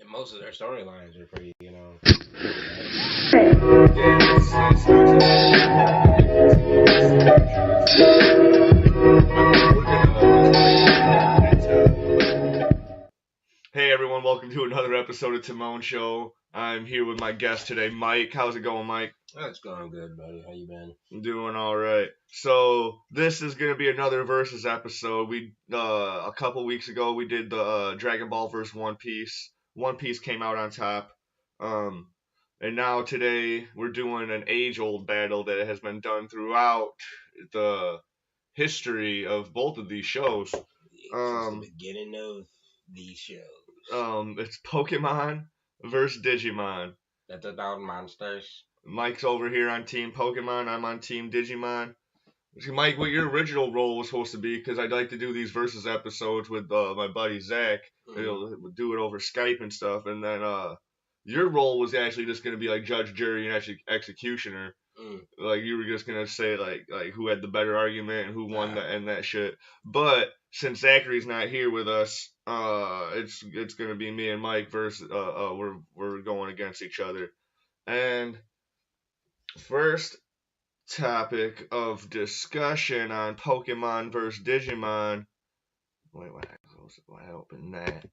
And most of their storylines are pretty, exciting. Yeah, it's actually continuing the series. We're gonna just get into. Hey everyone, welcome to another episode of Timone Show. I'm here with my guest today, Mike. How's it going, Mike? Oh, it's going good, buddy. How you been? I'm doing all right. So this is gonna be another versus episode. We a couple weeks ago we did the Dragon Ball versus One Piece. One Piece came out on top. Um, and now today we're doing an age-old battle that has been done throughout the history of both of these shows. Since the beginning of these shows. It's Pokemon versus Digimon. That's about monsters. Mike's over here on Team Pokemon. I'm on Team Digimon. See, Mike, what your original role was supposed to be, because I'd like to do these versus episodes with my buddy Zach. We'll do it over Skype and stuff, and then your role was actually just gonna be like judge, jury, and executioner. Like you were just gonna say like who had the better argument and who won and that shit. But since Zachary's not here with us, it's gonna be me and Mike versus we're going against each other. And first topic of discussion on Pokemon versus Digimon. Wait, why open that?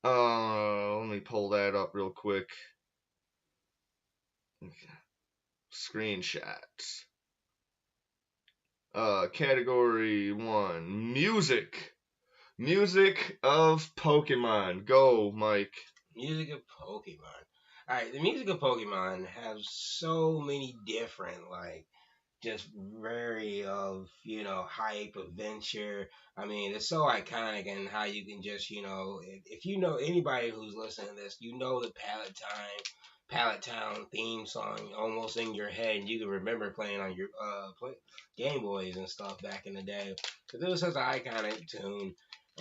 Let me pull that up real quick. Screenshots. Category 1, music. Music of Pokemon. Go, Mike. Music of Pokemon. Alright, the music of Pokemon has so many different, just very hype, adventure. I mean, it's so iconic and how you can just, if you know anybody who's listening to this, you know the Pallet Town theme song almost in your head, and you can remember playing on your Game Boys and stuff back in the day. Because it was such an iconic tune.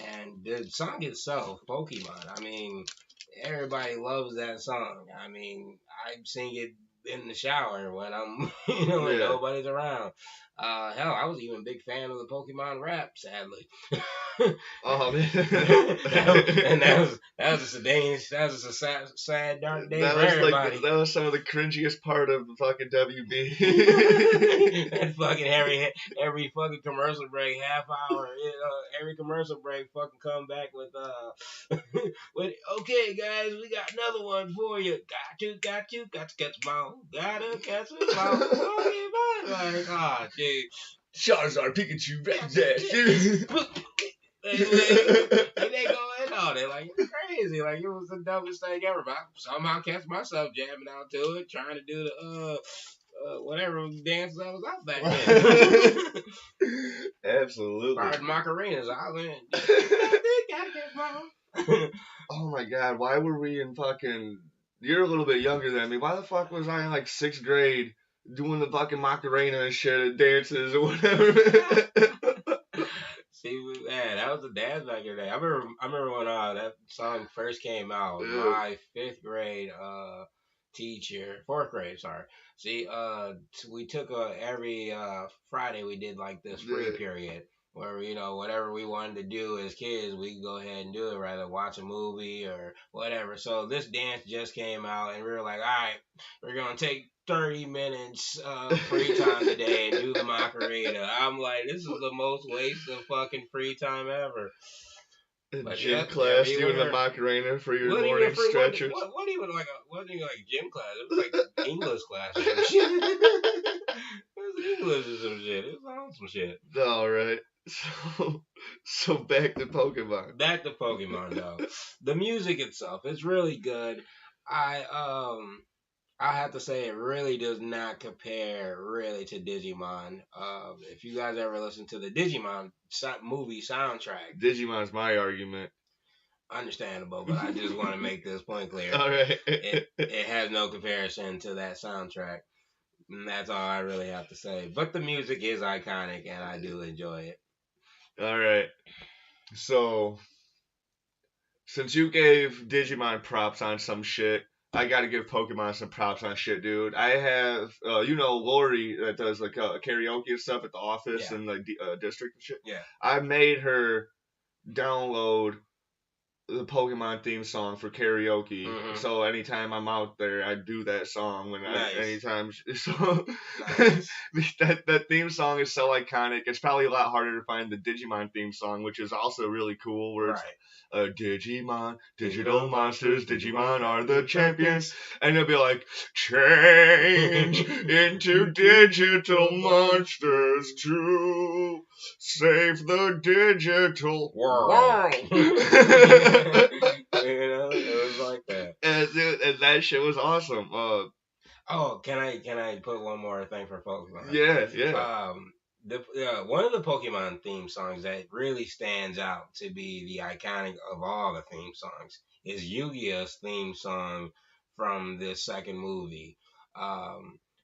And the song itself, Pokemon, I mean, everybody loves that song. I mean, I sing it in the shower when I'm, when nobody's around. Hell, I was even a big fan of the Pokemon rap, sadly. Oh man, and that was a sad, dark day for everybody. That was some of the cringiest part of the fucking WB. That fucking every fucking commercial break, half hour, every commercial break, fucking come back with with okay guys, we got another one for you. Got to catch them all. Gotta catch them all. Like, oh, dude. Charizard, Pikachu, Red Dash. And they go in on it like it's crazy, like it was the dumbest thing ever. But I somehow catch myself jamming out to it, trying to do the whatever dances I was out back then. Absolutely. Fired Macarinas, I went. Gotta catch Oh my god, why were we in fucking? You're a little bit younger than me. Why the fuck was I in like 6th grade doing the fucking Macarena and shit at dances or whatever? See, man, that was the dance back in the day. I remember when that song first came out. My 5th grade teacher, 4th grade, sorry. See, we took every Friday we did like this free period where whatever we wanted to do as kids, we could go ahead and do it, rather watch a movie or whatever. So this dance just came out, and we were like, all right, we're gonna take 30 minutes free time today and do the Macarena. I'm like, this is the most waste of fucking free time ever. But gym class doing the Macarena for your morning stretchers. Wasn't even like gym class. It was like English class or some shit. It was English or some shit. It was awesome shit. All right. So back to Pokemon. Back to Pokemon, though. The music itself is really good. I have to say it really does not compare really to Digimon. If you guys ever listen to the Digimon movie soundtrack, Digimon's my argument. Understandable, but I just want to make this point clear. All right. It has no comparison to that soundtrack. And that's all I really have to say. But the music is iconic, and I do enjoy it. All right. So, since you gave Digimon props on some shit, I gotta give Pokemon some props on shit, dude. I have, Lori that does like karaoke and stuff at the office and like district and shit. Yeah. I made her download the Pokemon theme song for karaoke. Mm-hmm. So anytime I'm out there, I do that song Nice. anytime. So Nice. that theme song is so iconic. It's probably a lot harder to find the Digimon theme song, which is also really cool. Where it's Right. Digimon, digital Digital monsters, monsters, Digimon Digimon are are the the champions, champions. and they'll be like, change into Into digital digital monsters monsters. to save the digital World. world. It was like that. And that shit was awesome. Oh, can I put one more thing for Pokemon? Yeah, yeah. The one of the Pokemon theme songs that really stands out to be the iconic of all the theme songs is Yu-Gi-Oh's theme song from the second movie.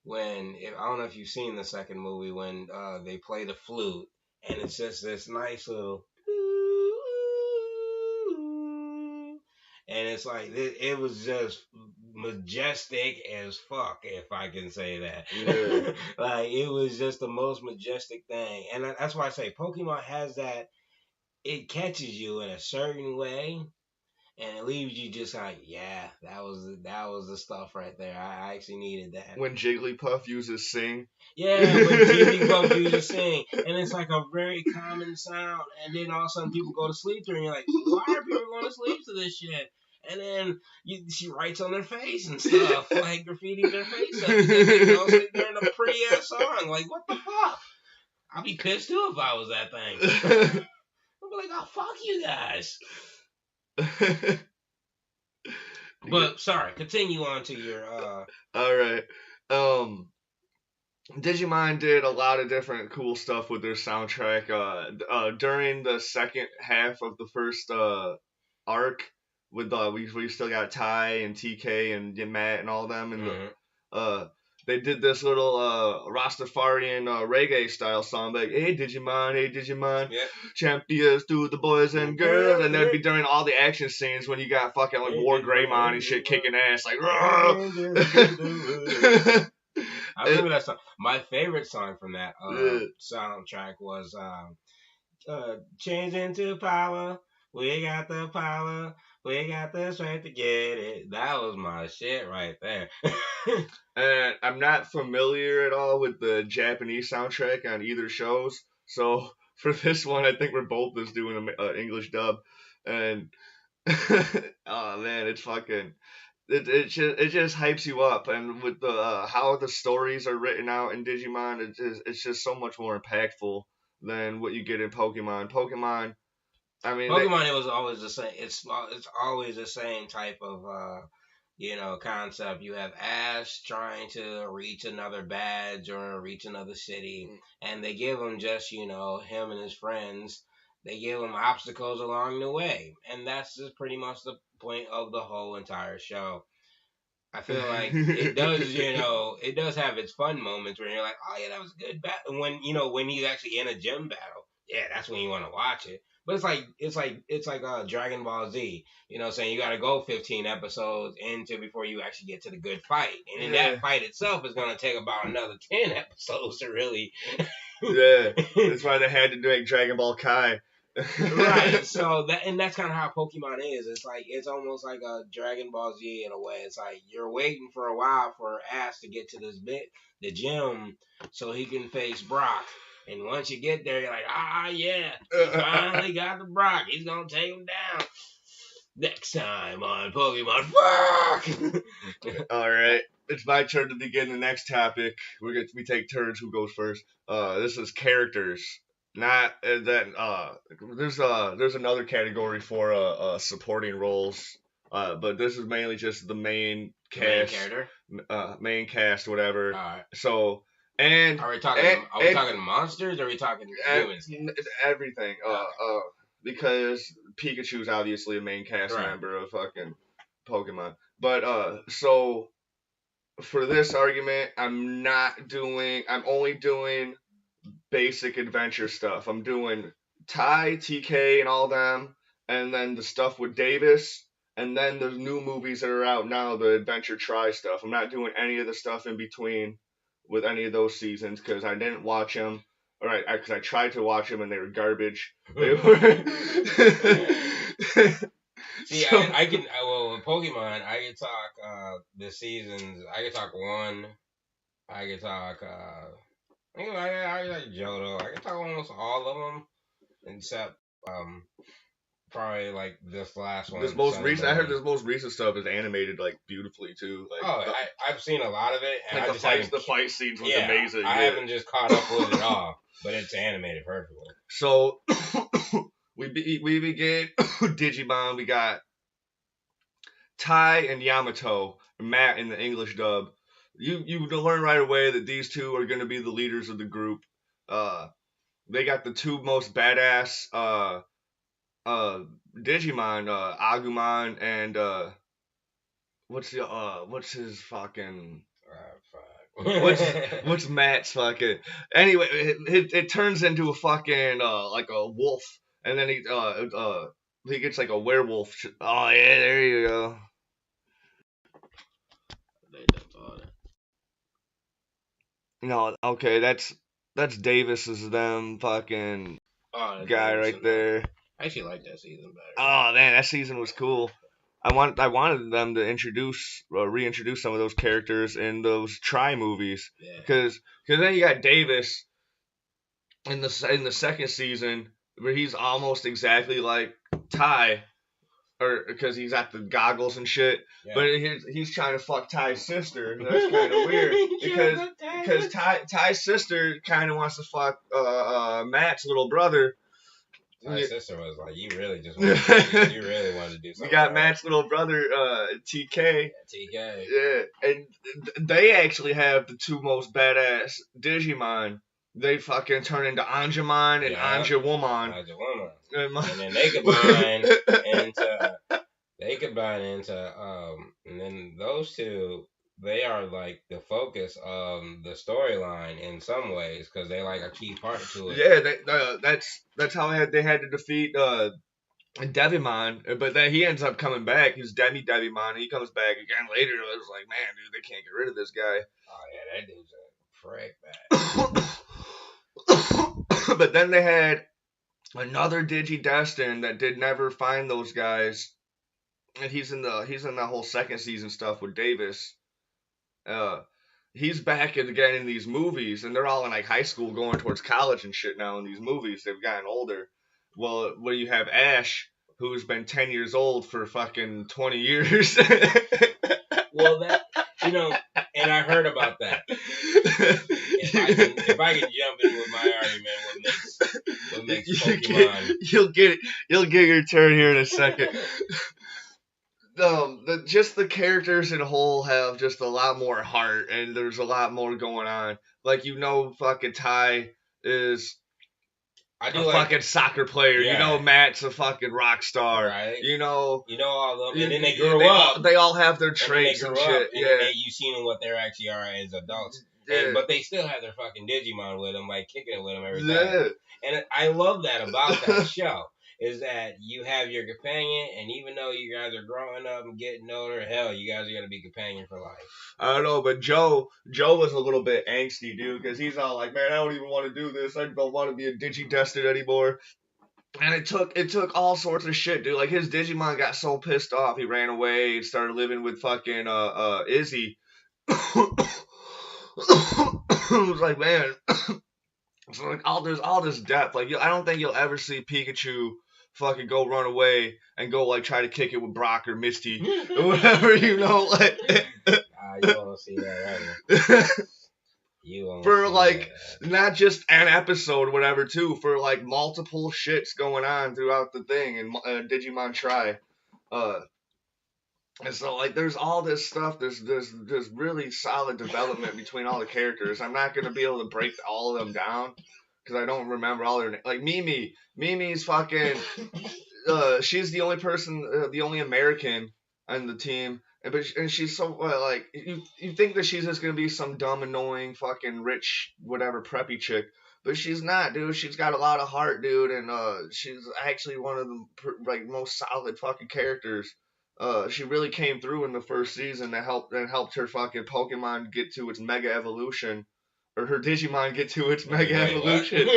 When I don't know if you've seen the second movie when they play the flute and it's just this nice little and it's like it was just majestic as fuck, if I can say that. Yeah. Like it was just the most majestic thing, and that's why I say Pokemon has that. It catches you in a certain way, and it leaves you just like, yeah, that was the stuff right there. I actually needed that. When Jigglypuff uses sing. Yeah, when Jigglypuff uses sing, and it's like a very common sound, and then all of a sudden people go to sleep to it, and you're like, why are people going to sleep to this shit? And then she writes on their face and stuff, like graffiti their face up because they fell asleep during a pretty ass song. Like, what the fuck? I'd be pissed too if I was that thing. I'd be like, oh, fuck you guys. But sorry, continue on to your All right. Um, Digimon did a lot of different cool stuff with their soundtrack. During the second half of the first arc, with we still got Ty and TK and Matt and all them, and mhm. uh they did this little Rastafarian reggae style song like hey Digimon, Yeah. champions to the boys and girls, and that'd be during all the action scenes when you got fucking like Hey, War Digimon, Greymon hey, and shit Digimon. kicking ass like. I remember that song. My favorite song from that Yeah. soundtrack was "Change into Power." We got the power. We got the strength to get it. That was my shit right there. And I'm not familiar at all with the Japanese soundtrack on either shows, so for this one, I think we're both just doing an English dub, and oh man, it's fucking it just hypes you up, and with the how the stories are written out in Digimon, it's just so much more impactful than what you get in Pokemon. Pokemon, I mean, Pokemon, it was always the same. It's always the same type of concept. You have Ash trying to reach another badge or reach another city, and they give him just him and his friends. They give him obstacles along the way, and that's just pretty much the point of the whole entire show. I feel like it does, it does have its fun moments where you're like, oh yeah, that was a good battle. When he's actually in a gym battle, yeah, that's when you want to watch it. But it's like Dragon Ball Z. Saying you got to go 15 episodes into before you actually get to the good fight, and then yeah, that fight itself is gonna take about another 10 episodes to really. yeah, that's why they had to do like Dragon Ball Kai. Right. So that's kind of how Pokemon is. It's like it's almost like a Dragon Ball Z in a way. It's like you're waiting for a while for Ash to get to the gym, so he can face Brock. And once you get there, you're like, yeah, he finally got the Brock. He's gonna take him down. Next time on Pokemon, fuck. All right, it's my turn to begin the next topic. We take turns. Who goes first? This is characters. Not that. There's another category for supporting roles. But this is mainly just the main The main cast. character. Main cast, whatever. All right. So and Are we talking? and, Are we talking monsters? Or are we talking and humans? everything. Okay. Because Pikachu's obviously a main cast Right. member of fucking Pokemon. But so for this argument, I'm only doing basic adventure stuff. I'm doing Ty, TK, and all them, and then the stuff with Davis, and then the new movies that are out now, the Adventure Try stuff. I'm not doing any of the stuff in between with any of those seasons because I didn't watch them. All right, because I tried to watch them and they were garbage. They were. See, So I can well with Pokemon, I can talk the seasons. I can talk one. I can talk. I can talk Johto. I can talk almost all of them except um probably like this last this one, most Sun and recent, I heard Moon. this most recent stuff is animated like beautifully too. Oh, I've seen a lot of it, and Like I just haven't. the fight scenes look Yeah, amazing. I Yeah. haven't just caught up with it all, but it's animated perfectly. So we begin Digimon. We got Tai and Yamato, Matt in the English dub. You learn right away that these two are going to be the leaders of the group. Uh, they got the two most badass uh Digimon, Agumon and what's his fucking what's Fuck. what's Matt's fucking anyway it turns into a fucking like a wolf and then he gets like a werewolf oh yeah there you go. No, okay, that's Davis's them fucking Oh, that's guy Davis right and that. there. I actually like that season better. Oh man, that season was cool. I wanted them to reintroduce some of those characters in those Try movies Yeah. because then you got Davis in the second season where he's almost exactly like Ty or because he's got the goggles and shit. Yeah. But he's trying to fuck Ty's sister. That's kind of weird because Ty's sister kind of wants to fuck Matt's little brother. My sister was like, "You really just wanted you really wanted to do something." We got Matt's little brother, TK. Yeah, TK. Yeah, and they actually have the two most badass Digimon. They fucking turn into Anjumon and Anjawomon. And then they combine into and then those two, they are like the focus of the storyline in some ways because they like a key part to it. Yeah, that's how they had to defeat Devimon, but then he ends up coming back. He's Devimon. He comes back again later. I was like, man, dude, they can't get rid of this guy. Oh yeah, that dude's a prick. But then they had another Digidestin that did never find those guys, and he's in the whole second season stuff with Davis. He's back again in these movies, and they're all in like high school, going towards college and shit now. In these movies, they've gotten older. Well, where you have Ash, who's been 10 years old for fucking 20 years. Well, that and I heard about that. If I can jump in with my argument, what makes Pokemon? You'll get your turn here in a second. Just the characters in a whole have just a lot more heart, and there's a lot more going on. Like fucking Ty is fucking soccer player. Yeah. Matt's a fucking rock star. Right. All of them. And then they grew up. They all have their traits and shit. And then you've seen them what they actually are as adults. Yeah. But they still have their fucking Digimon with them, like kicking it with them every time. And I love that about that show. Is that you have your companion, and even though you guys are growing up and getting older, hell, you guys are gonna be companion for life. I don't know, but Joe was a little bit angsty, dude, because he's all like, man, I don't even want to do this. I don't want to be a Digidestin anymore. And it took all sorts of shit, dude. Like his Digimon got so pissed off, he ran away and started living with fucking Izzy. It was like, man. So like there's all this depth. Like I don't think you'll ever see Pikachu fucking go run away and go like try to kick it with Brock or Misty or whatever, like. You won't see that ever. You won't for like that. Not just an episode or whatever too, for like multiple shits going on throughout the thing and Digimon Try. And so like there's all this stuff. There's really solid development between all the characters. I'm not gonna be able to break all of them down because I don't remember all their names. Like Mimi's fucking. She's the only person, the only American on the team, and she's so like you think that she's just gonna be some dumb, annoying, fucking rich, whatever preppy chick, but she's not, dude. She's got a lot of heart, dude, and she's actually one of the like most solid fucking characters. She really came through in the first season that helped her fucking Pokemon get to its Mega Evolution, or her Digimon get to its Mega Evolution.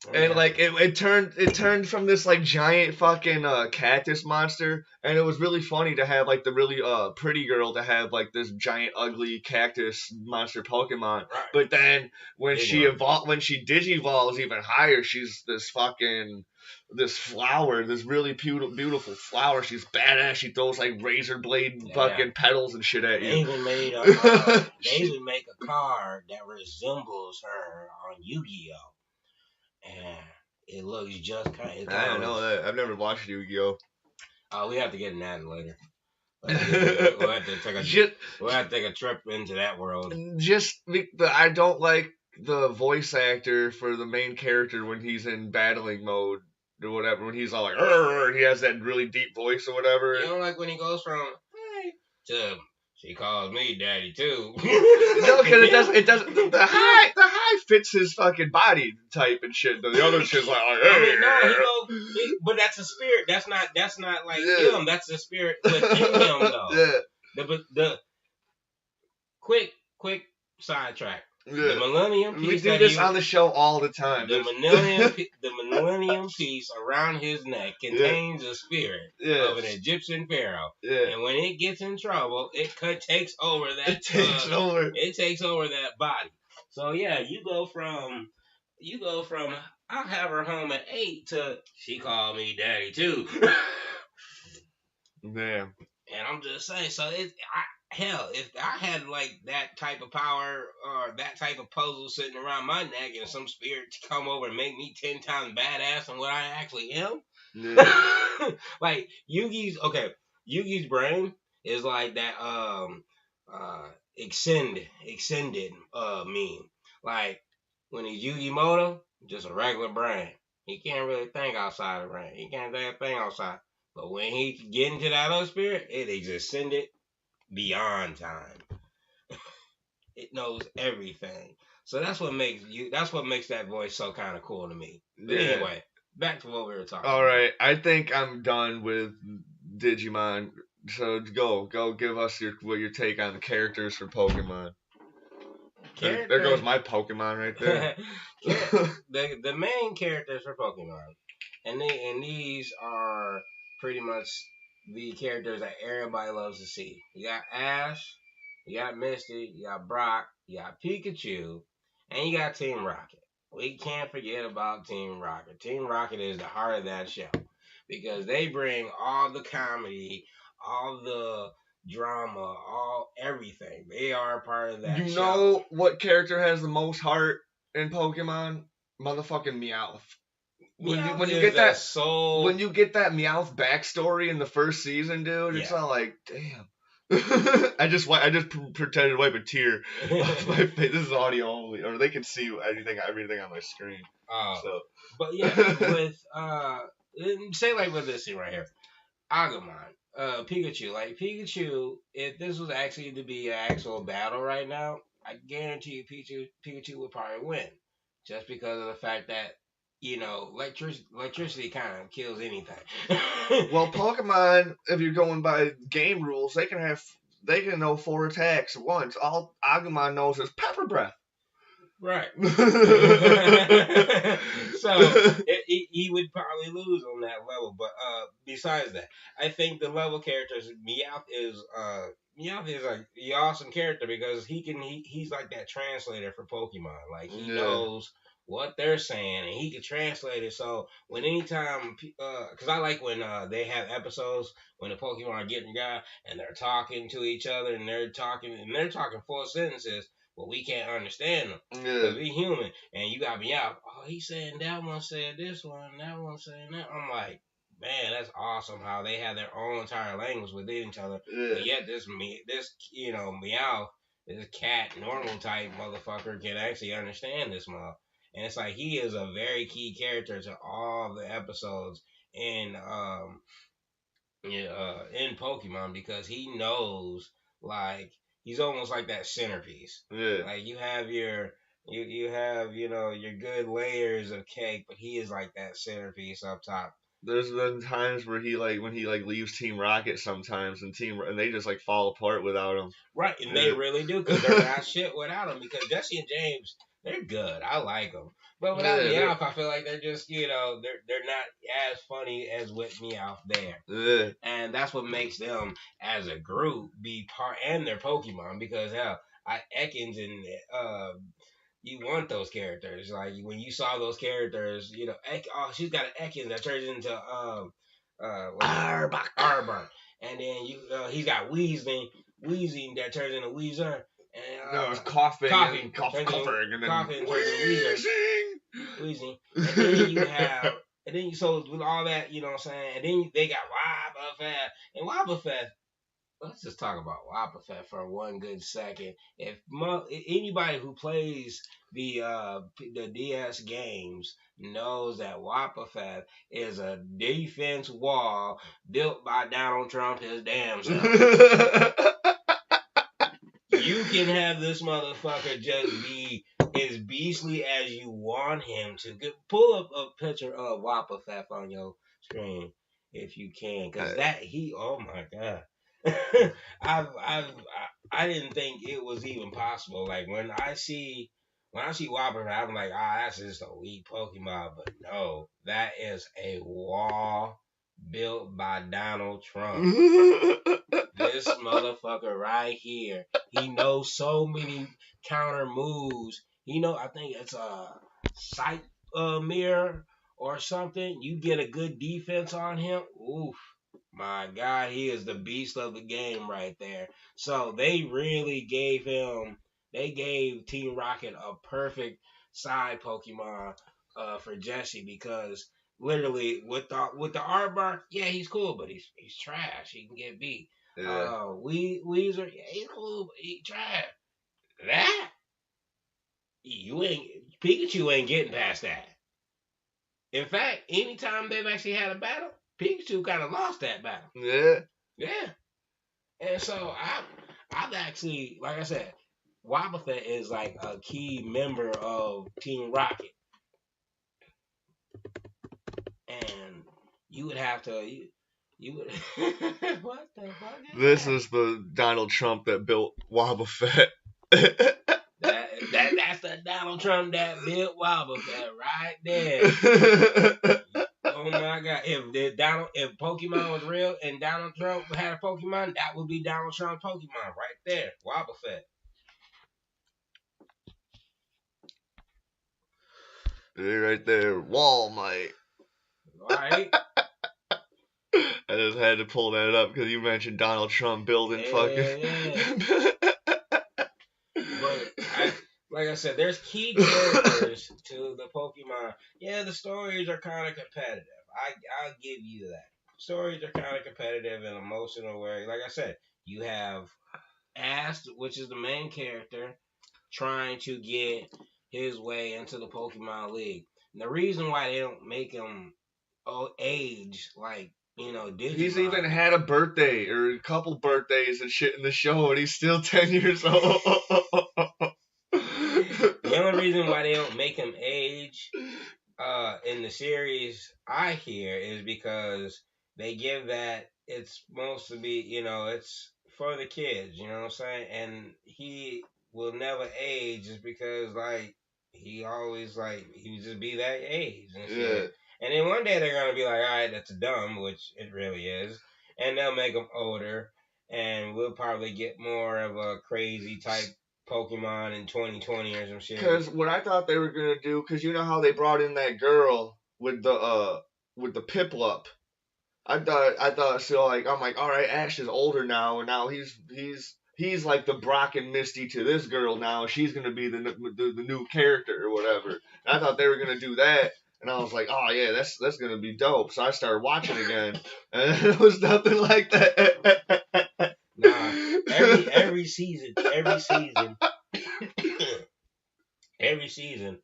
And Yeah. like it turned from this like giant fucking cactus monster, and it was really funny to have like the really pretty girl to have like this giant ugly cactus monster Pokemon. Right. But then Digimon. when she digivolves even higher, she's this fucking this flower, this really beautiful flower. She's badass. She throws like razor blade Yeah. fucking petals and shit at They you. even made a they even make a card that resembles her on Yu-Gi-Oh, and it looks just kind. It I kind don't of know looks. that. I've never watched Yu-Gi-Oh. Oh, we have to get in that later. We'll have to take a just, we'll have to take a trip into that world. I don't like the voice actor for the main character when he's in battling mode or whatever. When he's all like, "Arr," and he has that really deep voice or whatever. You don't like when he goes from hey to she calls me daddy too. No, because it doesn't. The high fits his fucking body type and shit. The other shit's like, hey. I mean, no, but that's a spirit. That's not like Yeah. him. That's the spirit within him, though. Yeah. The quick sidetrack. Yeah. The Millennium We piece do that this he on the show all the time. the Millennium piece around his neck Yeah. contains a spirit Yeah. of an Egyptian pharaoh, Yeah. and when it gets in trouble, takes over that. It takes over. It takes over that body. So yeah, you go from I'll have her home at 8 to she called me daddy too. Damn. And I'm just saying, so hell, if I had like that type of power or that type of puzzle sitting around my neck, and some spirit to come over and make me 10 times badass than what I actually am, Yeah. like Yugi's brain is like that extended meme. Like when he's Yugi Moto, just a regular brain. He can't really think outside the brain. He can't think a thing outside. But when he get into that other spirit, it is extended beyond time. It knows everything. So that's what makes that voice so kind of cool to me. But Yeah. anyway, back to what we were talking All about. right, I think I'm done with Digimon. So go give us your take on the characters for Pokemon. There goes my Pokemon right there. The main characters for Pokemon, and these are pretty much the characters that everybody loves to see. You got Ash, you got Misty, you got Brock, you got Pikachu, and you got Team Rocket. We can't forget about Team Rocket. Team Rocket is the heart of that show because they bring all the comedy, all the drama, all everything. They are a part of that show. You know what character has the most heart in Pokemon? Motherfucking Meowth. When you get that soul, when you get that Meowth backstory in the first season, dude, it's all like, damn. I just pretended to wipe a tear off my face. This is audio only, or they can see everything on my screen. So, but yeah, with say like with this thing right here, Agumon, Pikachu. Like Pikachu, if this was actually to be an actual battle right now, I guarantee you Pikachu would probably win, just because of the fact that electricity kind of kills anything. Well, Pokemon, if you're going by game rules, they can know 4 attacks at once. All Agumon knows is pepper breath. Right. So he would probably lose on that level. But besides that, I think the level characters, Meowth is a awesome character because he's like that translator for Pokemon. Like he knows what they're saying and he can translate it. So when anytime, because I like when they have episodes when the Pokemon are getting together and they're talking to each other and they're talking full sentences. But we can't understand them because we human. And you got me out. Oh, he's saying that one said this one, that one saying that. I'm like, man, that's awesome how they have their own entire language within each other. But yet this Meow, this cat normal type motherfucker can actually understand this mother. And it's like he is a very key character to all the episodes in Pokemon because he knows like. He's almost like that centerpiece. Yeah. Like you have your your good layers of cake, but he is like that centerpiece up top. There's been times where when he leaves Team Rocket sometimes and they just fall apart without him. Right, and they really do because they're not shit without him because Jesse and James They're good. I like them. But without Yeah, Meowth, I feel like they're just they're not as funny as with Meowth there, yeah. and that's what makes them as a group be part and their Pokemon because hell, Ekans and you want those characters. Like when you saw those characters, she's got an Ekans that turns into what's it? Arbok. Arbok, and then he's got Weezing that turns into Weezer, and No, it's coughing coughing and coughing and then coughing turns into Weezer, wheezing. Weezing, and then you have. And then so with all that, you know what I'm saying, and then they got Wobbuffet, and Wobbuffet, let's just talk about Wobbuffet for one good second. If anybody who plays the DS games knows that Wobbuffet is a defense wall built by Donald Trump his damn self. You can have this motherfucker just be as beastly as you want him to. Pull up a picture of Wobbuffet on your screen if you can, because oh my god. I didn't think it was even possible. Like when I see Wobbuffet, I'm like, that's just a weak Pokemon. But no, that is a wall built by Donald Trump. This motherfucker right here. He knows so many counter moves. I think it's a sight mirror or something. You get a good defense on him. Oof. My God, he is the beast of the game right there. So they gave Team Rocket a perfect side Pokemon for Jesse because literally with the Aardvark, yeah, he's cool, but he's trash. He can get beat. Yeah. Weezer, yeah, he's cool, but he trash. That you ain't Pikachu ain't getting past that. In fact, anytime they've actually had a battle, Pikachu kind of lost that battle. Yeah. Yeah, and so I've actually, like I said, Wobbuffet is like a key member of Team Rocket, and you would have to you would what the fuck is This that? is the Donald Trump that built Wobbuffet. That's the Donald Trump that built Wobbuffet right there. Oh my God! If Pokemon was real and Donald Trump had a Pokemon, that would be Donald Trump's Pokemon right there, Wobbuffet. Right there, Wall mate. All right. I just had to pull that up because you mentioned Donald Trump building fucking. Yeah. But like I said, there's key characters to the Pokemon. Yeah, the stories are kind of competitive. I'll give you that. Stories are kind of competitive in emotional way. Like I said, you have Ash, which is the main character, trying to get his way into the Pokemon League. And the reason why they don't make him age like Digimon. He's even had a birthday or a couple birthdays and shit in the show, and he's still 10 years old. The only reason why they don't make him age in the series I hear is because they give that it's supposed to be, it's for the kids, you know what I'm saying? And he will never age just because like he always like he would just be that age and shit. Yeah. And then one day they're gonna be like, all right, that's dumb, which it really is, and they'll make him older, and we'll probably get more of a crazy type Pokemon in 2020 or some shit. Because what I thought they were gonna do, because you know how they brought in that girl with the Piplup. I thought so. Like I'm like, all right, Ash is older now, and now he's like the Brock and Misty to this girl now. She's gonna be the new character or whatever. And I thought they were gonna do that, and I was like, oh yeah, that's gonna be dope. So I started watching again, and it was nothing like that. Nah, every season, every season,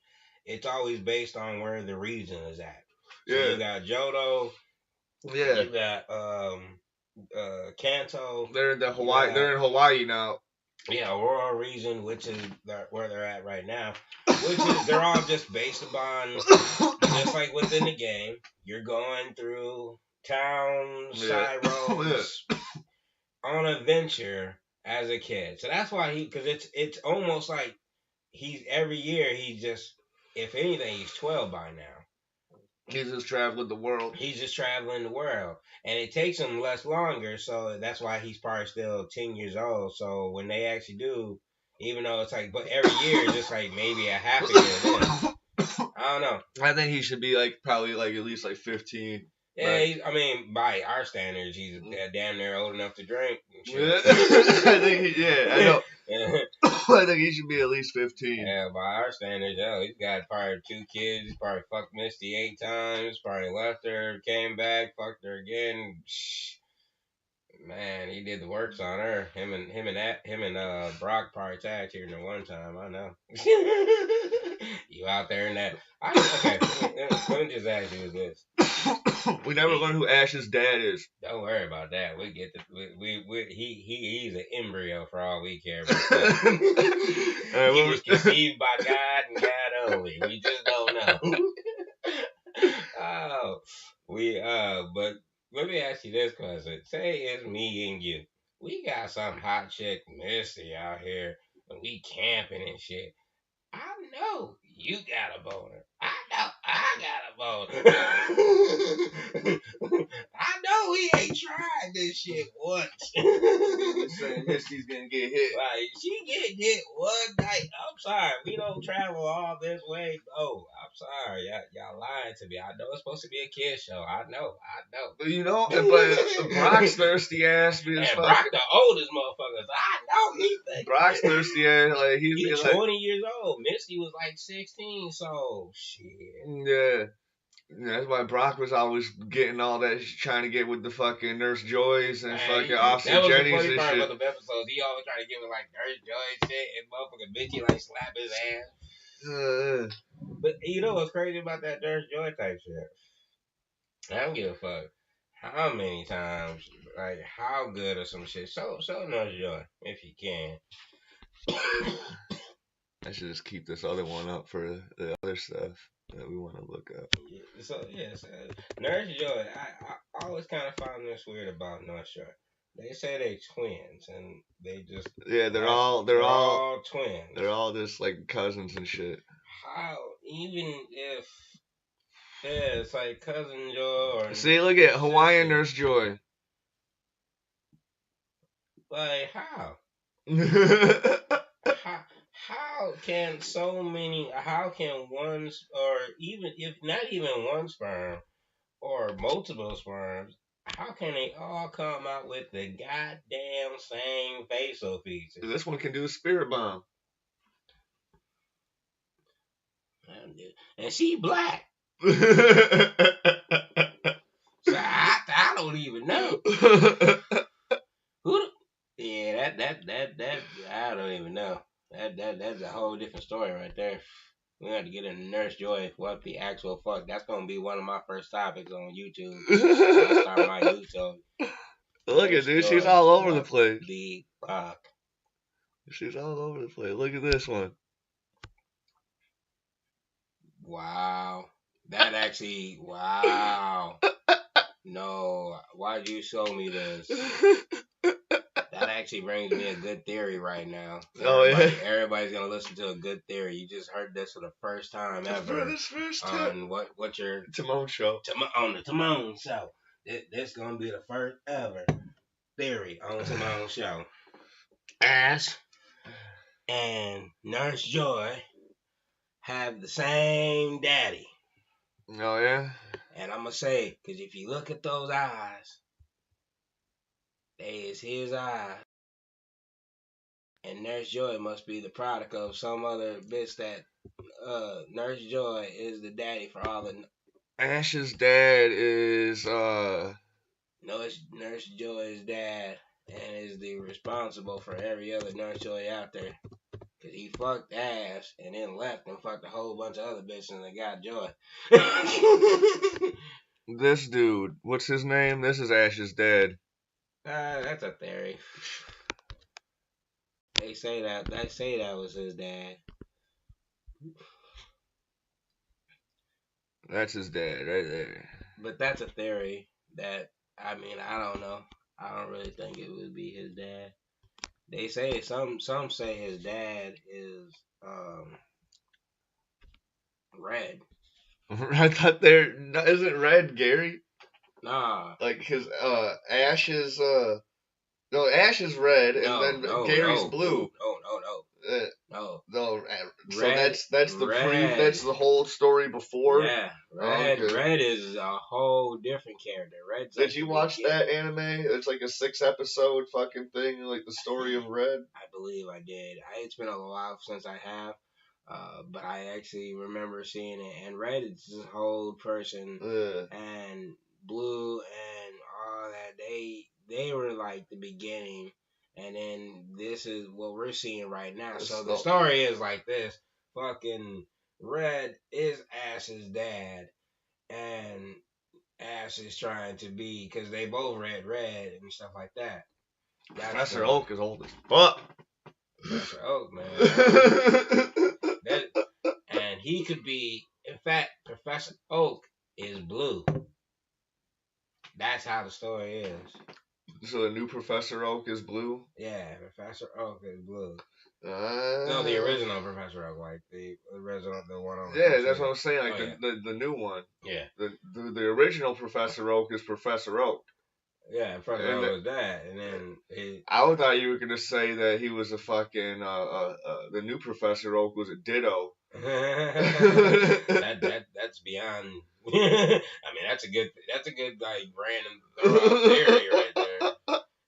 it's always based on where the region is at. So Yeah. you got Johto, Yeah. you got Kanto. They're in Hawaii. They're in Hawaii now. Yeah, Aurora region, which is where they're at right now. Which is they're all just based upon just like within the game. You're going through towns, side roads, on a venture as a kid. So that's why because it's almost like he's every year he's just, if anything, he's 12 by now. He's just traveling the world. He's just traveling the world, and it takes him less longer. So that's why he's probably still 10 years old. So when they actually do, even though it's like, but every year it's just like maybe a half a year. Then I don't know. I think he should be like probably like at least like 15. Yeah, I mean, by our standards, he's damn near old enough to drink. Yeah. I think I know. I think he should be at least 15. Yeah, by our standards, he's got probably 2 kids. He's probably fucked Misty 8 times. Probably left her, came back, fucked her again. Man, he did the works on her. Him and Brock probably tag teamed her one time. I know. You out there in that? Okay, let me just ask you this. We never learned who Ash's dad is. Don't worry about that. We get the he's an embryo for all we care about. He was conceived by God and God only. We just don't know. But let me ask you this question. Say it's me and you. We got some hot chick Missy out here and we camping and shit. I know you got a boner. I know I got a boner. I know he ain't tried this shit once. Saying Misty's gonna get hit. Like, she get hit one night. I'm sorry. We don't travel all this way. Oh, I'm sorry. Y'all lying to me. I know it's supposed to be a kid show. I know. But but Brock's thirsty ass. And Brock the oldest motherfucker. So I know he think. Brock's thirsty ass. Like he's 20 years old. Misty was like 16. So shit. Yeah. That's why Brock was always getting all that, trying to get with the fucking Nurse Joyce and fucking Officer Jenny's and shit. That was the funny part about the episodes. He always trying to give it like Nurse Joyce shit, and motherfucking Bitchy like slap his ass. But you know what's crazy about that Nurse Joy type shit? I don't give a fuck how many times, like how good or some shit. So Nurse Joy if you can. I should just keep this other one up for the other stuff that we want to look up. So Nurse Joy. I always kind of found this weird about Nurse Joy. They say they twins, and they just they're all twins. They're all just like cousins and shit. How even if it's like cousin Joy or see, look at Hawaiian Nurse Joy. Like how? How can so many? How can one, or even if not even one sperm or multiple sperms? How can they all come out with the goddamn same facial features? This one can do a spirit bomb. And she black. So I don't even know. That I don't even know. That's a whole different story right there. We have to get into Nurse Joy. What the actual fuck? That's gonna be one of my first topics on YouTube. I'll start my YouTube. Look at dude, she's all over the place. The fuck. She's all over the place. Look at this one. Wow. That actually. Wow. No. Why'd you show me this? That actually brings me a good theory right now. Everybody's gonna listen to a good theory. You just heard this for the first time ever. For this first time. On what's your Timone show? On the Timone show. This gonna be the first ever theory on Timone show. Ash and Nurse Joy have the same daddy. Oh yeah. And I'm gonna say, because if you look at those eyes, they is his eyes. And Nurse Joy must be the product of some other bitch that Nurse Joy is the daddy for all the. Ash's dad is No, it's Nurse Joy's dad, and is the responsible for every other Nurse Joy out there. Cause he fucked Ash and then left and fucked a whole bunch of other bitches and they got Joy. This dude, what's his name? This is Ash's dad. That's a theory. They say that was his dad. That's his dad right there. But that's a theory that, I mean, I don't know. I don't really think it would be his dad. They say some say his dad is Um, Red. I thought isn't Red Gary? Nah. Like his Ash is no, Ash is red, and No, then no, Gary's no, blue. no, no, no, no. Uh, No. no, so Red, that's the red. that's the whole story before. Yeah, Oh, red. okay. Red is a whole different character. Red's Did like you the watch beginning. that anime? It's like a 6 episode fucking thing, like the story of Red. I believe I did. It's been a while since I have, but I actually remember seeing it. And Red is this whole person, and Blue and all that. They were like the beginning, and then this is what we're seeing right now. So the story is like this: fucking Red is Ash's dad, and Ash is trying to be because they both red and stuff like that. Professor Oak is old as fuck. Professor Oak, man. And he could be, in fact, Professor Oak is blue. That's how the story is. So the new Professor Oak is blue? Yeah, Professor Oak is blue. No, the original Professor Oak, like the original, the one on. Yeah, that's what I'm saying. Like the new one. Yeah. The original Professor Oak is Professor Oak. Yeah, Professor Oak was that, and then I thought you were gonna say that he was a fucking the new Professor Oak was a ditto. That's beyond. I mean, that's a good like random theory right there.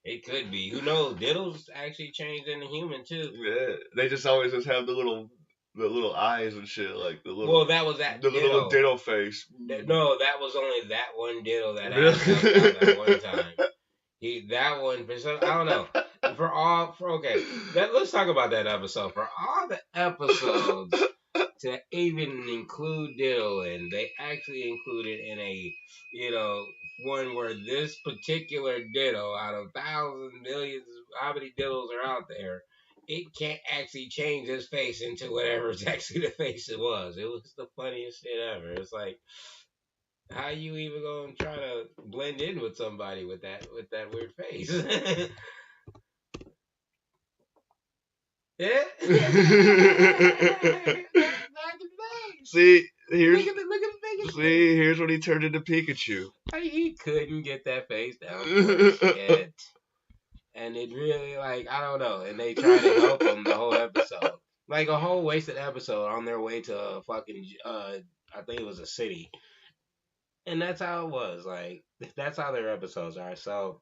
It could be. Who knows? Diddles actually changed into human too. Yeah, they just always just have the little eyes and shit, like the little. Well, that was that. The little ditto face. No, that was only that one diddle that happened that one time. That one for some, I don't know. Let's talk about that episode. For all the episodes to even include diddle in, they actually included in a one where this particular diddle out of thousands, millions, how many diddles are out there, it can't actually change his face into whatever it's actually the face it was. It was the funniest shit ever. It's like, how you even gonna try to blend in with somebody with that weird face? Yeah. See, here's when he turned into Pikachu. He couldn't get that face down for shit. And it really, like, I don't know. And they tried to help him the whole episode. Like a whole wasted episode on their way to a fucking, I think it was a city. And that's how it was. Like, that's how their episodes are. So,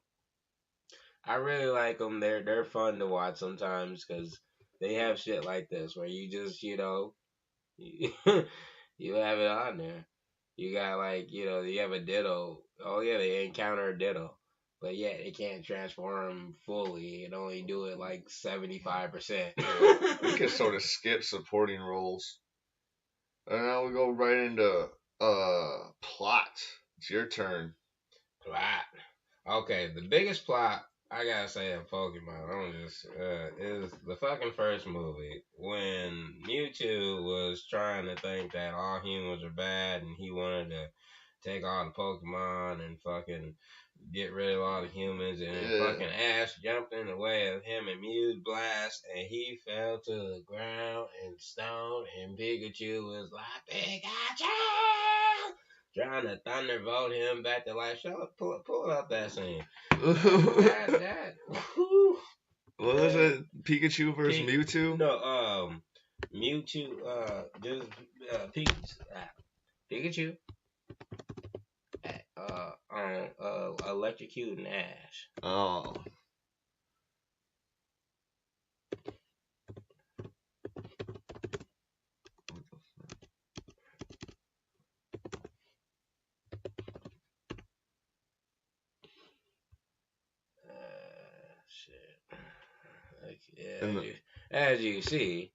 I really like them. They're fun to watch sometimes because they have shit like this where you just, you have it on there. You got like, you have a ditto. Oh yeah, they encounter a ditto. But yeah, they can't transform fully and only do it like 75%. We can sort of skip supporting roles. And now we go right into plot. It's your turn. Plot. Okay, the biggest plot I gotta say in Pokemon, is the fucking first movie when Mewtwo was trying to think that all humans are bad and he wanted to take all the Pokemon and fucking get rid of all the humans, and then fucking Ash jumped in the way of him and Mew's blast, and he fell to the ground and stoned, and Pikachu was like, Pikachu! Trying to thunderbolt him back to life. Pull up that scene. That what was it? Pikachu versus Mewtwo? No, Mewtwo, Pikachu, electrocuting Ash. Oh. As you see,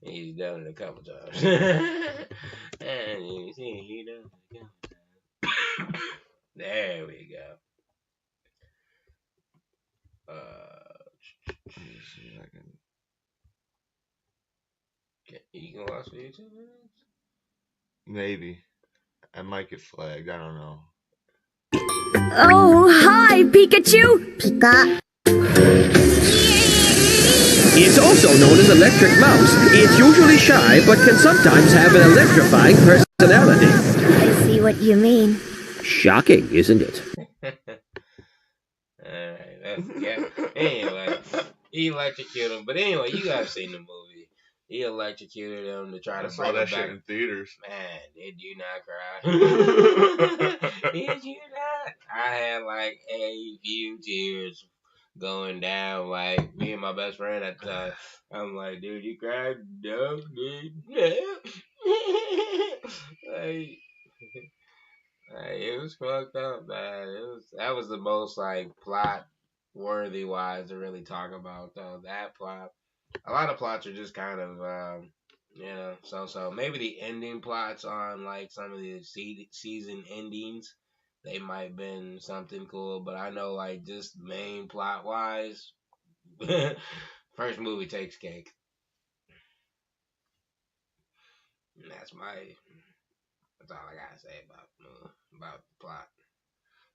he's done it a couple times. And you see, he done it a couple times. There we go. You can watch for 2 minutes? Maybe. I might get flagged. I don't know. Oh, hi, Pikachu! Pika. It's also known as electric mouse. It's usually shy, but can sometimes have an electrifying personality. I see what you mean. Shocking, isn't it? Alright, yeah. Anyway, he electrocuted him. But anyway, you guys seen the movie. He electrocuted him to try I to saw bring him that shit back. in theaters. Man, did you not cry? Did you not? I had like a few tears going down. Like me and my best friend at the time. I'm like, dude, you cried? No, dude, no. like, it was fucked up, man. That was the most like plot worthy wise to really talk about though. That plot. A lot of plots are just kind of so maybe the ending plots on like some of the season endings they might have been something cool, but I know like just main plot wise, first movie takes cake. And that's all I gotta say about the plot.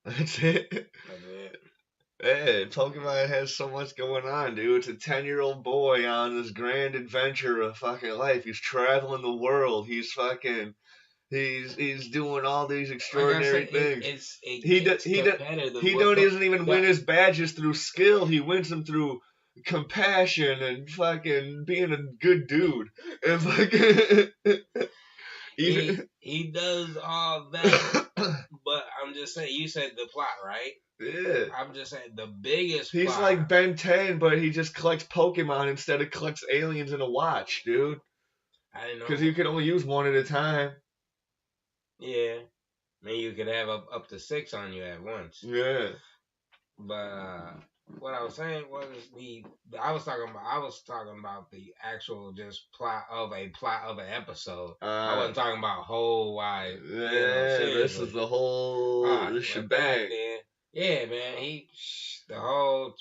That's it. That's it. Hey, Pokemon has so much going on, dude. It's a 10-year-old boy on this grand adventure of fucking life. He's traveling the world. He's doing all these Like I extraordinary said, things. it He do, gets he do, competitive. he What don't the, even the win his badges through skill. He wins them through compassion and fucking being a good dude. And fucking even he does all that, but I'm just saying. You said the plot, right? yeah. I'm just saying the biggest He's like plot. Ben 10, but he just collects Pokemon instead of collects aliens in a watch, dude. I didn't Because know. you can only use one at a time. Yeah, I mean you could have up to six on you at once. Yeah. But what I was saying was I was talking about the actual just plot of an episode. I wasn't talking about whole wide Yeah, this is seriously. the whole the But back shebang. then, yeah, man, the whole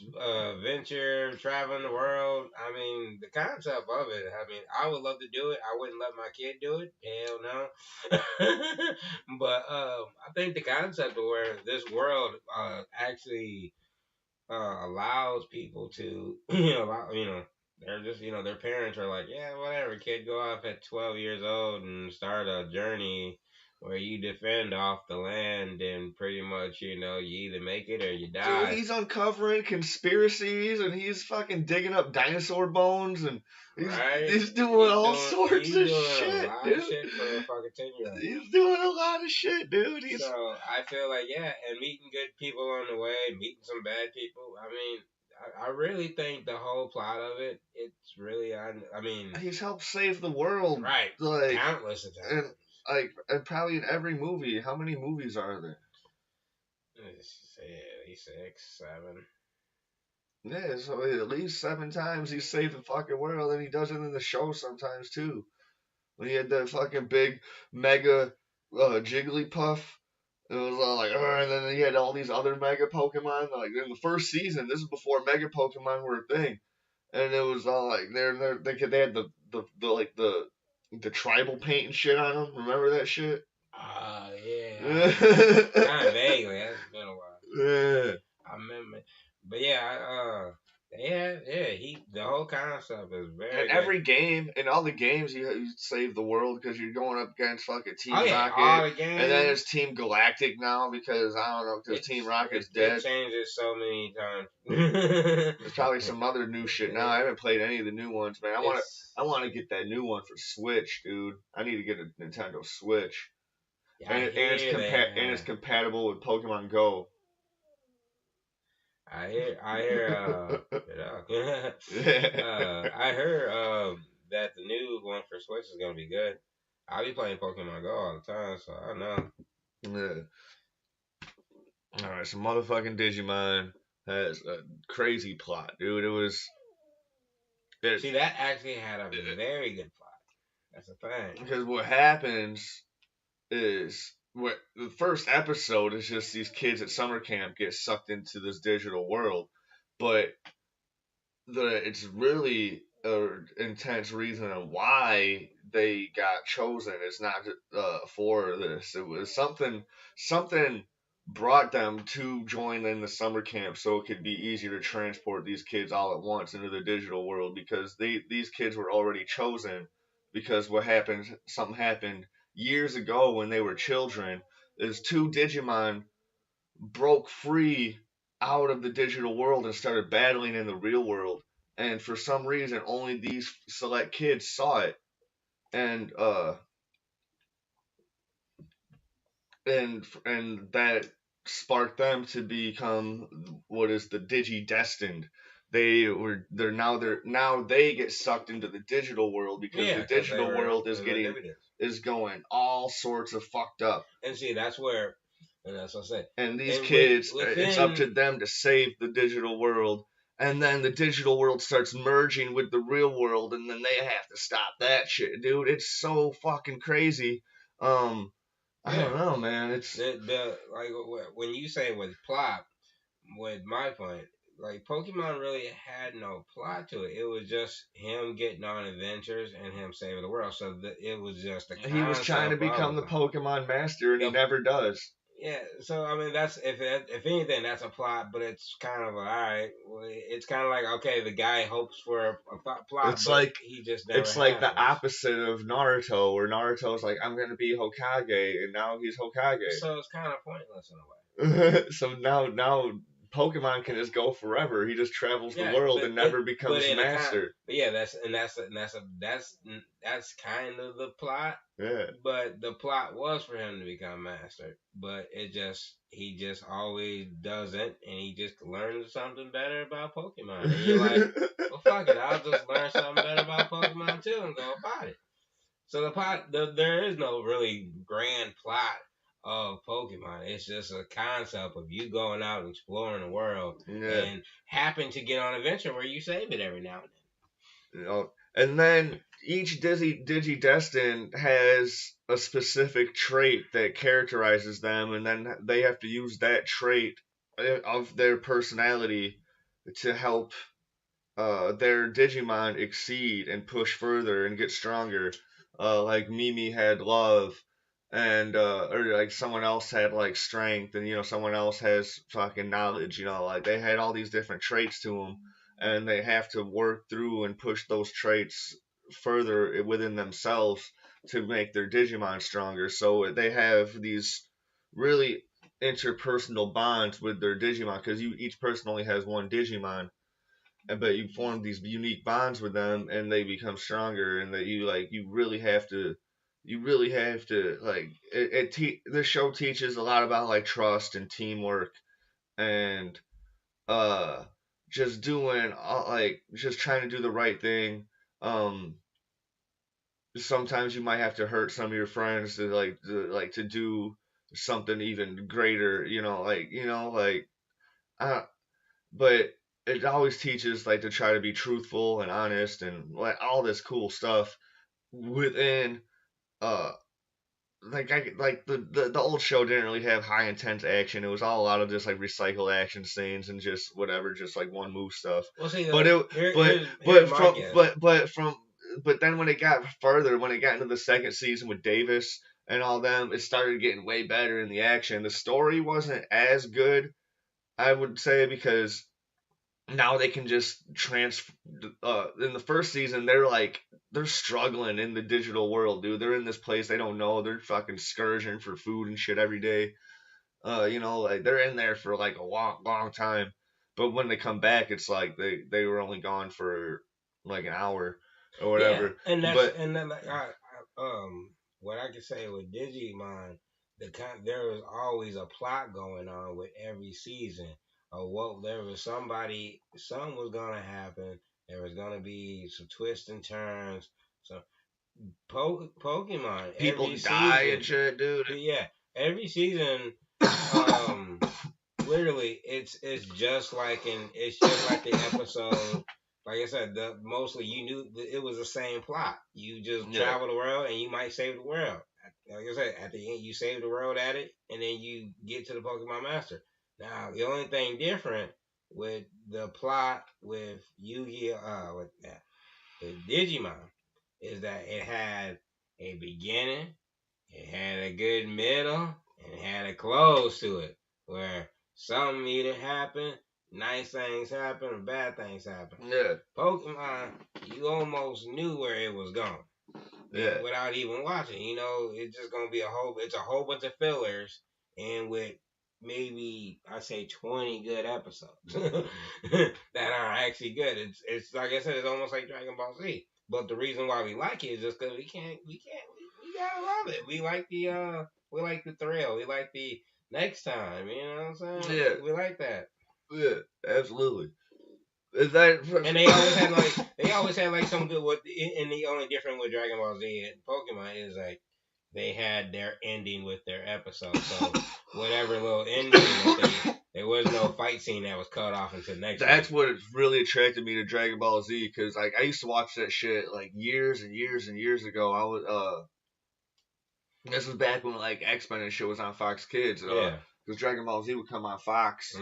venture, traveling the world. I mean, the concept of it. I mean, I would love to do it. I wouldn't let my kid do it. Hell no. but I think the concept of where this world actually allows people to, they're just, their parents are like, yeah, whatever, kid, go off at 12 years old and start a journey where you defend off the land and pretty much, you either make it or you Dude, die. he's uncovering conspiracies and he's fucking digging up dinosaur bones and he's, Right? he's doing all sorts He's of doing a shit, lot of dude. shit for a fucking 10-year-old. He's doing a lot of shit, dude. So I feel like, yeah, and meeting good people on the way, meeting some bad people. I mean, I really think the whole plot of it, it's really, I mean, he's helped save the world, right, like, countless of and times. and probably in every movie. How many movies are there? Let's say at least 6, 7. Yeah, so at least 7 times he's saved the fucking world, and he does it in the show sometimes too. When he had that fucking big mega Jigglypuff, it was all like, and then he had all these other mega Pokemon. Like in the first season, this is before mega Pokemon were a thing, and it was all like they had the like the tribal paint and shit on them. Remember that shit? Yeah, kind of vaguely. That's been a while. Yeah. I remember, but yeah, the whole concept is In very good. every game, in all the games, you save the world because you're going up against fucking Team Oh yeah, Rocket, all the games. and then it's Team Galactic now because I don't know because Team Rocket's dead. It changes so many times. There's probably some other new shit now. I haven't played any of the new ones, man. I want to get that new one for Switch, dude. I need to get a Nintendo Switch, Yeah, and it's compatible with Pokemon Go. I hear, I heard that the new one for Switch is gonna be good. I'll be playing Pokemon Go all the time, so I know. Yeah. All right, so motherfucking Digimon has a crazy plot, dude. See, that actually had a very good plot. That's the thing. Because what happens is what the first episode is just these kids at summer camp get sucked into this digital world, but it's really an intense reason on why they got chosen. It's not for this. It was something brought them to join in the summer camp so it could be easier to transport these kids all at once into the digital world because these kids were already chosen because something happened years ago when they were children is two Digimon broke free out of the digital world and started battling in the real world, and for some reason only these select kids saw it, and that sparked them to become what is the Digi destined. Now they get sucked into the digital world because Yeah, the because digital world they were dividends. is going all sorts of fucked up. And see, that's where, and that's what I said. And these And kids, it's up to within, them to save the digital world. And then the digital world starts merging with the real world, and then they have to stop that shit, dude. It's so fucking crazy. I yeah, don't know, man. It's the like when you say with plot, with my point, like Pokemon really had no plot to it. It was just him getting on adventures and him saving the world. So it was just the he was trying to concept become of the Pokemon master, and he the never does. yeah. So I mean, that's if anything, that's a plot, but it's kind of all right. It's kind of like okay, the guy hopes for a plot, It's but like he just never it's like the happens. opposite of Naruto, where Naruto's like, I'm gonna be Hokage, and now he's Hokage. So it's kind of pointless in a way. So now Pokemon can just go forever. He just travels the Yeah, world and never but becomes in a kind, master. but yeah, that's kind of the plot. Yeah. But the plot was for him to become master, but he just always doesn't, and he just learns something better about Pokemon. And you're like, well, fuck it, I'll just learn something better about Pokemon too and go about it. So there is no really grand plot of Pokemon. It's just a concept of you going out and exploring the world Yeah. and happen to get on an adventure where you save it every now and You know, and then each Digidestin has a specific trait that characterizes them, and then they have to use that trait of their personality to help their Digimon exceed and push further and get stronger. Like Mimi had love, and or like someone else had like strength, and someone else has fucking knowledge. Like they had all these different traits to them, and they have to work through and push those traits further within themselves to make their Digimon stronger. So they have these really interpersonal bonds with their Digimon because each person only has one Digimon, but you form these unique bonds with them and they become stronger, and that you really have to like this show teaches a lot about like trust and teamwork, and uh just doing like just trying to do the right thing. um Sometimes you might have to hurt some of your friends to do something even greater, like I, but it always teaches like to try to be truthful and honest and like all this cool stuff within uh the old show didn't really have high intense action. It was all a lot of just like recycled action scenes and just whatever, just like one move stuff. then. Well, see, But it here's my from guess. but then when it got further, when it got into the second season with Davis and all them, it started getting way better in the action. The story wasn't as good, I would say, because now they can just in the first season they're struggling in the digital world, dude. They're in this place they don't know. They're fucking scourging for food and shit every day. Like they're in there for like a long time, but when they come back it's like they were only gone for like an hour or Yeah, whatever. and But then like what I can say with Digimon, there was always a plot going on with every season. Or what there was something was gonna happen. There was gonna be some twists and turns. So Pokemon people every die and season, shit, dude. yeah, every season, literally it's just like the episode. Like I said, mostly you knew it was the same plot. You just Yeah. travel the world and you might save the world. Like I said, at the end you save the world at it, and then you get to the Pokemon Master. Now the only thing different with the plot with Yu-Gi-Oh, with Digimon, is that it had a beginning, it had a good middle, and it had a close to it. where something either happen, nice things happen, or bad things happen. Yeah. Pokemon, you almost knew where it was going. Yeah. Without even watching. It's just gonna be it's a whole bunch of fillers, and with maybe I say 20 good episodes that are actually good. It's like I said, it's almost like Dragon Ball Z. But the reason why we like it is just because we gotta love it. We like the thrill. We like the next time. You know what I'm saying? Yeah. We like that. Yeah, absolutely. Is that And they always had like some good and the only difference with Dragon Ball Z and Pokemon is like they had their ending with their episode. So whatever little ending that there was no fight scene that was cut off until next. That's what really attracted me to Dragon Ball Z, because like I used to watch that shit like years and years and years ago. I was this was back when like X-Men and shit was on Fox Kids. Yeah. Because Dragon Ball Z would come on Fox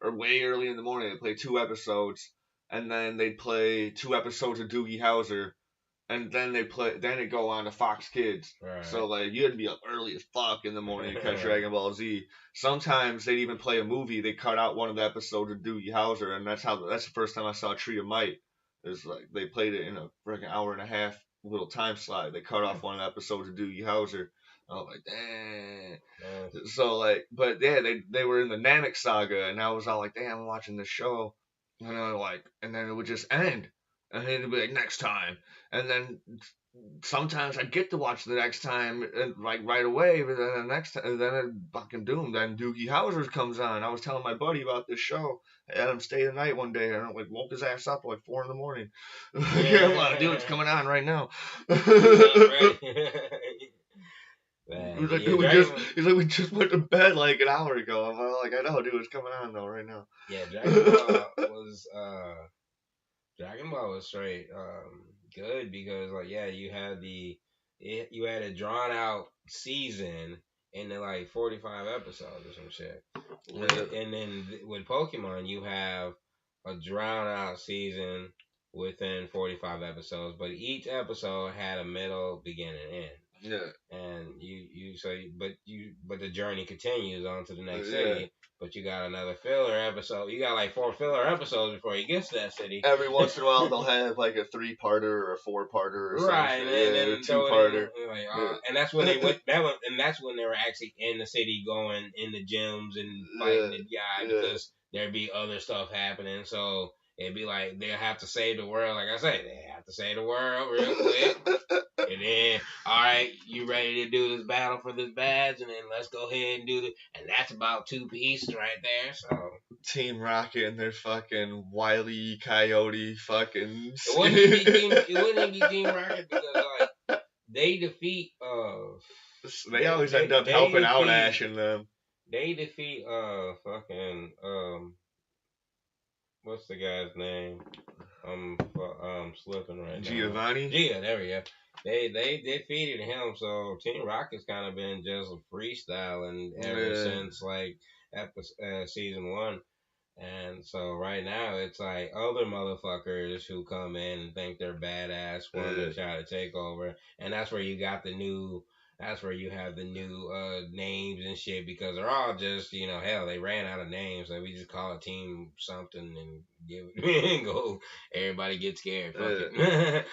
or way early in the morning. They'd play 2 episodes, and then they'd play 2 episodes of Doogie Howser, and then it'd go on to Fox Kids. Right. So like you had to be up early as fuck in the morning to catch Dragon Ball Z. Sometimes they'd even play a movie. They cut out one of the episodes of Doogie Howser, and that's the first time I saw Tree of Might. It's like they played it in a freaking hour and a half little time slot. They cut off one of the episodes of Doogie Howser. I was like, damn. So like, but yeah, they were in the Namek saga, and I was all like, damn, I'm watching this show, and and then it would just end, and then it'd be like next time, and then sometimes I get to watch the next time like right away, but then the next time, then it fucking doomed. Then Doogie Howser comes on. I was telling my buddy about this show. I had him stay the night one day, and I like woke his ass up at like 4 a.m. Yeah, dude, it's coming on right now. He's like, we just went to bed like an hour ago. I'm like, I know, dude, it's coming on though right now. Yeah, Dragon Ball was straight good because like you had a drawn out season into like 45 episodes or some shit. And then with Pokemon you have a drawn out season within 45 episodes, but each episode had a middle, beginning, and end. Yeah. And but the journey continues on to the next city. But you got another filler episode. You got like 4 filler episodes before you get to that city. Every once in a while they'll have like a 3-parter or a 4-parter or right, something. And then a 2-parter. And that's when they went. And that's when they were actually in the city, going in the gyms and fighting the guy because there'd be other stuff happening. So it'd be like they'll have to save the world. Like I said, they have to save the world real quick. And then, all right, you ready to do this battle for this badge? And then let's go ahead and do it. And that's about 2 pieces right there. So Team Rocket and their fucking Wile E. Coyote fucking. It wouldn't even be Team Rocket because like they defeat. They always end up helping out Ash and them. They defeat fucking what's the guy's name? I'm slipping right now. Giovanni? Yeah, there we go. They defeated him, so Team Rocket's kind of been just freestyling ever since like season 1. And so right now it's like other motherfuckers who come in and think they're badass want to try to take over, and that's where you got the new. That's where you have the new names and shit because they're all just hell, they ran out of names, so we just call it Team something and give it and go. Everybody get scared. Fuck it.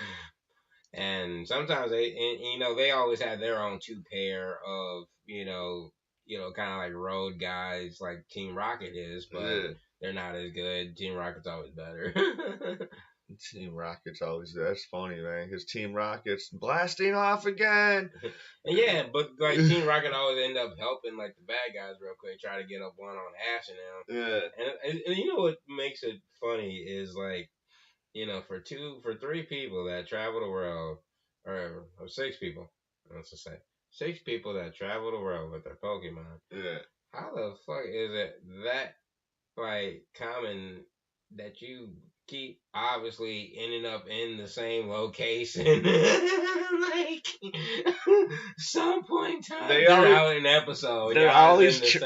And sometimes they always have their own 2 pair of kind of like road guys like Team Rocket is, but they're not as good. Team Rocket's always better. Team Rocket's always that's funny, man, because Team Rocket's blasting off again. Yeah, but like Team Rocket always end up helping like the bad guys real quick, try to get up one on Ash and them. Yeah. And you know what makes it funny is like for 3 people that travel the world, or 6 people, let's just say 6 people that travel the world with their Pokemon. Yeah. How the fuck is it that like common that you keep obviously ending up in the same location? Like some point in time they're out in an episode. They're always because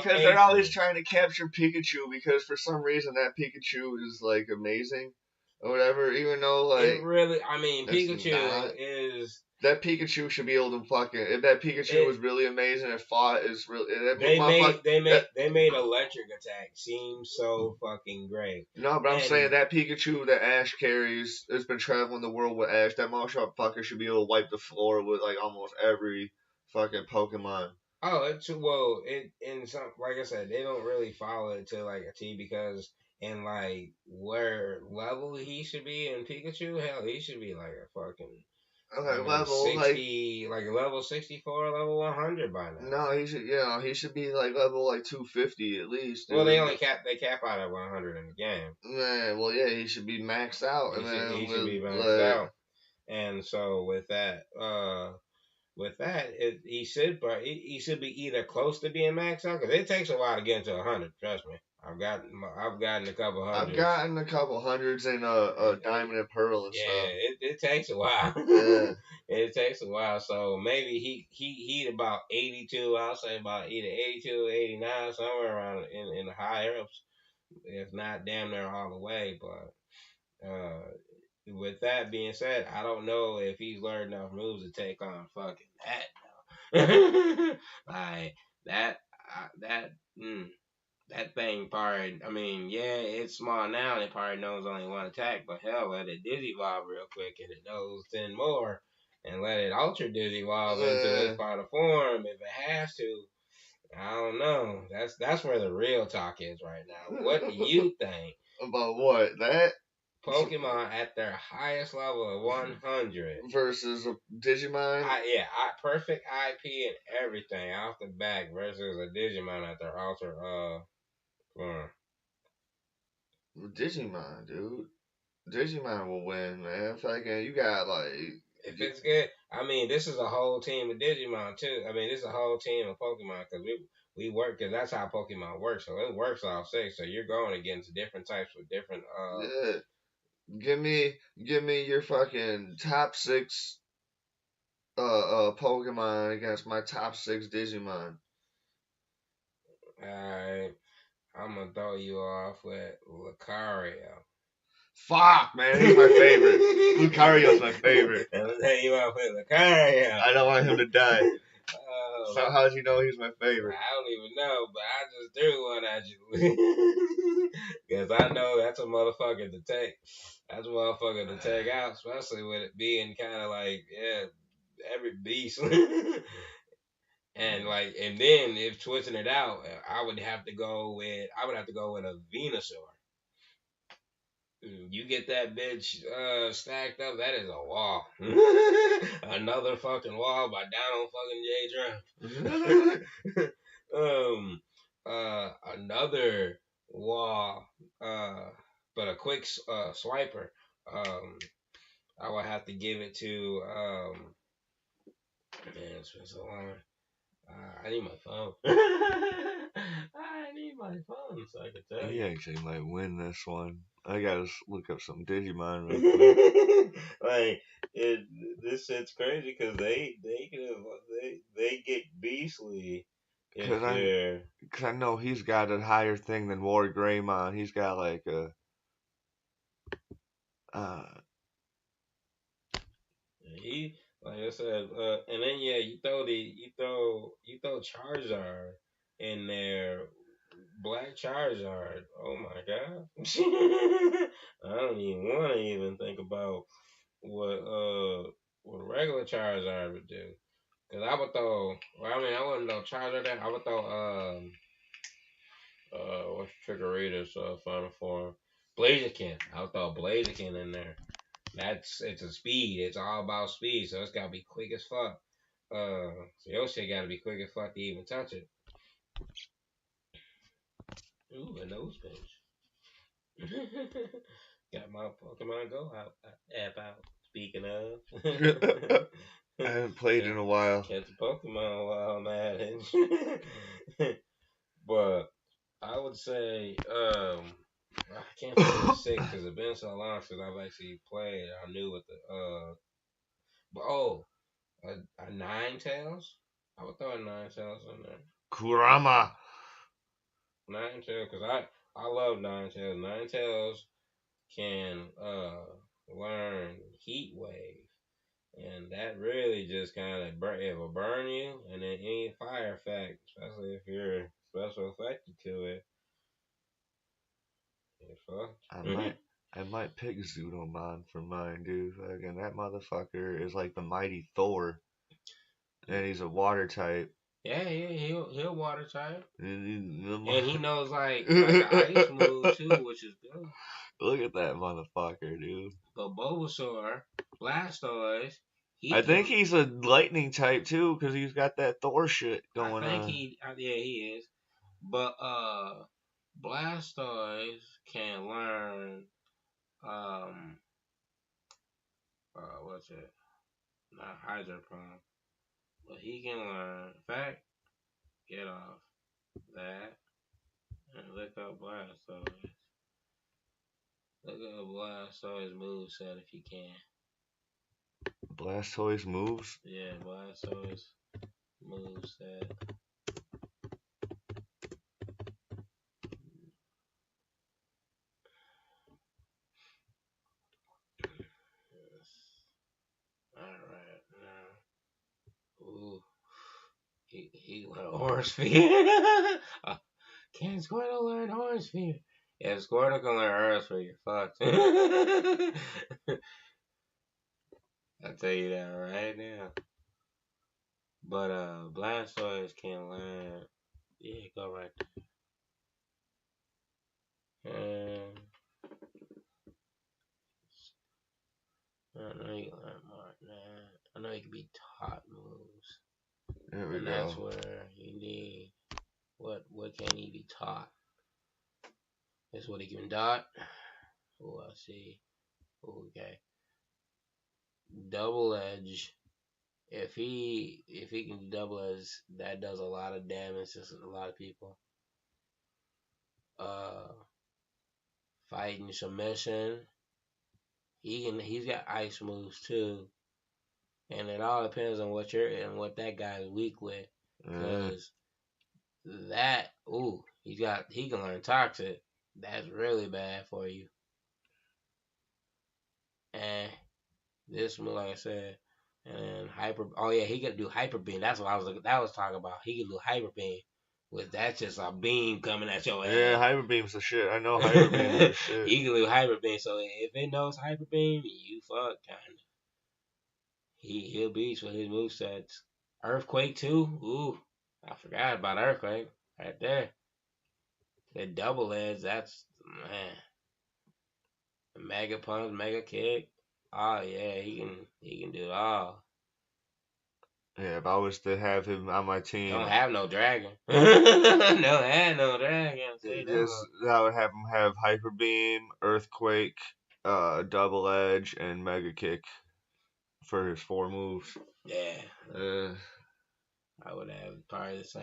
they're always trying to capture Pikachu, because for some reason that Pikachu is like amazing or whatever, even though like it really, I mean, Pikachu is that Pikachu should be able to fucking. If that Pikachu was really amazing and fought, is really that motherfucker. They made electric attack seem so fucking great. No, but I'm And saying that Pikachu that Ash carries has been traveling the world with Ash. That motherfucker should be able to wipe the floor with like almost every fucking Pokemon. oh, it's well, it in some like I said, they don't really follow it to like a T because in like where level he should be in Pikachu, hell, he should be like a fucking Like level 60, like level 64, level 100 by now. No, he should be like level like 250 at least. Well, they cap out at 100 in the game. Man, well yeah, he should be maxed out. He should be maxed out. And so with that, he should be either close to being maxed out because it takes a while to get into 100. Trust me, I've gotten a couple hundreds. I've gotten a couple hundreds in a diamond and pearl and stuff. It takes a while. Yeah. It takes a while. So maybe he'd about 82. I'll say about either 82 or 89, somewhere around in the higher ups, if not damn near all the way. But with that being said, I don't know if he's learned enough moves to take on fucking that. Like that that thing probably. I mean, yeah, it's small now and it probably knows only one attack, but hell, let it Digivolve real quick and it knows 10 more, and let it Ultra Digivolve into its final form if it has to. I don't know. That's where the real talk is right now. What do you think about what that? Pokemon at their highest level of 100 versus a Digimon. Perfect IP and everything off the back versus a Digimon at their ultra form. Digimon, dude. Digimon will win, man. Fucking, you got like. If it's good, I mean, this is a whole team of Digimon too. I mean, this is a whole team of Pokemon because we work because that's how Pokemon works. So it works all six. So you're going against different types with different. Yeah. Give me your fucking top 6 Pokemon against my top 6 Digimon. Alright. I'm gonna throw you off with Lucario. Fuck, man, he's my favorite. Lucario's my favorite. I'm gonna throw you off with Lucario. I don't want him to die. So how'd you know he's my favorite? I don't even know, but I just threw one at you. Because I know that's a motherfucker to take. That's a motherfucker to take out, especially with it being kind of like, yeah, every beast. And then if switching it out, I would have to go with a Venusaur. You get that bitch stacked up, that is a wall. Another fucking wall by down on fucking J Drum. Another wall, but a quick swiper. I would have to give it to man, it's been so long. I need my phone. I need my phone so I can tell you. He actually might win this one. I gotta look up some Digimon real quick. This shit's crazy because they get beastly. Cause I know he's got a higher thing than War Greymon. He's got like a he, like I said, and then you throw Charizard in there, Black Charizard. Oh my god! I don't even want to even think about what regular Charizard would do. Cause I would throw. Well, I mean, I wouldn't throw Charizard there. I would throw what's Triggerator's final form? Blaziken. I would throw Blaziken in there. It's a speed. It's all about speed, so it's gotta be quick as fuck. So your shit gotta be quick as fuck to even touch it. Ooh, a nose pinch. Got my Pokemon Go app out. Speaking of, I haven't played in a while. Catch a Pokemon while man. But I would say I can't play the 6 because it's been so long since I've actually played. I knew what a Ninetales. I would throw a Ninetales in there. Kurama. Ninetales, because I love Ninetales. Ninetales can learn Heat Wave, And that really just kind of it will burn you, and then any fire effect, especially if you're special affected to it, you're fucked. I might I might pick Zudomon for mine, dude. Fucking that motherfucker is like the mighty Thor, and he's a water type. Yeah, he'll water type, And and he knows like an ice move too, which is good. Look at that motherfucker, dude. But Bulbasaur, Blastoise, he I think can. he's a lightning type too, because he's got that Thor shit I going think on. yeah, he is. But Blastoise can learn what's it? Not Hydro Pump, but he can learn. In fact, get off that and look up Blastoise. Look up Blastoise moveset if you can. Blastoise moves. Yeah, Blastoise moveset. Alright, now. Ooh. He learned Horse Fear. Can Squirtle learn Horse Fear? Yeah, if Squirtle can learn Horse Fear, you're fucked. I'll tell you that right now. But Blastoise can learn. Yeah, go right there. I know you can learn more than that. I know you can be taught moves. There we And go. that's where you need what can he be taught? That's what he can dot. Oh, I see. Okay. Double edge. If he can double edge, that does a lot of damage to a lot of people. Fighting submission. He's got ice moves too. And it all depends on what that guy's weak with. Cause he can learn toxic. That's really bad for you. And this move, like I said, and hyper. Oh yeah, he could do hyper beam. That's what I was talking about. He could do hyper beam. With that's just a beam coming at your ass. Yeah, Hyper Beam's the shit. I know Hyper Beam's the shit. He can do hyper beam. So if it knows hyper beam, you fuck kind of. He'll beat you with his movesets. Earthquake too. Ooh, I forgot about Earthquake right there. The double edge. That's man. Mega punch, mega kick. Oh yeah, he can do it all. Yeah, if I was to have him on my team, Don't have no dragon. Don't have no dragon. I would have him have Hyper Beam, Earthquake, Double Edge, and Mega Kick for his 4 moves. Yeah. I would have probably the same.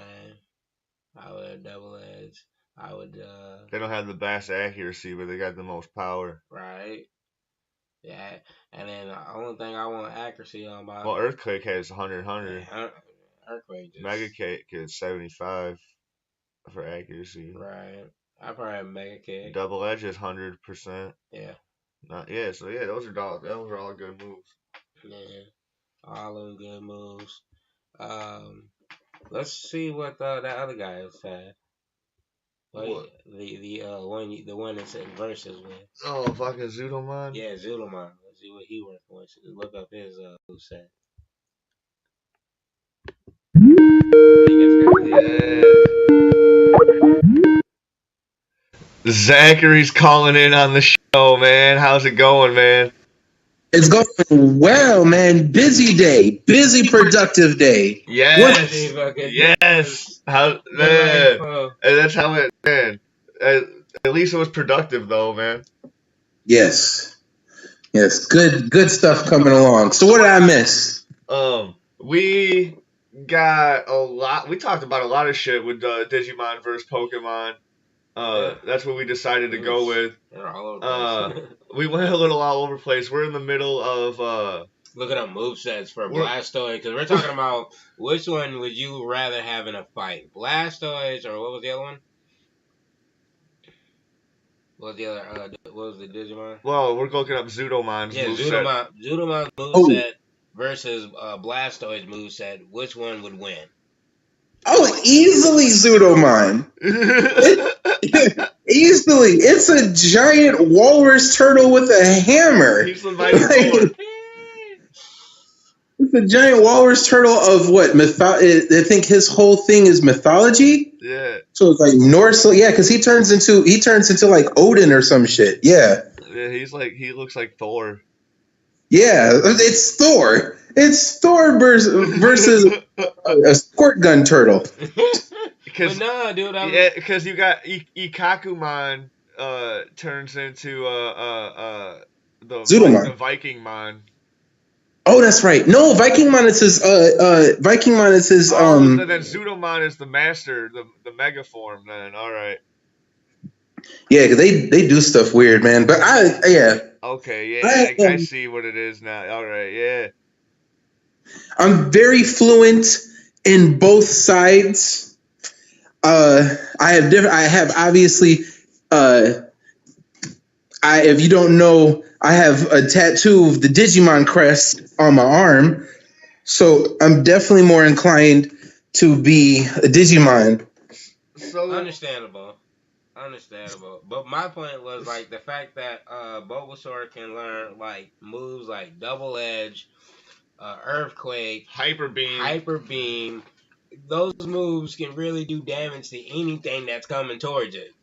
I would have double edge. I would. They don't have the best accuracy, but they got the most power. Right. Yeah. And then the only thing I want accuracy on about. Well, Earthquake has 100. Yeah, Earthquake just. Mega Kick is 75 for accuracy. Right. I probably have Mega Kick. Double Edge is 100%. Yeah. So yeah, those are all good moves. Yeah. All of them good moves. Let's see what that other guy said. What? The one that's in verses with. Oh, fucking Zudomon? Yeah, Zudomon. Let's see what he working with. Look up his set. Yeah. Zachary's calling in on the show, man. How's it going, man? It's going well, man. Busy day. Busy, productive day. Yes. Yes. How, man. That's how it, man. At least it was productive, though, man. Yes. Yes. Good stuff coming along. So what did I miss? We got a lot. We talked about a lot of shit with Digimon versus Pokemon. That's what we decided to go with. We went a little all over the place. We're in the middle of look at our movesets for Blastoise, because we're talking about which one would you rather have in a fight, Blastoise or what was the other one? What was the other? What was the Digimon? Well, we're looking up Zudomon's moveset. Zudomon's moveset versus Blastoise moveset, which one would win? Oh, easily Zudomon. Easily. It's a giant walrus turtle with a hammer. He's the mighty Thor. It's a giant walrus turtle of what? I think his whole thing is mythology. Yeah. So it's like Norse. Yeah, because he turns into like Odin or some shit. Yeah. Yeah, he looks like Thor. Yeah, it's Thor. It's Thor versus a squirt gun turtle. Because no, dude, because you got Ikakumon turns into the Vikingmon. Oh, that's right. No, Vikingmon is his. Vikingmon is his. Then Zudomon is the master, the mega form. Then all right. Yeah, because they do stuff weird, man. But yeah. Okay, yeah, I see what it is now. All right, yeah. I'm very fluent in both sides. I have obviously. If you don't know, I have a tattoo of the Digimon crest on my arm, so I'm definitely more inclined to be a Digimon. So understandable. But my point was like the fact that Bulbasaur can learn like moves like Double Edge, Earthquake, Hyper Beam. Those moves can really do damage to anything that's coming towards it.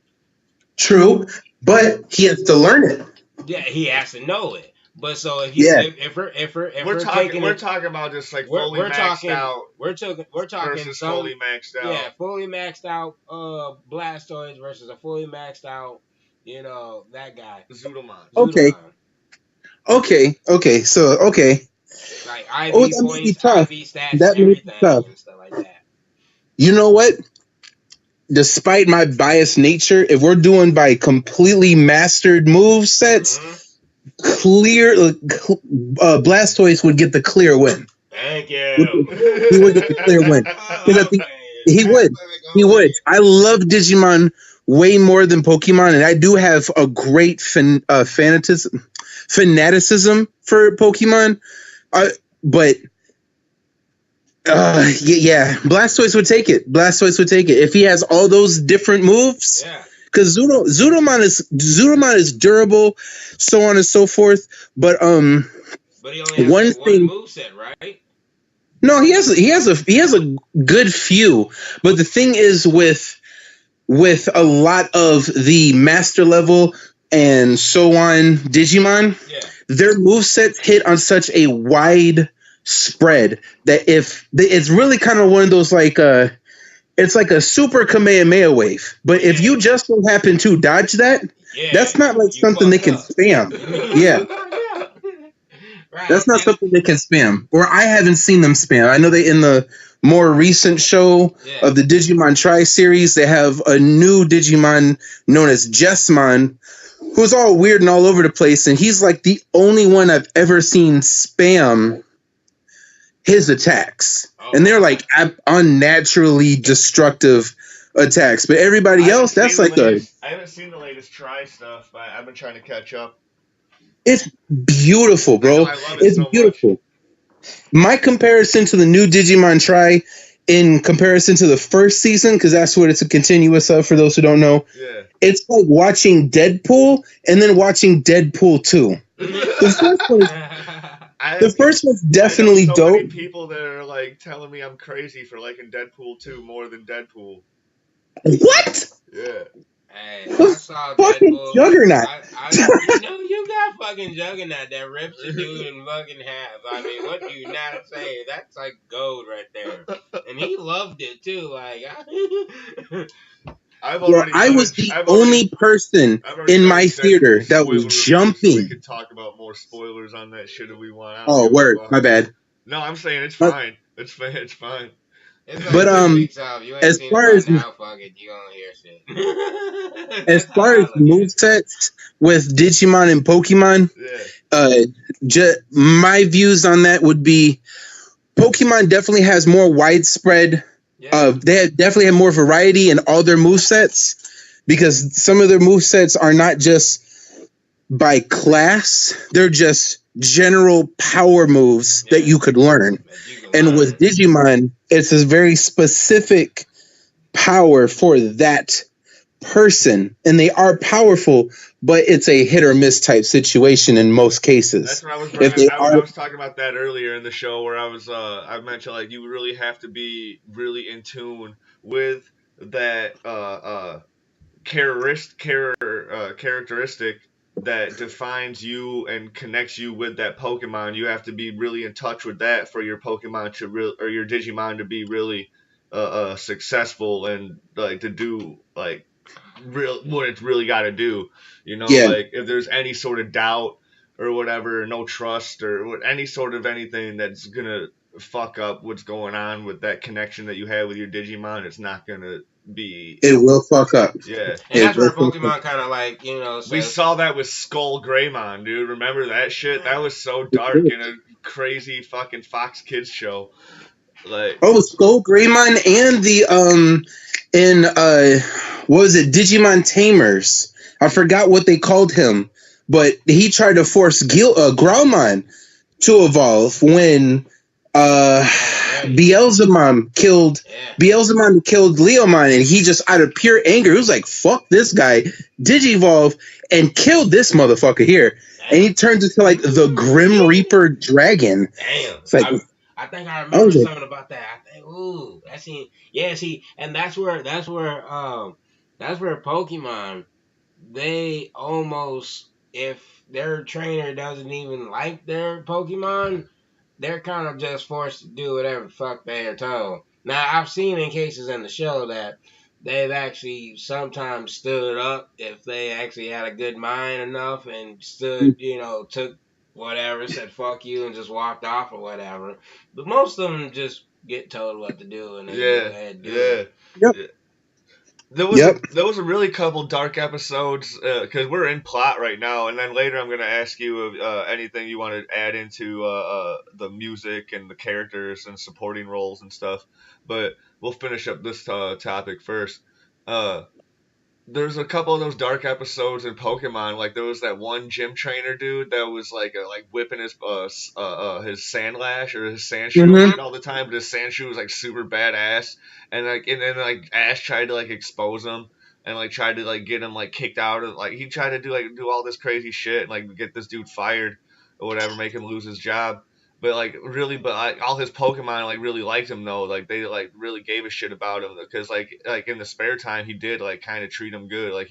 True, but he has to learn it. Yeah, he has to know it. But so if we're talking about just like fully maxed out. We're talking versus fully maxed out. Yeah, fully maxed out Blastoise versus a fully maxed out, that guy. Zudomon. Okay. So like IV points, IV stats, that everything and stuff like that. You know what? Despite my biased nature, if we're doing by completely mastered move sets, Blastoise would get the clear win. Thank you. He would get the clear win. Because I think he would. I love Digimon way more than Pokemon, and I do have a great fanaticism for Pokemon. But Blastoise would take it. If he has all those different moves. Yeah. Because Zudomon is durable, so on and so forth. But he only has one moveset, right? No, he has a good few. But the thing is with a lot of the master level and so on Digimon, their movesets hit on such a wide spread that it's really kind of one of those like it's like a super Kamehameha wave. But if you just so happen to dodge that, that's not like something they can spam. Yeah. Right. That's not something they can spam. Or I haven't seen them spam. I know they in the more recent show of the Digimon Tri-Series, they have a new Digimon known as Jessmon, who's all weird and all over the place, and he's like the only one I've ever seen spam his attacks. And they're like unnaturally destructive attacks. But everybody else, that's like I haven't seen the latest Tri stuff, but I've been trying to catch up. It's beautiful, bro. I love it so beautiful. Much. My comparison to the new Digimon Tri in comparison to the first season, because that's what it's a continuous of for those who don't know. Yeah. It's like watching Deadpool and then watching Deadpool 2. The first one's definitely dope. Many people that are like telling me I'm crazy for liking Deadpool 2 more than Deadpool. What? Yeah. Hey, I saw fucking Deadpool. Juggernaut. You got fucking Juggernaut that rips a dude in fucking half. I mean, what do you not say? That's like gold right there. And he loved it too. Like, I was the only person in my theater that was jumping. We could talk about more spoilers on that shit if we want. Oh, word. My bad. No, I'm saying it's fine. It's fine. But as far as now, fuck it, you gonna hear shit. As far as movesets with Digimon and Pokemon, my views on that would be Pokemon definitely has more widespread. They definitely have more variety in all their movesets because some of their movesets are not just by class; they're just general power moves that you could learn. And with Digimon, it's a very specific power for that person, and they are powerful, but it's a hit or miss type situation in most cases. That's what I was. I was talking about that earlier in the show, where I mentioned like you really have to be really in tune with that characteristic that defines you and connects you with that Pokemon. You have to be really in touch with that for your Pokemon or your Digimon to be really successful and like to do like what it's really got to do. You know, like if there's any sort of doubt or whatever, no trust or any sort of anything that's gonna fuck up what's going on with that connection that you have with your Digimon, it's not gonna be. It will fuck up. Yeah, and that's where Pokemon kind of like we saw that with Skull Greymon, dude. Remember that shit? That was so dark in a crazy fucking Fox Kids show. Like Skull Greymon and the what was it, Digimon Tamers? I forgot what they called him, but he tried to force Growlmon to evolve when Beelzemon killed Leomon, and he just out of pure anger, he was like, "Fuck this guy, Digivolve," and killed this motherfucker here. Damn. And he turns into like the Grim Reaper dragon. Damn. It's like, I think I remember something about that. I think, and that's where Pokemon, they almost, if their trainer doesn't even like their Pokemon, they're kind of just forced to do whatever the fuck they are told. Now, I've seen in cases in the show that they've actually sometimes stood up if they actually had a good mind enough and stood, took whatever, said fuck you and just walked off or whatever. But most of them just get told what to do and they go ahead and do it. Yep. There was a really couple dark episodes because we're in plot right now, and then later I'm going to ask you anything you want to add into the music and the characters and supporting roles and stuff. But we'll finish up this topic first. There's a couple of those dark episodes in Pokemon. Like there was that one gym trainer dude that was like whipping his Sandlash or his Sandshoe all the time, but his Sandshoe was like super badass. And then Ash tried to like expose him and like tried to like get him like kicked out of like he tried to do all this crazy shit and like get this dude fired or whatever, make him lose his job. But all his Pokemon like really liked him though. Like they like really gave a shit about him because like in the spare time he did like kind of treat him good. Like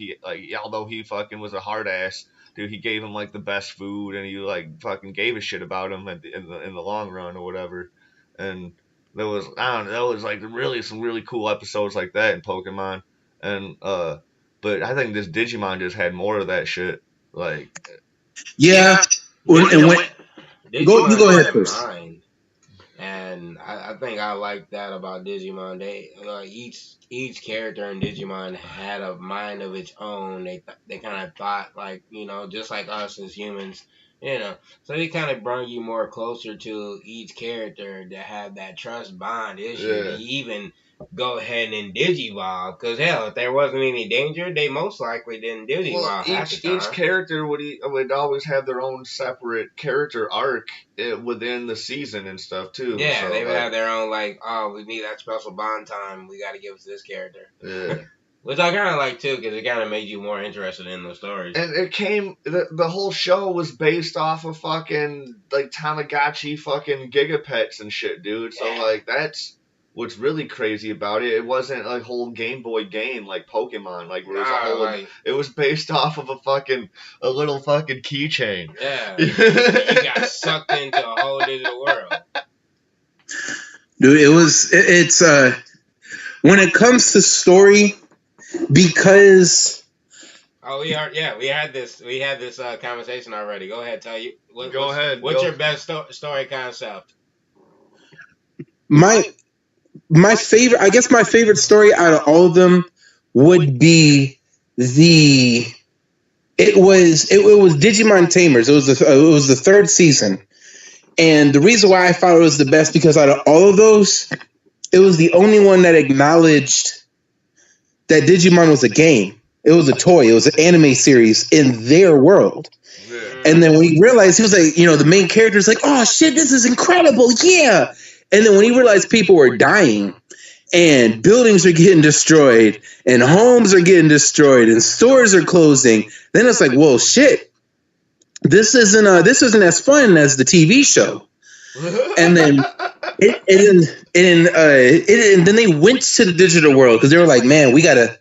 although he fucking was a hard ass dude, he gave him like the best food and he like fucking gave a shit about him in the long run or whatever. And there was like really some really cool episodes like that in Pokemon. And but I think this Digimon just had more of that shit. Like You go ahead first. And I think I like that about Digimon. They each character in Digimon had a mind of its own. They kind of thought like just like us as humans. So they kind of bring you more closer to each character to have that trust bond issue. Yeah. Even go ahead and Digivolve, because hell, if there wasn't any danger, they most likely didn't Digivolve. Well, each character would always have their own separate character arc within the season and stuff too. Yeah, so, they would have their own we need that special bond time. We got to give it to this character. Yeah. Which I kind of like too, because it kind of made you more interested in the stories. And the whole show was based off of fucking like Tamagotchi fucking Gigapets and shit, dude. So like that's what's really crazy about it. It wasn't a whole Game Boy game like Pokemon, like where it was based off of a little fucking keychain. Yeah, you got sucked into a whole digital world. Dude, it's when it comes to story. Because we had this conversation already. Go ahead, tell you. What's your best story concept? My favorite, I guess, my favorite story out of all of them would be it was Digimon Tamers. It was the third season, and the reason why I thought it was the best because out of all of those, it was the only one that acknowledged that Digimon was a game. It was a toy. It was an anime series in their world. Yeah. And then when he realized, he was like, the main character is like, oh shit, this is incredible, yeah. And then when he realized people were dying and buildings are getting destroyed and homes are getting destroyed and stores are closing, then it's like, well, shit, this isn't as fun as the TV show. And then and then they went to the digital world because they were like, man, we gotta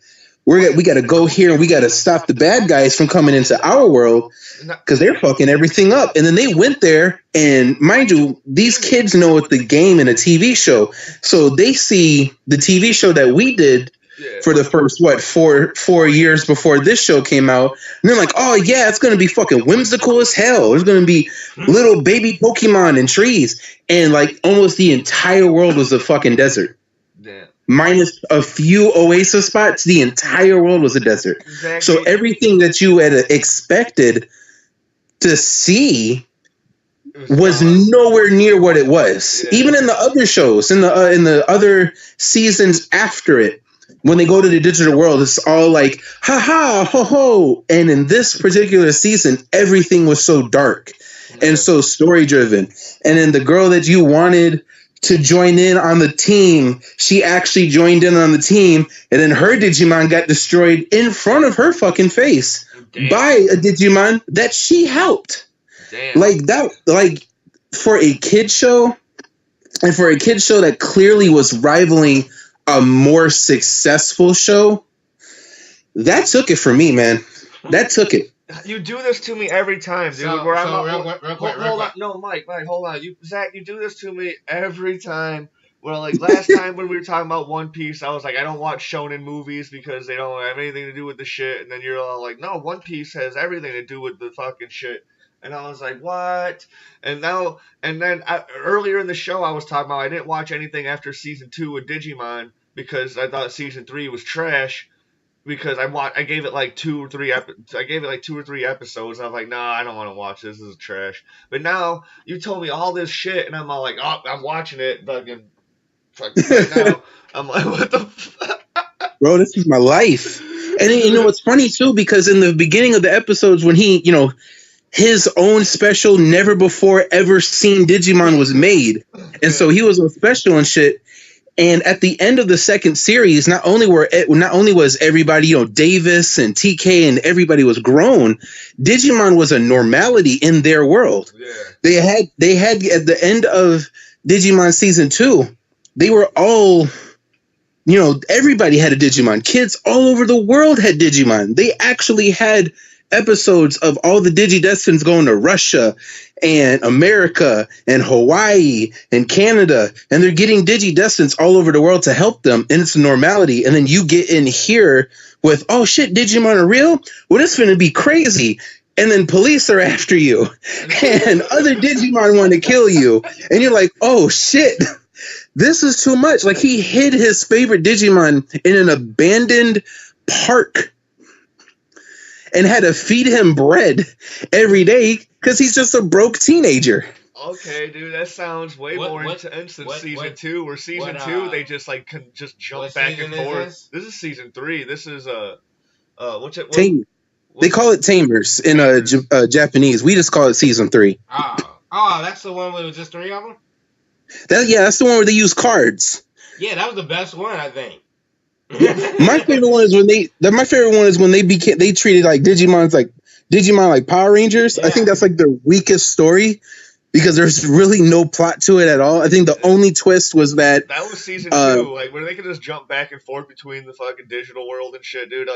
go here and we gotta stop the bad guys from coming into our world because they're fucking everything up. And then they went there, and mind you, these kids know it's the game and a TV show, so they see the TV show that we did for the first 4 years before this show came out, and they're like, oh yeah, it's gonna be fucking whimsical as hell. There's gonna be little baby Pokemon and trees, and like almost the entire world was a fucking desert. Yeah. Minus a few oasis spots, the entire world was a desert. Exactly. So everything that you had expected to see was nowhere near what it was. Yeah. Even in the other shows, in the other seasons after it, when they go to the digital world, it's all like, ha ha, ho ho. And in this particular season, everything was so dark and so story driven. And then the girl that you wanted to join in on the team, she actually joined in on the team, and then her Digimon got destroyed in front of her fucking face by a Digimon that she helped. Damn. Like that, like for a kid show, and for a kid show that clearly was rivaling a more successful show, that took it for me, man. That took it. You do this to me every time, dude. Real quick. Hold on. No, Mike, hold on. Zach, you do this to me every time. Well, like last time when we were talking about One Piece, I was like, I don't watch shonen movies because they don't have anything to do with the shit. And then you're all like, no, One Piece has everything to do with the fucking shit. And I was like, what? And then earlier in the show, I was talking about I didn't watch anything after season 2 of Digimon because I thought season 3 was trash. Because I gave it like 2 or 3 episodes. And I'm like, nah, I don't want to watch this. This is trash. But now you told me all this shit, and I'm all like, oh, I'm watching it. Fucking right now. I'm like, what the fuck? Bro, this is my life. And it's funny too, because in the beginning of the episodes when he, his own special, never before ever seen Digimon was made. And so he was on special and shit. And at the end of the second series, not only was everybody, Davis and TK and everybody was grown, Digimon was a normality in their world. Yeah. They had at the end of Digimon season 2, they were all, everybody had a Digimon. Kids all over the world had Digimon. They actually had episodes of all the Digidestins going to Russia and America and Hawaii and Canada, and they're getting Digidestins all over the world to help them, and it's a normality. And then you get in here with, oh shit, Digimon are real? Well, this is going to be crazy. And then police are after you, and other Digimon want to kill you, and you're like, oh shit, this is too much. Like, he hid his favorite Digimon in an abandoned park and had to feed him bread every day because he's just a broke teenager. Okay, dude, that sounds way more intense than season 2. Where season 2 they just like can just jump back and forth. This is season 3. This is what's it? They call it Tamers in Japanese. We just call it season 3. Oh, that's the one where it was just 3 of them. That's the one where they use cards. Yeah, that was the best one, I think. My favorite one is when they treated like Digimon like Power Rangers. Yeah. I think that's like their weakest story because there's really no plot to it at all. I think the only twist was that was season 2, like where they could just jump back and forth between the fucking digital world and shit, dude.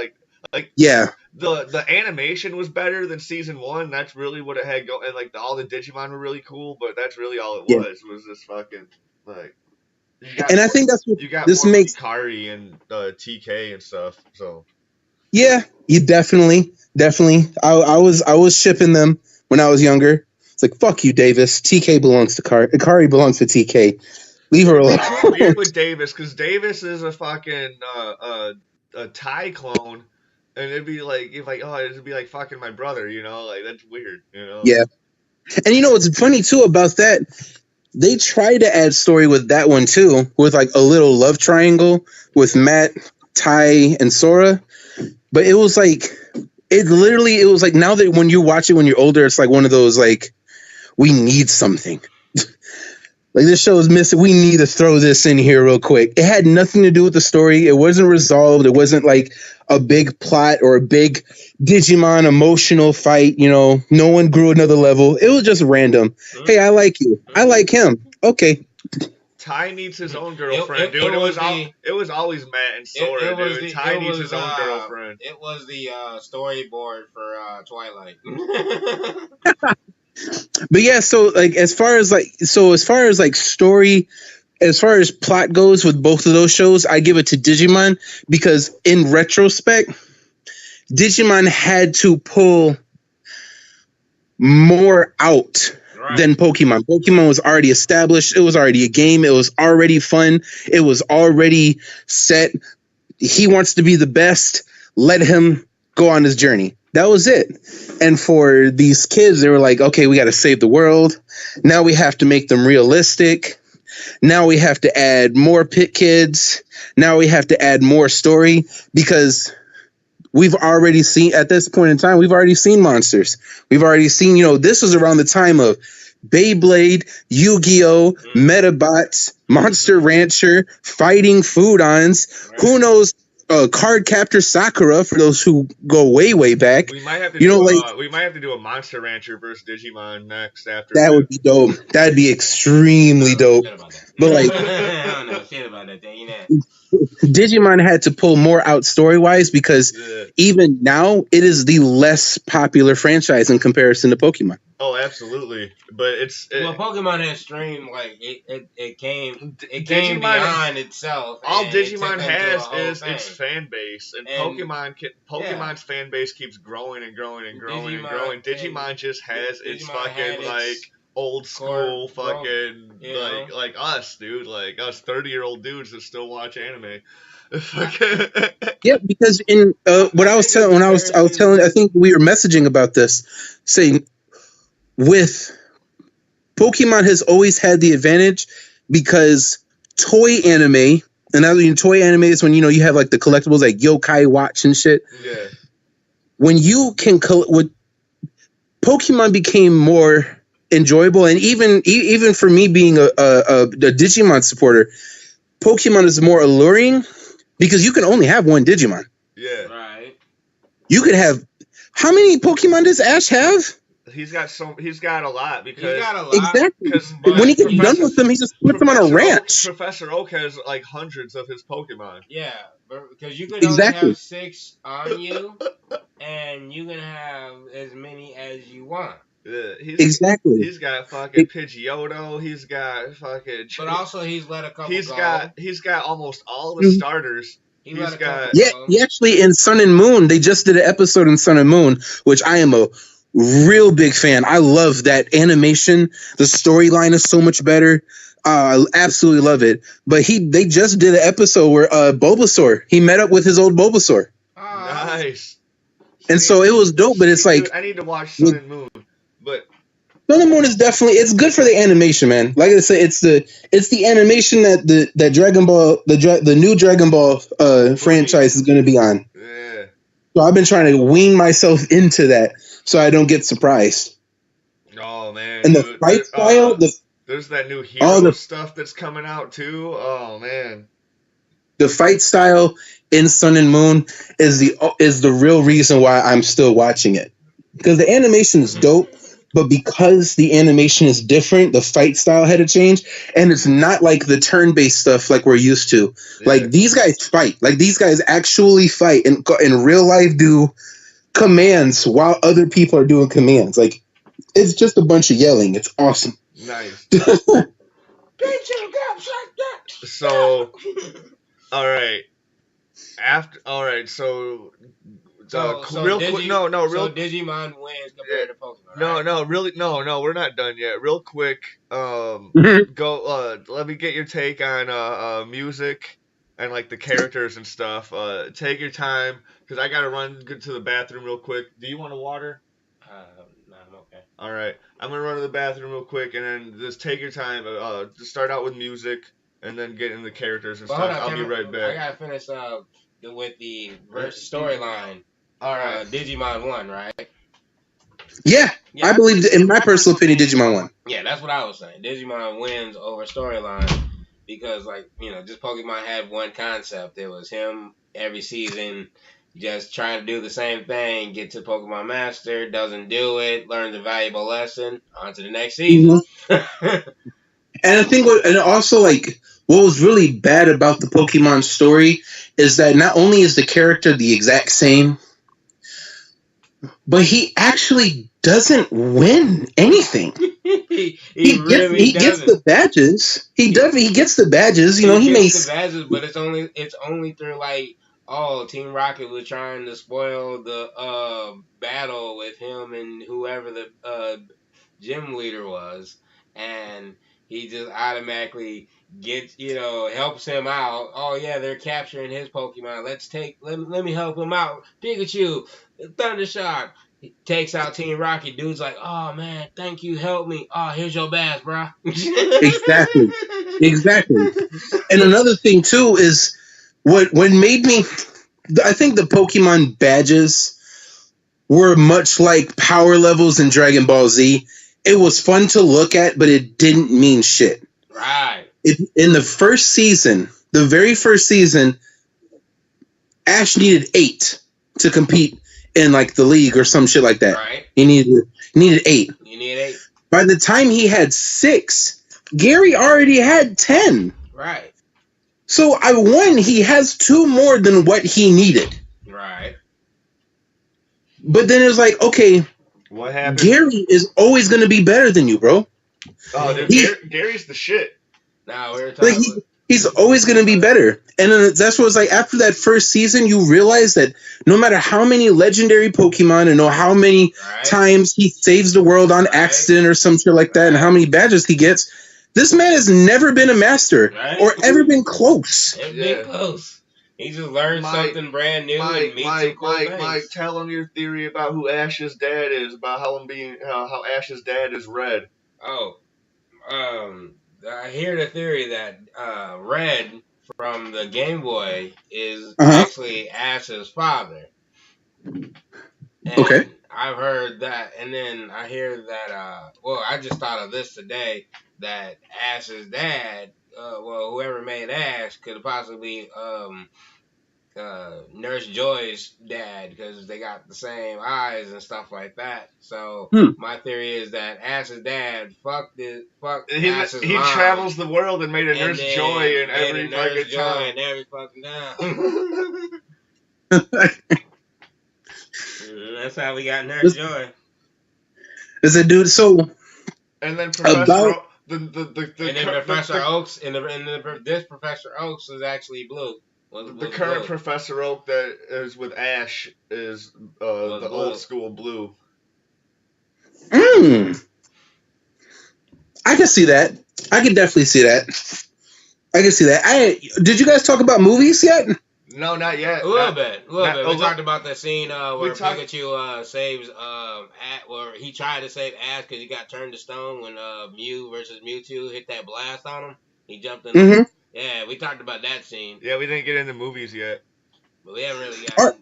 Like yeah, the animation was better than season 1. That's really what it had going, and like all the Digimon were really cool, but that's really all it was this fucking like. And I think that's what you got. This more makes Hikari and TK and stuff. So yeah, you definitely. I was shipping them when I was younger. It's like, fuck you, Davis. TK belongs to Hikari belongs to TK. Leave her alone. It's weird with Davis because Davis is a fucking a Thai clone, and it'd be like it'd be like fucking my brother, like that's weird, Yeah, and what's funny too about that. They tried to add story with that one too, with like a little love triangle with Matt, Ty, and Sora. But it was like it was like now that when you watch it when you're older, it's like one of those like we need something. Like this show is missing. We need to throw this in here real quick. It had nothing to do with the story. It wasn't resolved. It wasn't like a big plot or a big Digimon emotional fight. You know, no one grew another level. It was just random. Hey, I like you. I like him. Okay. Ty needs his own girlfriend, dude. It was always Matt and Sora, dude. Ty needs his own girlfriend. It was the storyboard for Twilight. But yeah, so like as far as like story, as far as plot goes with both of those shows, I give it to Digimon because in retrospect, Digimon had to pull more out than Pokemon. Pokemon was already established. It was already a game. It was already fun. It was already set. He wants to be the best. Let him go on his journey. That was it. And for these kids, they were like, okay, we got to save the world. Now we have to make them realistic. Now we have to add more pit kids. Now we have to add more story because we've already seen at this point in time, we've already seen monsters. We've already seen, you know, this was around the time of Beyblade, Yu-Gi-Oh, Metabots, Monster Rancher, Fighting Foodons. Who knows? Card Captor Sakura for those who go way back. We might have to we might have to do a Monster Rancher versus Digimon next after that would be dope. That'd be extremely dope. But like, I don't know shit about that thing. Digimon had to pull more out story wise because even now it is the less popular franchise in comparison to Pokemon. Oh, absolutely. But well, Pokemon has streamed like it came beyond itself. All Digimon has is its fan base, and Pokemon's fan base keeps growing and growing and growing and growing. Digimon just has its fucking like old school fucking like us, dude, like us 30-year-old dudes that still watch anime. Yeah, because in what I was telling when I was telling, I think we were messaging about this, saying with Pokemon has always had the advantage because toy anime, and I mean toy anime is when you have like the collectibles like Yokai Watch and shit. Yeah. When you can with Pokemon became more enjoyable, and even for me being a Digimon supporter, Pokemon is more alluring because you can only have one Digimon. Yeah. Right. You could have how many Pokemon does Ash have? He's got a lot because exactly. When he gets done with them, he just puts them on a ranch. Professor Oak has like hundreds of his Pokemon. Yeah, because you can only have 6 on you, and you can have as many as you want. Yeah, exactly. He's got fucking Pidgeotto. He's got fucking. But also, he's let a couple. He's got almost all the starters. He actually in Sun and Moon, they just did an episode in Sun and Moon, which I am a real big fan. I love that animation. The storyline is so much better. I absolutely love it. But they just did an episode where Bulbasaur, he met up with his old Bulbasaur. Nice. And so it was dope, but it's like dude, I need to watch Sun and Moon. But Sun and Moon is definitely it's good for the animation, man. Like I said, it's the animation that Dragon Ball the new Dragon Ball franchise is going to be on. Yeah. So I've been trying to wean myself into that so I don't get surprised. Oh man! And the fight style, there's that new hero stuff that's coming out too. Oh man! The fight style in Sun and Moon is the real reason why I'm still watching it, because the animation is dope, but because the animation is different, the fight style had to change, and it's not like the turn-based stuff like we're used to. Yeah. Like these guys fight, like these guys actually fight and in real life do commands while other people are doing commands. Like it's just a bunch of yelling. It's awesome. Nice. So, all right. So Digimon wins compared to Pokemon. No, we're not done yet. Real quick, let me get your take on music and like the characters and stuff. Take your time because I gotta run to the bathroom real quick. Do you want a water? No, I'm okay. All right, I'm gonna run to the bathroom real quick and then just take your time. Just start out with music and then get into the characters and stuff. I'll be right back. I gotta finish with the verse storyline. All right. Digimon won, right? Yeah, Yeah, I believe, in my personal opinion, Digimon won. Yeah, that's what I was saying. Digimon wins over storyline because, like, just Pokemon had one concept. It was him every season just trying to do the same thing, get to Pokemon Master, doesn't do it, learns a valuable lesson, on to the next season. Mm-hmm. And I think, and also, like, what was really bad about the Pokemon story is that not only is the character the exact same, but he actually doesn't win anything. he gets the badges. He gets the badges. He makes the badges, but it's only through like, Team Rocket was trying to spoil the battle with him and whoever the gym leader was, and he just automatically gets helps him out. Oh yeah, they're capturing his Pokemon. Let me help him out. Pikachu, Thundershock. He takes out Team Rocket. Dude's like, oh man, thank you, help me. Oh, here's your badge, bro. Exactly. And another thing too is what made me. I think the Pokemon badges were much like power levels in Dragon Ball Z. It was fun to look at, but it didn't mean shit. Right. In the first season, the very first season, Ash needed 8 to compete in like the league or some shit like that. Right. He needed 8. You need 8. By the time he had 6, Gary already had 10. Right. So he has 2 more than what he needed. Right. But then it was like, okay, what happened? Gary is always going to be better than you, bro. Oh, dude, Gary's the shit. Now we're talking. He's always going to be better. And then that's what it's like. After that first season, you realize that no matter how many legendary Pokemon and how many times he saves the world on accident or some shit like that, and how many badges he gets, this man has never been a master or ever been close. Been close. He just learned something brand new. Mike, tell him your theory about who Ash's dad is, about how Ash's dad is red. I hear the theory that Red from the Game Boy is actually Ash's father. And okay. I've heard that, and then I hear that. I just thought of this today, that Ash's dad, whoever made Ash, could possibly Nurse Joy's dad, because they got the same eyes and stuff like that. So my theory is that Ash's dad fucked Ash's mom. He travels the world and made a Nurse Joy in every fucking time. That's how we got Nurse Joy. Is a dude so? And then Professor Professor Oaks this Professor Oaks is actually blue. The current Professor Oak that is with Ash is the old school blue. I can see that. I can definitely see that. I can see that. Did you guys talk about movies yet? No, not yet. A little bit. We talked about the scene where Pikachu saves where he tried to save Ash because he got turned to stone when Mew versus Mewtwo hit that blast on him. He jumped in. Mm-hmm. Yeah, we talked about that scene. Yeah, we didn't get into movies yet. But we haven't really got.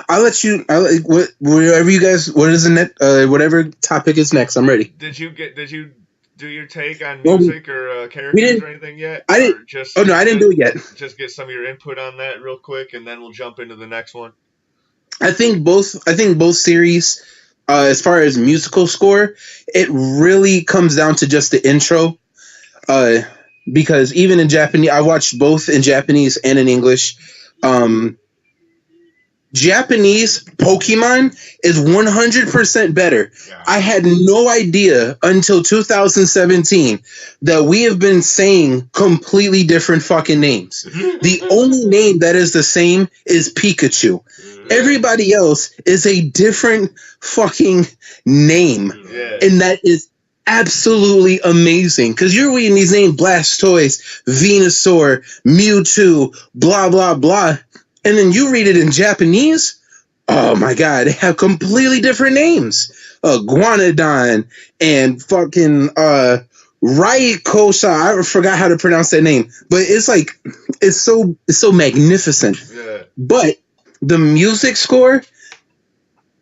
I'll let you. Whatever you guys. What is the next? Whatever topic is next, I'm ready. Did you do your take on music or characters or anything yet? I didn't. No, I didn't do it yet. Just get some of your input on that real quick, and then we'll jump into the next one. I think both series, as far as musical score, it really comes down to just the intro. Because even in Japanese, I watched both in Japanese and in English. Japanese Pokemon is 100% better. Yeah. I had no idea until 2017 that we have been saying completely different fucking names. The only name that is the same is Pikachu. Everybody else is a different fucking name. Yeah. And that is absolutely amazing, because you're reading these names: Blastoise, Venusaur, Mewtwo, blah blah blah, and then you read it in Japanese. Oh my god, they have completely different names. Guanodon and fucking Raikosa. I forgot how to pronounce that name, but it's so magnificent. Yeah. But the music score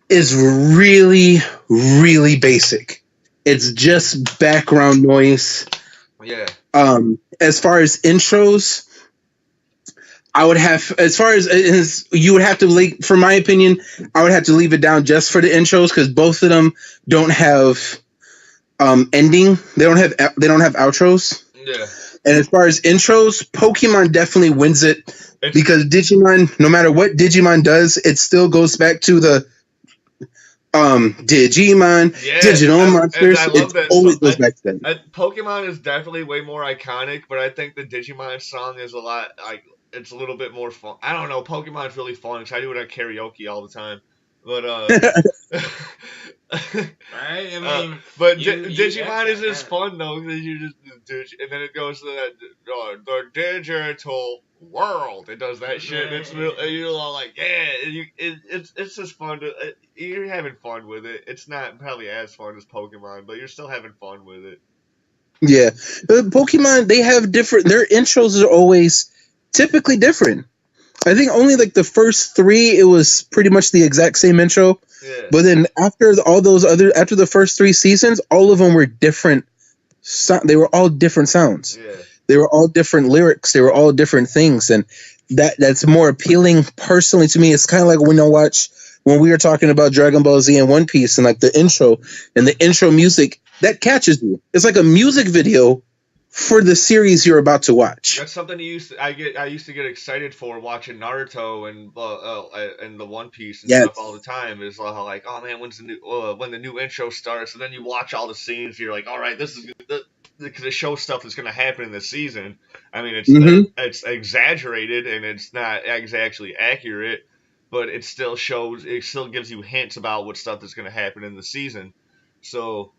is really, really basic. It's just background noise. Yeah. As far as intros, I would have, as far as you would have to, like, for my opinion, I would have to leave it down just for the intros because both of them don't have ending. They don't have outros. Yeah. And as far as intros, Pokemon definitely wins it because Digimon, no matter what Digimon does, it still goes back to the Digimon, digital monsters. It always goes back to that. Pokemon is definitely way more iconic, but I think the Digimon song is a lot like it's a little bit more fun. I don't know. Pokemon's really fun because I do it at karaoke all the time. But right? I mean, but Digimon is just fun though because you just and then it goes to that the digital world. It does that shit. It's real. You're all like, yeah. It's just fun to. You're having fun with it. It's not probably as fun as Pokemon, but you're still having fun with it. Yeah, Pokemon, they have different. Their intros are always typically different. I think only like the first 3, it was pretty much the exact same intro. Yeah. But then after after the first 3 seasons, all of them were different. They were all different sounds. Yeah. They were all different lyrics. They were all different things, and that's more appealing personally to me. It's kind of like when we were talking about Dragon Ball Z and One Piece, and like the intro music that catches you. It's like a music video for the series you're about to watch. That's something I used to get excited for watching Naruto and the One Piece and stuff all the time. Is like, oh man, when the new intro starts, and then you watch all the scenes, you're like, all right, this is because it shows stuff that's going to happen in the season. I mean, it's exaggerated and it's not actually accurate, but it still gives you hints about what stuff that's going to happen in the season. So.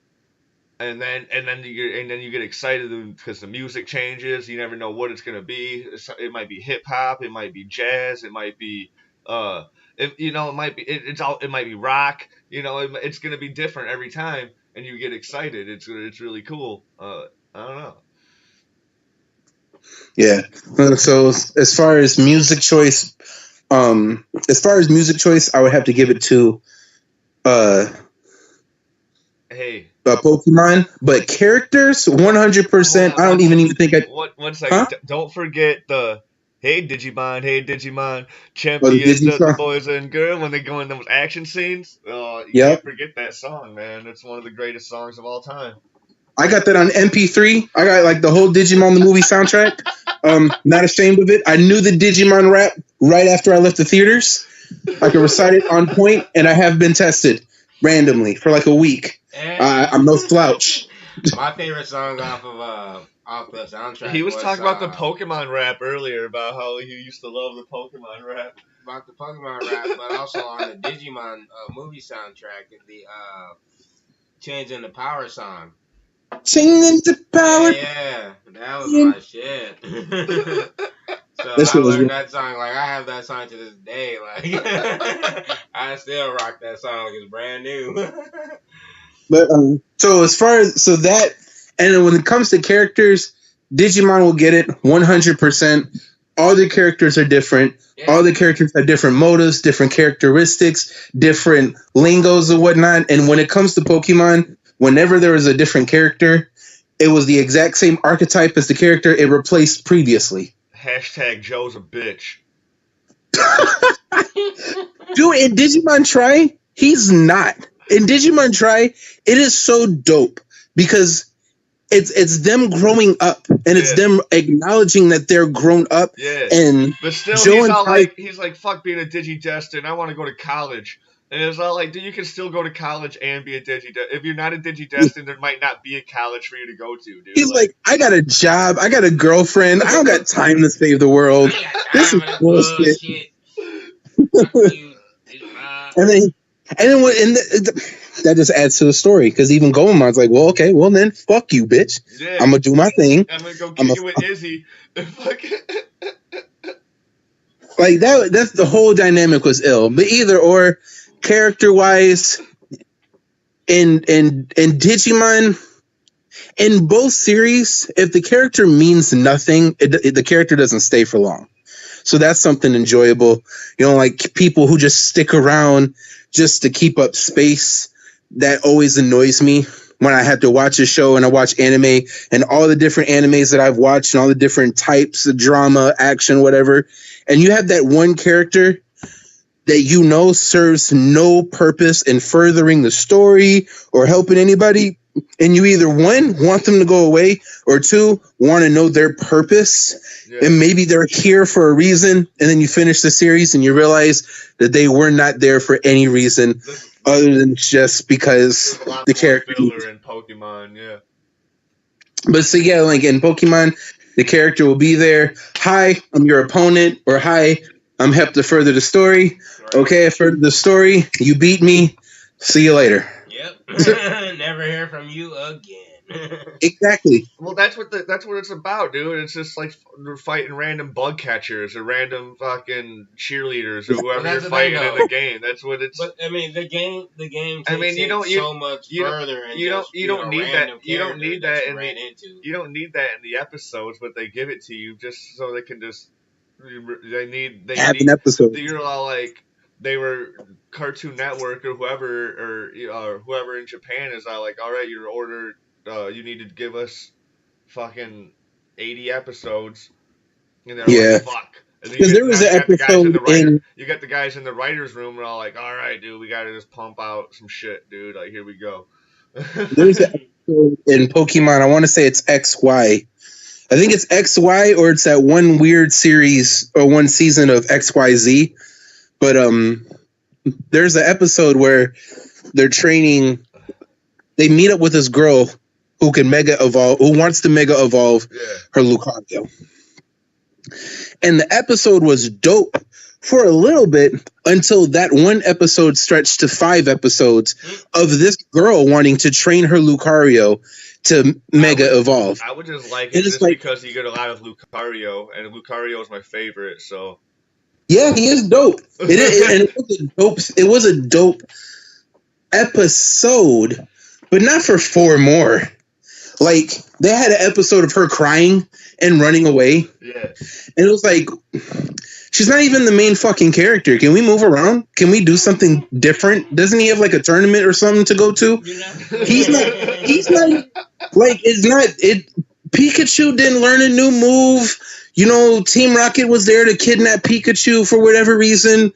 And then you get excited because the music changes. You never know what it's gonna be. It might be hip hop. It might be jazz. It might be it might be rock. It's gonna be different every time, and you get excited. It's really cool. I don't know. Yeah. So as far as music choice, I would have to give it to Pokemon, but characters 100%. I don't even think I. One second. Huh? Don't forget the hey Digimon, champions of the boys and girls when they go in those action scenes. You can't forget that song, man. It's one of the greatest songs of all time. I got that on MP3. I got like the whole Digimon the movie soundtrack. Not ashamed of it. I knew the Digimon rap right after I left the theaters. I could recite it on point, and I have been tested randomly for like a week. I'm no slouch. My favorite song off the soundtrack. He was talking about the Pokemon rap earlier, about how he used to love the Pokemon rap. About the Pokemon rap, but also on the Digimon movie soundtrack, the Changing the Power song. Changing the Power. Yeah, that was my shit. So I learned that song. Like, I have that song to this day. Like, I still rock that song like it's brand new. But so as far as that, and then when it comes to characters, Digimon will get it 100%. All the characters are different. Yeah. All the characters have different motives, different characteristics, different lingos and whatnot. And when it comes to Pokemon, whenever there was a different character, it was the exact same archetype as the character it replaced previously. # Joe's a bitch. Dude, in Digimon Tri, he's not. In Digimon Tri, it is so dope because it's them growing up and it's them acknowledging that they're grown up. Yeah. And but still, he's like, fuck being a Digidestined. I want to go to college. And it's all like, dude, you can still go to college and be a Digidestined. If you're not a Digidestined, there might not be a college for you to go to, dude. He's like, I got a job. I got a girlfriend. I don't got time to save the world. This is bullshit. That just adds to the story because even Goemon's like, well, okay, well then, fuck you, bitch. Yeah. I'm gonna do my thing. I'm gonna go kick you with Izzy. Like that's the whole dynamic was ill. But either or, character wise, in Digimon, In both series, if the character means nothing, the character doesn't stay for long. So that's something enjoyable. Like people who just stick around just to keep up space. That always annoys me when I have to watch a show and I watch anime and all the different animes that I've watched and all the different types of drama, action, whatever. And you have that one character that serves no purpose in furthering the story or helping anybody. And you either one, want them to go away, or two, want to know their purpose. Yeah. And maybe they're here for a reason. And then you finish the series and you realize that they were not there for any reason other than just because the character. Filler in Pokemon, yeah. But so yeah, like in Pokemon, the character will be there. Hi, I'm your opponent, or hi, I'm helped to further the story. Okay, I furthered the story. You beat me. See you later. Yep. Never hear from you again. Exactly. Well, that's what it's about, dude. It's just like we're fighting random bug catchers or random fucking cheerleaders or whoever you're fighting in the game. That's what it's. But I mean, the game takes so much further. You don't need that. You don't need that in the episodes, but they give it to you just so they can just. They need an episode. You're all like. They were Cartoon Network or whoever in Japan is like, all right, your order, you need to give us fucking 80 episodes. And they're like, fuck. Because there was an episode you got the guys in the writer's room and all like, all right, dude, we gotta just pump out some shit, dude. Like, here we go. There's an episode in Pokemon, I want to say it's XY. I think it's XY or it's that one weird series or one season of XYZ. But there's an episode where they're training. They meet up with this girl who can mega evolve, who wants to mega evolve her Lucario. And the episode was dope for a little bit until that one episode stretched to 5 episodes of this girl wanting to train her Lucario to mega evolve. I would just like it just because you get a lot of Lucario, and Lucario is my favorite, so. Yeah, he is dope. It was a dope episode, but not for 4 more. Like, they had an episode of her crying and running away. Yeah. And it was like, she's not even the main fucking character. Can we move around? Can we do something different? Doesn't he have like a tournament or something to go to? He's not like, Pikachu didn't learn a new move. Team Rocket was there to kidnap Pikachu for whatever reason,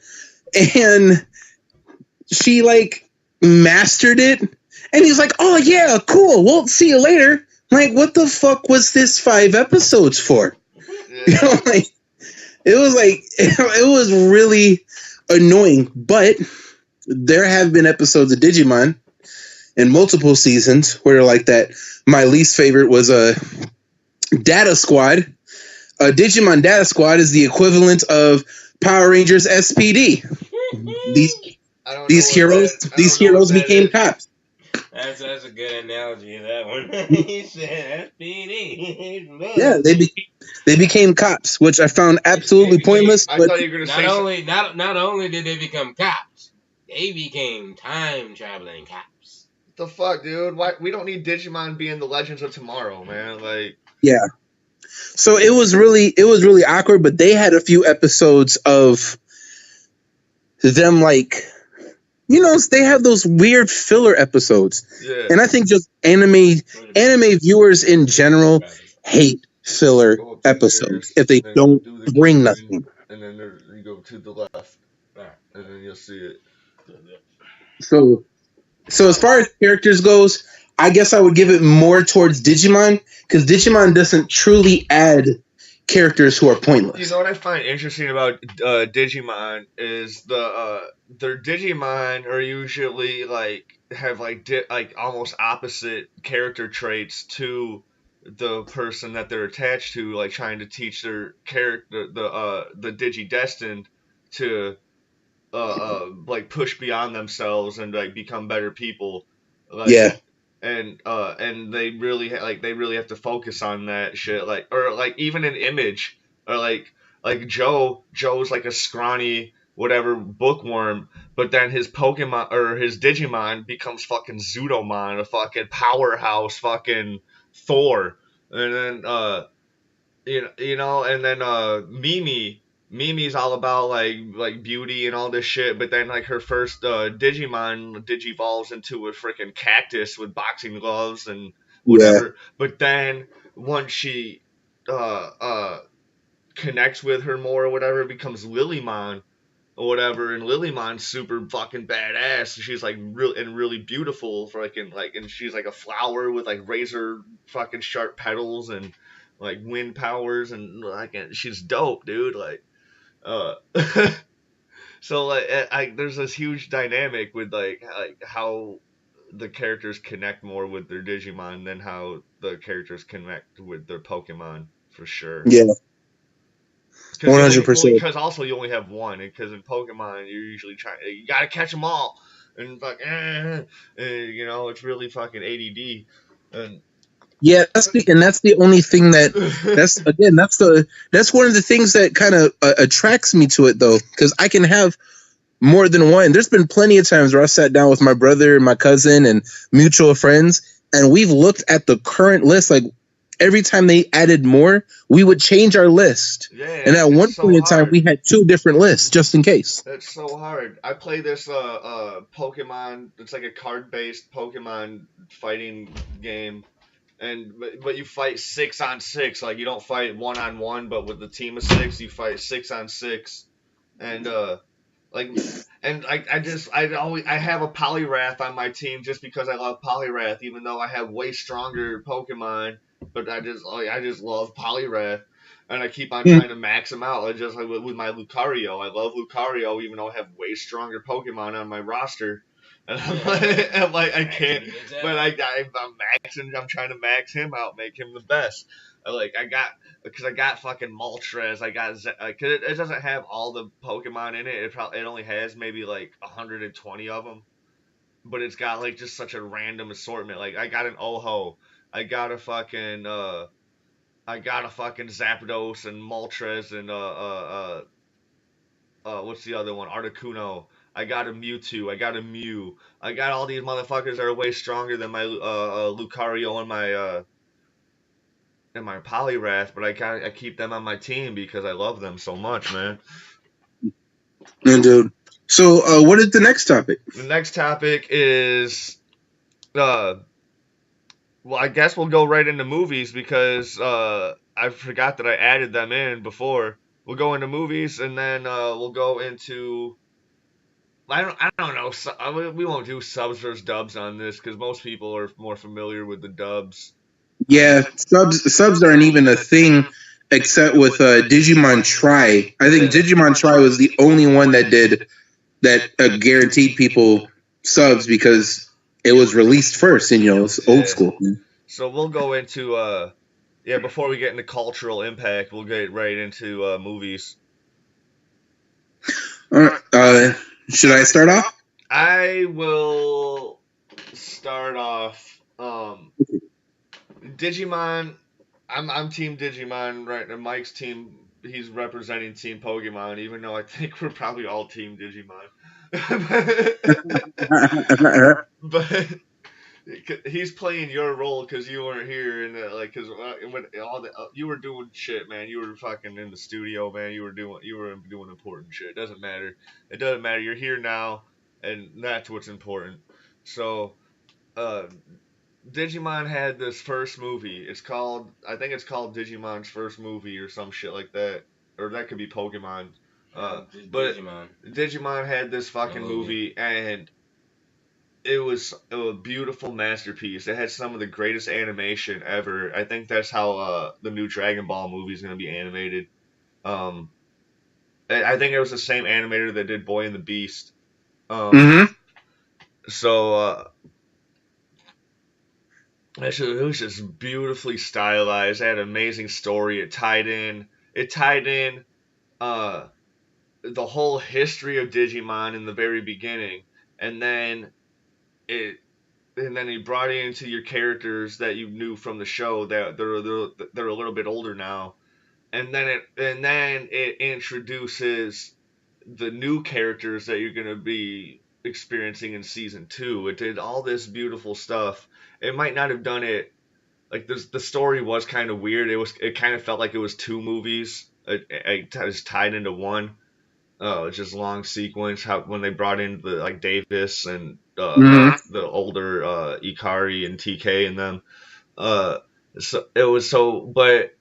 and she like mastered it. And he's like, "Oh yeah, cool. We'll see you later." Like, what the fuck was this 5 episodes for? Yeah. It was really annoying. But there have been episodes of Digimon in multiple seasons where like that. My least favorite was a Data Squad. Digimon Data Squad is the equivalent of Power Rangers SPD. These heroes became cops. That's a good analogy of that one. He said SPD. Yeah, they became cops, which I found absolutely pointless. I thought you were going to say not only did they become cops, they became time traveling cops. What the fuck, dude? Why we don't need Digimon being the Legends of Tomorrow, man? Like, yeah. So it was really awkward, but they had a few episodes of them like, they have those weird filler episodes. Yeah. And I think just anime viewers in general hate filler episodes if they don't bring nothing. And then you go to the left, and then you'll see it. So as far as characters goes, I guess I would give it more towards Digimon, because Digimon doesn't truly add characters who are pointless. You know what I find interesting about Digimon is their Digimon are usually like have like almost opposite character traits to the person that they're attached to, like trying to teach their character the Digidestined to like push beyond themselves and like become better people. Like, yeah. And they really have to focus on that shit, like, or like even an Image, or like Joe's like a scrawny whatever bookworm, but then his Pokemon or his Digimon becomes fucking Zudomon, a fucking powerhouse, fucking Thor, and then and then Mimi's all about like beauty and all this shit, but then like her first Digimon digivolves into a freaking cactus with boxing gloves and Yeah. whatever. But then once she uh uh connects with her more or whatever, it becomes Lilymon or whatever, and Lilymon's super fucking badass. She's like real and really beautiful, for and she's like a flower with like razor fucking sharp petals and like wind powers and like and she's dope, dude. Uh, so there's this huge dynamic with like how the characters connect more with their Digimon than how the characters connect with their Pokemon for sure. Yeah. Because you only, well, 100%. because also you only have one, because in Pokemon you're usually trying, you gotta catch them all, and it's really fucking ADD, and Yeah, that's the only thing that's one of the things that kind of attracts me to it though, because I can have more than one. There's been plenty of times where I sat down with my brother and my cousin and mutual friends, and we've looked at the current list. Like every time they added more, we would change our list. yeah, And at it's one point so in time, hard. we had 2 different lists just in case. It's so hard. I play this Pokemon. It's like a card based Pokemon fighting game, and but you fight 6 on 6. Like you don't fight 1 on 1, but with the team of 6, you fight 6 on 6, and like and I have a Poliwrath on my team just because I love Poliwrath, even though I have way stronger Pokemon, but I just love Poliwrath, and I keep on Hmm. trying to max him out. I just like with my Lucario, I love Lucario even though I have way stronger Pokemon on my roster. And I can't, but I'm trying to max him out, make him the best. Because I got fucking Moltres. Because it doesn't have all the Pokemon in it. It only has maybe like 120 of them, but it's got like just such a random assortment. Like I got an Oho, I got a fucking Zapdos and Moltres and what's the other one? Articuno. I got a Mewtwo. I got a Mew. I got all these motherfuckers that are way stronger than my Lucario and my Poliwrath, but I keep them on my team because I love them so much, man. And dude, so what is the next topic? The next topic is uh well, I guess we'll go right into movies because I forgot that I added them in before. We'll go into movies and then we'll go into I don't know. We won't do subs versus dubs on this because most people are more familiar with the dubs. Yeah, subs aren't even a thing except with Digimon Try. I think Digimon Try was the only one that did that guaranteed people subs because it was released first, and it's old school. So we'll go into before we get into cultural impact, we'll get right into movies. All right, should I start off? I will start off. Digimon. I'm Team Digimon right now. Mike's team. He's representing Team Pokemon, even though I think we're probably all Team Digimon. But he's playing your role because you weren't here, and because when all the you were doing shit, man. You were fucking in the studio, man. You were doing important shit. It doesn't matter. It doesn't matter. You're here now, and that's what's important. So, uh, Digimon had this first movie. I think it's called Digimon's first movie or some shit like that, or that could be Pokemon. But Digimon had this fucking movie, and it was a beautiful masterpiece. It had some of the greatest animation ever. I think that's how the new Dragon Ball movie is going to be animated. Um, I think it was the same animator that did Boy and the Beast. Mm-hmm. So it was just beautifully stylized. It had an amazing story. It tied in. Uh, the whole history of Digimon in the very beginning, and then it and then he brought into your characters that you knew from the show that they're a little bit older now, and then it introduces the new characters that you're gonna be experiencing in season 2. It did all this beautiful stuff. It might not have done it like the story was kind of weird. It kind of felt like it was two movies. It was tied into one. It's just long sequence. How when they brought in the like Davis and Mhm. the older Ikari and TK and them. Uh, so it was so, but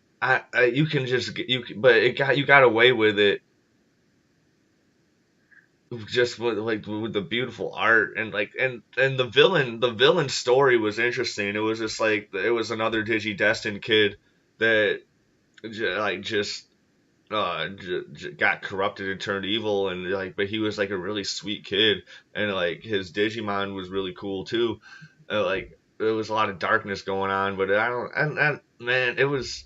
you can just but you got away with it just with the beautiful art and like and the villain story was interesting. It was just like it was another Destined kid that just got corrupted and turned evil, and like but he was like a really sweet kid, and like his Digimon was really cool too. Like there was a lot of darkness going on, but I don't and man, it was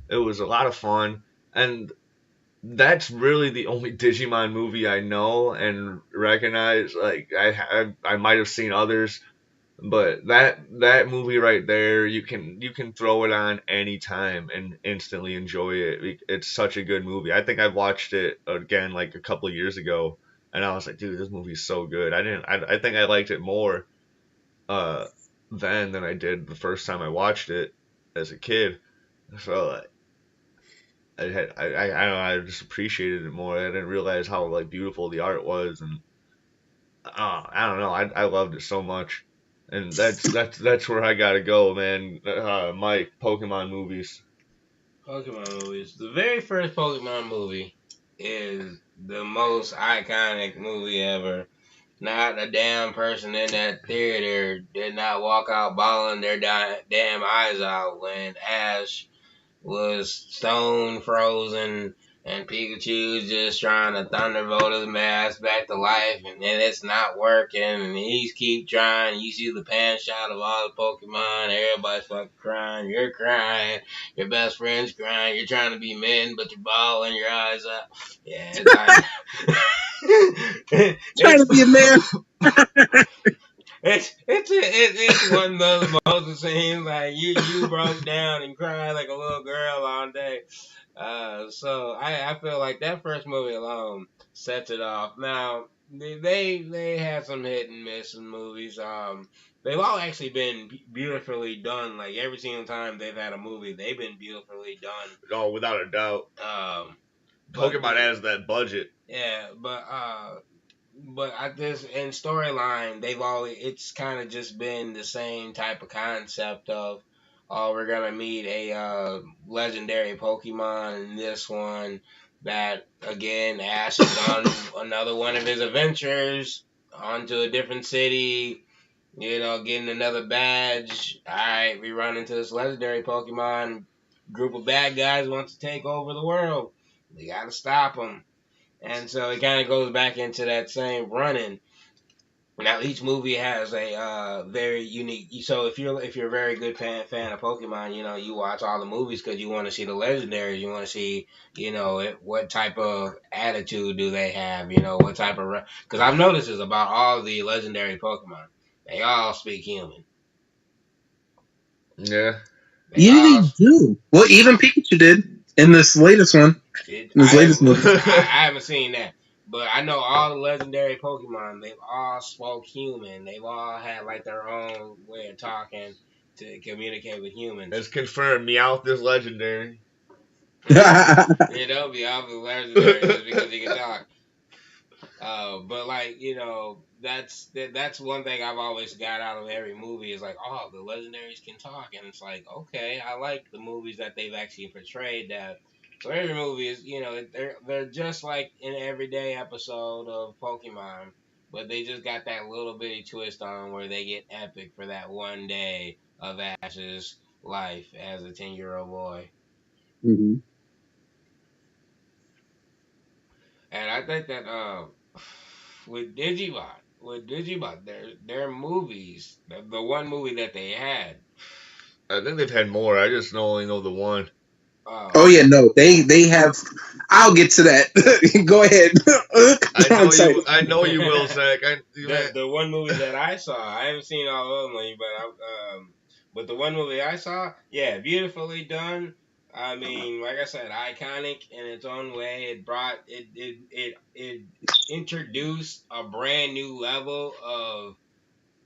a lot of fun. And that's really the only Digimon movie I know and recognize. Like I might have seen others, but that movie right there, you can throw it on anytime and instantly enjoy it. It's such a good movie. I think I watched it again like a couple of years ago, and I was like, dude, this movie is so good. I think I liked it more uh then than I did the first time I watched it as a kid. So I don't know, I just appreciated it more. I didn't realize how like beautiful the art was, and I don't know, I loved it so much, and that's where I gotta go, man. Mike, Pokemon movies. Pokemon movies. The very first Pokemon movie is the most iconic movie ever. Not a damn person in that theater did not walk out bawling their damn eyes out when Ash was stone frozen and Pikachu's just trying to thunderbolt his mask back to life, and then it's not working, and he's keep trying. You see the pan shot of all the Pokemon, everybody's fucking crying, you're crying, your best friend's crying, you're trying to be men, but you're bawling your eyes out. Yeah, it's like Trying to it's be a man. it's one of those moments scenes like you broke down and cried like a little girl all day. So I feel like that first movie alone sets it off. Now they had some hit and miss in movies. They've all actually been beautifully done. Like every single time they've had a movie, they've been beautifully done. Oh, without a doubt, But Pokemon has that budget. yeah, but I just in storyline they've always it's kind of just been the same type of concept of oh we're gonna meet a legendary Pokemon in this one that again Ash is on another one of his adventures onto a different city, getting another badge. All right, we run into this legendary Pokemon group of bad guys wants to take over the world. We gotta stop them. And so it kind of goes back into that same running. Now each movie has a very unique. So if you're a very good fan of Pokemon, you watch all the movies because you want to see the legendaries. You want to see what type of attitude do they have. What type of because I've noticed this about all the legendary Pokemon. They all speak human. Yeah. They Yeah, all they do. Well, even Pikachu did in this latest one. It, In this latest movie. I haven't seen that, but I know all the legendary Pokemon. They've all spoke human. They've all had like their own way of talking to communicate with humans. It's confirmed. Meowth is legendary. Be all the legendary just because he can talk. But like that's one thing I've always got out of every movie is like, oh, the legendaries can talk, and it's like, okay, I like the movies that they've actually portrayed that. So every movie is, they're just like an everyday episode of Pokemon, but they just got that little bitty twist on where they get epic for that one day of Ash's life as a 10-year-old boy. Mhm. And I think that with Digimon, their movies, the one movie that they had. I think they've had more. I just only know the one. Oh yeah, no, they have. I'll get to that. Go ahead. I know you will, Zach. The one movie that I saw, I haven't seen all of them, but the one movie I saw, yeah, beautifully done. I mean, like I said, iconic in its own way. It brought it introduced a brand new level of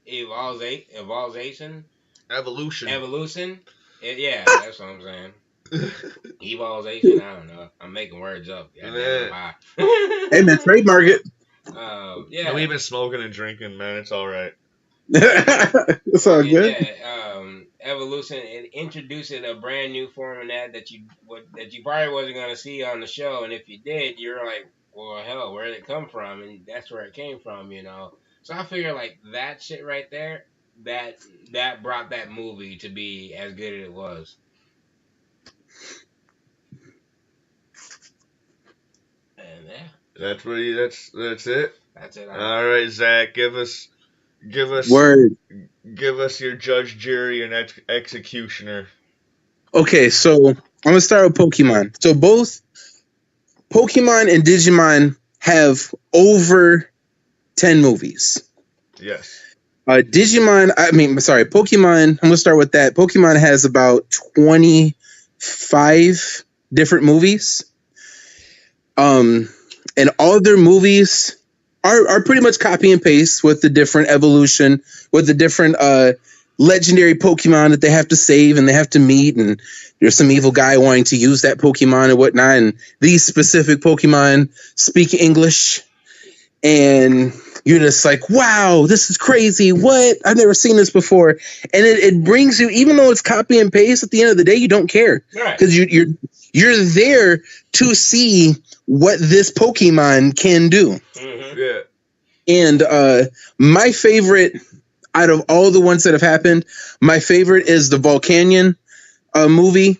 evolution. Evolution. Evolution. Yeah, that's what I'm saying. Evolution. I don't know. I'm making words up. God damn it, Man, Hey man, am trademark it. and we've Yeah. been smoking and drinking, man. It's all right. It's all Fucking good. yeah. Evolution. It introducing a brand new format that you probably wasn't gonna see on the show, and if you did, you're like, well, hell, where did it come from? And that's where it came from, you know. So I figure like that shit right there, that that brought that movie to be as good as it was. And yeah, That's it. that's it. All right, Zach, give us Word. give us your judge, jury, and executioner. Okay, so I'm gonna start with Pokemon. So both Pokemon and Digimon have over 10 movies. Yes. Digimon, I mean, sorry, Pokemon. I'm gonna start with that. Pokemon has about 25 different movies. And all their movies are pretty much copy and paste with the different evolution, with the different legendary Pokemon that they have to save and they have to meet, and there's some evil guy wanting to use that Pokemon and whatnot, and these specific Pokemon speak English, and you're just like, wow, this is crazy. What? I've never seen this before. And it brings you, even though it's copy and paste, at the end of the day, you don't care. Right. Because you're there to see what this Pokemon can do. Mm-hmm. Yeah. And my favorite out of all the ones that have happened, my favorite is the Volcanion movie.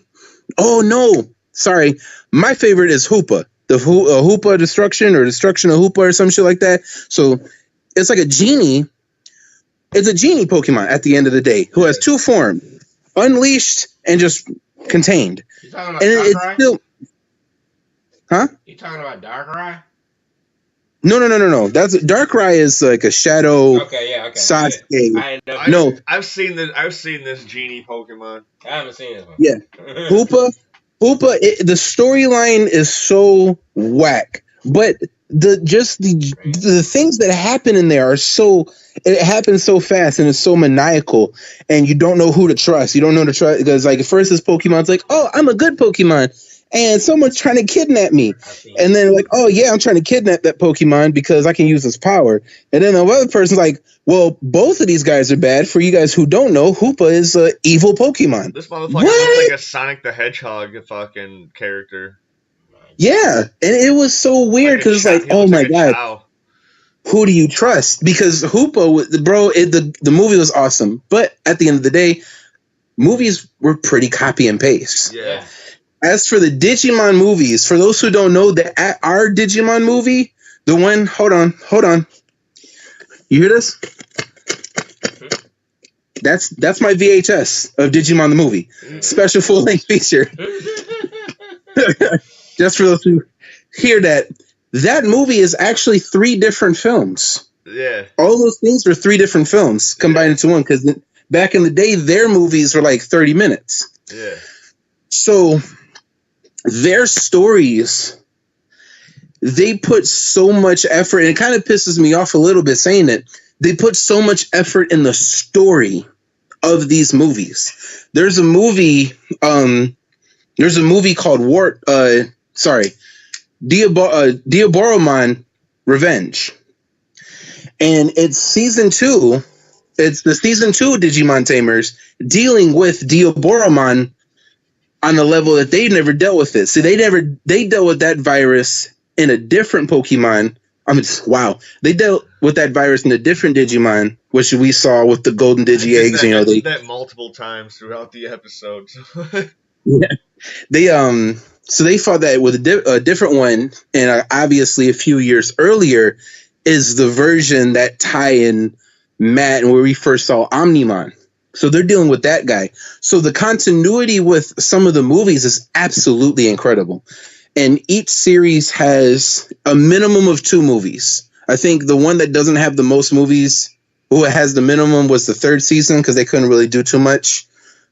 Oh no, sorry. My favorite is Hoopa. The Hoopa Destruction or Destruction of Hoopa or some shit like that. So it's like a genie. It's a genie Pokemon at the end of the day who has two forms, unleashed and just contained. You talking about And it's Darkrai? still, huh? You talking about Darkrai? No. That's Darkrai is like a shadow. Okay, yeah, okay. Sasuke. I know. No. I've seen this genie Pokemon. I haven't seen this one. Yeah. Hoopa, the storyline is so whack, but the things that happen in there are it happens so fast and it's so maniacal, and you don't know who to trust. You don't know who to trust because like at first this Pokemon's like, oh, I'm a good Pokemon, and someone's trying to kidnap me, and then like, oh yeah, I'm trying to kidnap that Pokemon because I can use this power, and then the other person's like, well, both of these guys are bad. For you guys who don't know, Hoopa is an evil Pokemon. This motherfucker looks like a Sonic the Hedgehog fucking character. Yeah, and it was so weird because it's like, oh my god, who do you trust? Because Hoopa, bro, the movie was awesome, but at the end of the day, movies were pretty copy and paste. Yeah. As for the Digimon movies, for those who don't know, our Digimon movie, the one, hold on, you hear this? That's my VHS of Digimon the movie, special full length feature. Just for those who hear that movie is actually 3 different films. Yeah. All those things are 3 different films combined into one, because back in the day, their movies were like 30 minutes. Yeah. So their stories, they put so much effort, and it kind of pisses me off a little bit saying it. They put so much effort in the story of these movies. There's a movie called Diaboromon Revenge. And it's season 2. It's the season 2 Digimon Tamers dealing with Diaboromon on a level that they never dealt with it. So they dealt with that virus in a different Pokemon. They dealt with that virus in a different Digimon, which we saw with the golden Digi eggs. I did that multiple times throughout the episodes. Yeah, so they fought that with a different one, and obviously a few years earlier is the version that Tai and Matt and where we first saw Omnimon. So they're dealing with that guy. So the continuity with some of the movies is absolutely incredible. And each series has a minimum of 2 movies. I think the one that doesn't have the most movies, who has the minimum, was the 3rd season because they couldn't really do too much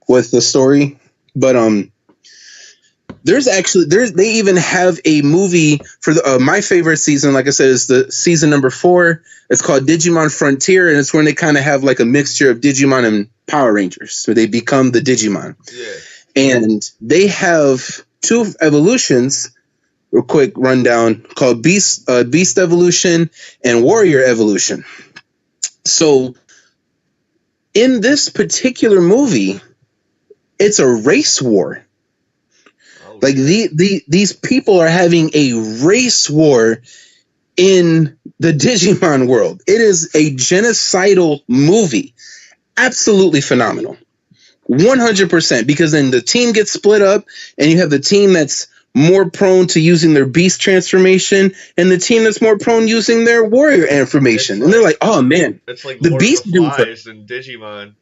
with the story. But they even have a movie for my favorite season. Like I said, is the season number 4. It's called Digimon Frontier, and it's when they kind of have like a mixture of Digimon and Power Rangers, so they become the Digimon. Yeah. And they have 2 evolutions. Real quick rundown called Beast Evolution and Warrior Evolution. So in this particular movie, it's a race war. Oh, Like these people are having a race war in the Digimon world. It is a genocidal movie. Absolutely phenomenal. 100%, because then the team gets split up and you have the team that's more prone to using their beast transformation and the team that's more prone using their warrior information. And they're like, oh man, it's like the Lord beast of the dudes are, Flies and Digimon.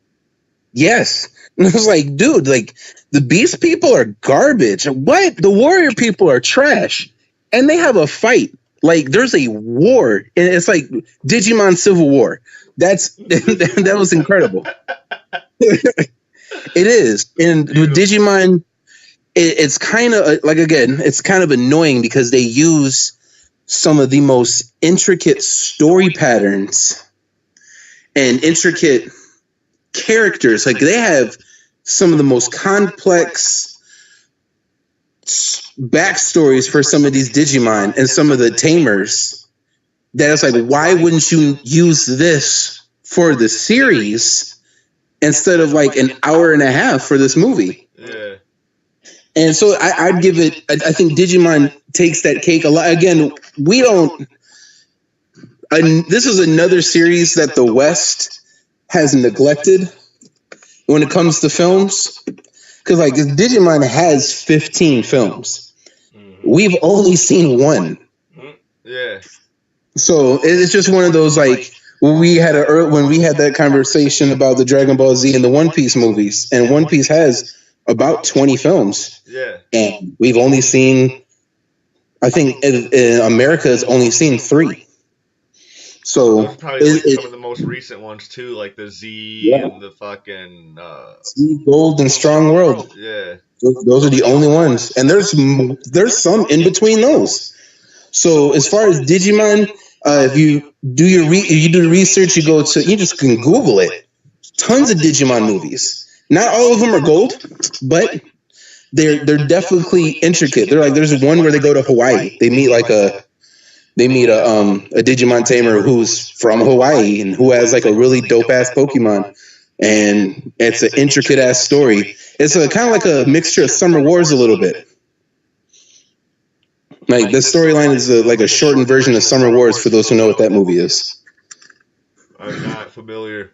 yes. And I was like, dude, like the beast people are garbage. What? The warrior people are trash. And they have a fight. Like there's a war. And it's like Digimon Civil War. That was incredible. It is. And with Digimon, it's kind of like, again, it's kind of annoying because they use some of the most intricate story patterns and intricate characters. Like they have some of the most complex backstories for some of these Digimon and some of the tamers that it's like, why wouldn't you use this for the series instead of like an hour and a half for this movie? Yeah. And so I'd give it, I think Digimon takes that cake a lot. Again, we don't, this is another series that the West has neglected when it comes to films. Because like Digimon has 15 films. We've only seen 1. Yeah. So it's just one of those, like, when we had that conversation about the Dragon Ball Z and the One Piece movies, and One Piece has about 20 films. Yeah. And we've only seen, I think in America has only seen 3. So those are probably like some of the most recent ones too, like the Z and the fucking Gold and Strong World. Yeah. Those are the only ones. And there's some in between those. So as far as Digimon, if you do the research, you just can Google it. Tons of Digimon movies. Not all of them are gold, but they're definitely intricate. They're like, there's one where they go to Hawaii. They meet a Digimon tamer who's from Hawaii and who has like a really dope ass Pokemon. And it's an intricate ass story. It's a kind of like a mixture of Summer Wars a little bit. Like the storyline is like a shortened version of Summer Wars for those who know what that movie is. I'm not familiar.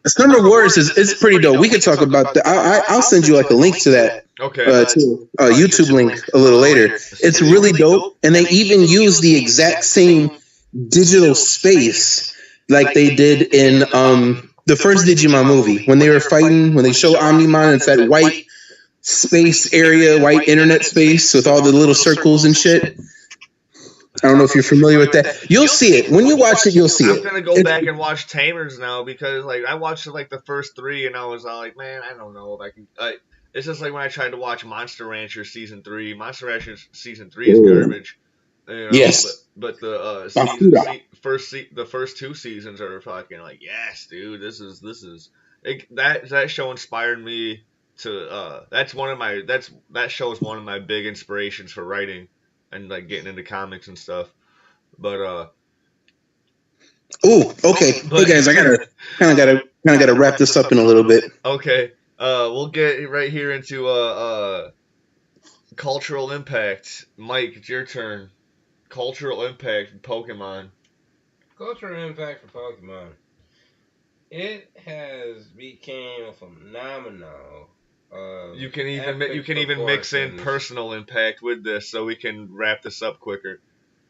Summer Wars is pretty dope. We could talk about that. I'll send you like a link to that. Okay. To a YouTube link a little later. It's really dope, and they even use the exact same digital space like they did in the first Digimon movie when they were fighting. When they show Omnimon, it's that white space area, white internet space with all the little circles and shit. I don't know if you're familiar with that. You'll see it. When you watch it, you'll see it. I'm gonna go back and watch Tamers now because like I watched like the first 3 and I was all like, man, I don't know if I can. It's just like when I tried to watch Monster Rancher season 3. Monster Rancher season 3 is garbage. You know, yes. But the the first 2 seasons are fucking like, yes, dude, this is that show inspired me to that show is one of my big inspirations for writing and like getting into comics and stuff. But okay. Hey guys, I gotta wrap this up in a little bit. Okay. We'll get right here into cultural impact. Mike, it's your turn. Cultural impact of Pokemon. Cultural impact for Pokemon. It has became a phenomenal. You can even mix in personal impact with this, so we can wrap this up quicker.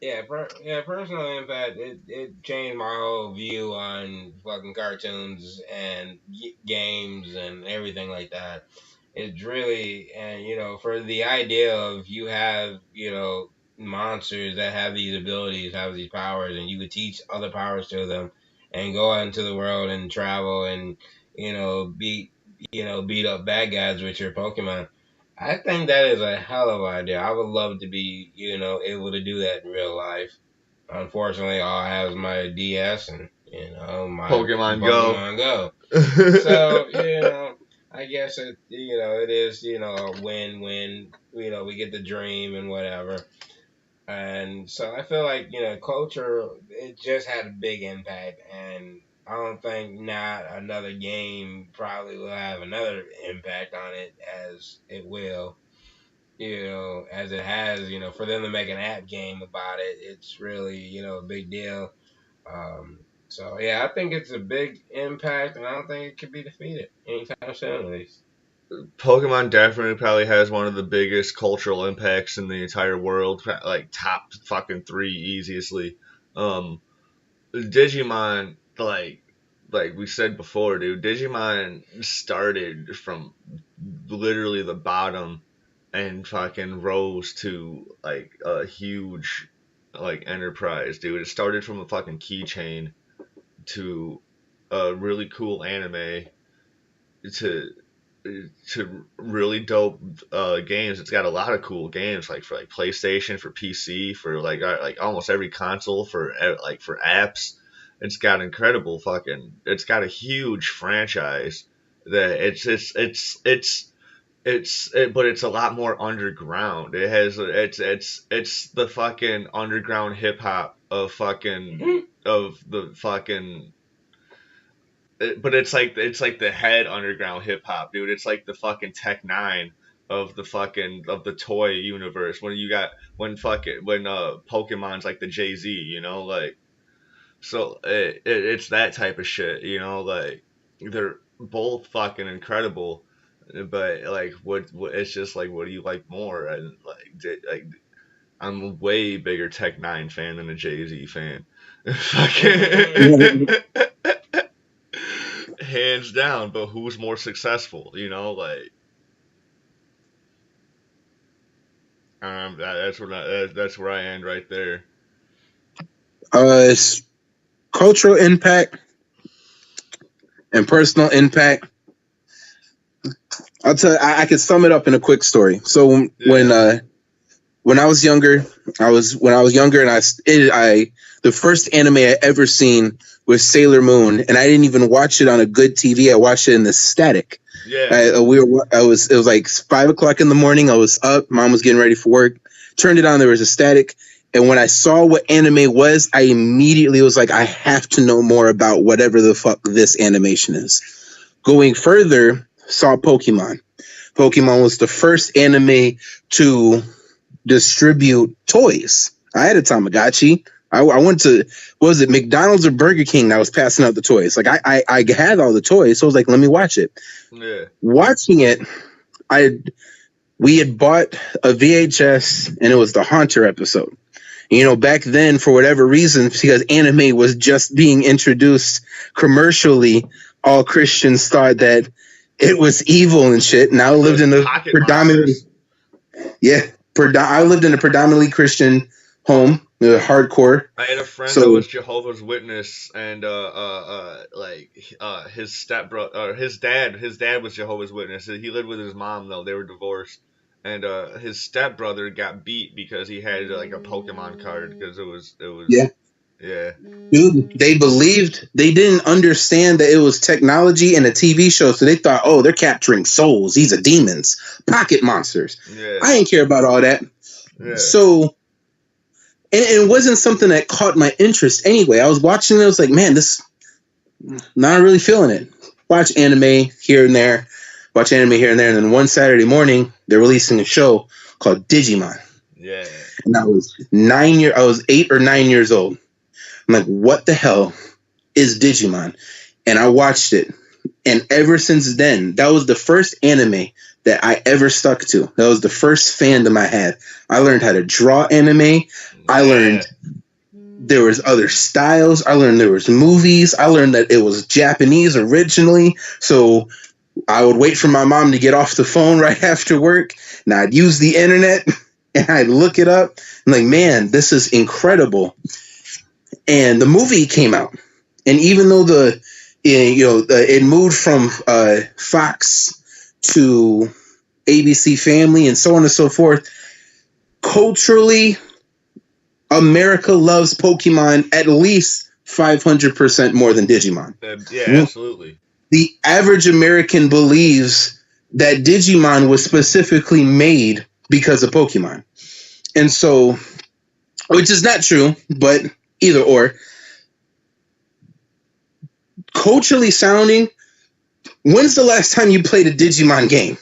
Yeah, personal impact. It changed my whole view on fucking cartoons and games and everything like that. It's really, and for the idea of you have monsters that have these abilities, have these powers, and you could teach other powers to them, and go out into the world and travel and beat up bad guys with your Pokemon. I think that is a hell of an idea. I would love to be, able to do that in real life. Unfortunately, all I have is my DS and my Pokemon Go. Pokemon Go. So I guess it is a win-win. We get the dream and whatever. And so I feel like culture it just had a big impact, and I don't think not another game probably will have another impact on it as it will. As it has, for them to make an app game about it, it's really, a big deal. So yeah, I think it's a big impact, and I don't think it can be defeated anytime soon, at least. Pokemon definitely probably has one of the biggest cultural impacts in the entire world, like top fucking three easily. Um, Digimon, like we said before, dude, Digimon started from literally the bottom and fucking rose to like a huge like enterprise, dude. It started from a fucking keychain to a really cool anime to really dope games. It's got a lot of cool games like for like PlayStation, for PC, for like almost every console, for like for apps. It's got incredible fucking. It's got a huge franchise that but it's a lot more underground. It has it's the fucking underground hip hop of fucking of the fucking but it's like the head underground hip hop, dude. It's like the fucking Tech Nine of the toy universe. When Pokemon's like the Jay-Z, like so it's that type of shit, like they're both fucking incredible, but like what it's just like what do you like more? And I'm a way bigger Tech Nine fan than a Jay-Z fan. Fucking hands down, but who's more successful? That's where I end right there. Cultural impact and personal impact. I'll tell you, I can sum it up in a quick story. So when I was younger, and the first anime I ever seen was Sailor Moon, and I didn't even watch it on a good TV. I watched it in the static. Yeah. It was like 5:00 in the morning. I was up. Mom was getting ready for work. Turned it on. There was a static. And when I saw what anime was, I immediately was like, I have to know more about whatever the fuck this animation is. Going further, saw Pokemon. Pokemon was the first anime to distribute toys. I had a Tamagotchi. I went to, what was it, McDonald's or Burger King that was passing out the toys. Like I had all the toys, so I was like, let me watch it. Yeah. Watching it, we had bought a VHS, and it was the Haunter episode. Back then, for whatever reason, because anime was just being introduced commercially, all Christians thought that it was evil and shit. And I lived in a predominantly, I lived in a predominantly Christian home, hardcore. I had a friend that was Jehovah's Witness, and his stepbrother, his dad was Jehovah's Witness. He lived with his mom though; they were divorced. And his stepbrother got beat because he had like a Pokemon card because it was yeah. Dude, they didn't understand that it was technology and a TV show, so they thought, oh, they're capturing souls. These are demons, pocket monsters. Yeah. I didn't care about all that. Yeah. So, and it wasn't something that caught my interest anyway. I was watching it, I was like, man, this not really feeling it. Watch anime here and there. And then one Saturday morning, they're releasing a show called Digimon. Yeah. And I was 8 or 9 years old. I'm like, what the hell is Digimon? And I watched it. And ever since then, that was the first anime that I ever stuck to. That was the first fandom I had. I learned how to draw anime. Yeah. I learned there was other styles. I learned there was movies. I learned that it was Japanese originally. So I would wait for my mom to get off the phone right after work, and I'd use the internet and I'd look it up. I'm like, man, this is incredible. And the movie came out, and even though it moved from Fox to ABC Family, and so on and so forth. Culturally, America loves Pokemon at least 500% more than Digimon. Yeah, absolutely. The average American believes that Digimon was specifically made because of Pokemon. And so, which is not true, but either or. Culturally sounding, when's the last time you played a Digimon game?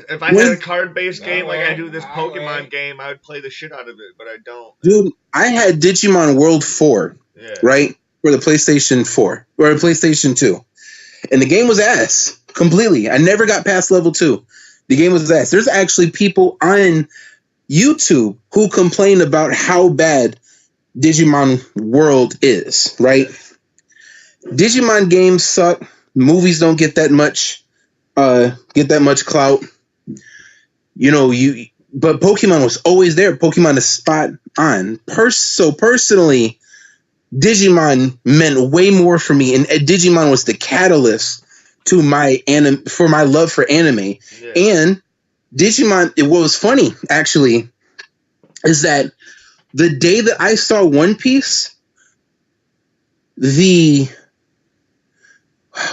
If I had a card-based game like I do this Pokemon game, I would play the shit out of it, but I don't. Dude, I had Digimon World 4, right? For the PlayStation 4, or the PlayStation 2. And the game was ass, completely. I never got past level 2. The game was ass. There's actually people on YouTube who complain about how bad Digimon World is, right? Digimon games suck. Movies don't get that much clout. You know, but Pokemon was always there. Pokemon is spot on. So personally, Digimon meant way more for me, and Digimon was the catalyst to for my love for anime. Yeah. And Digimon, what was funny actually is that the day that I saw One Piece,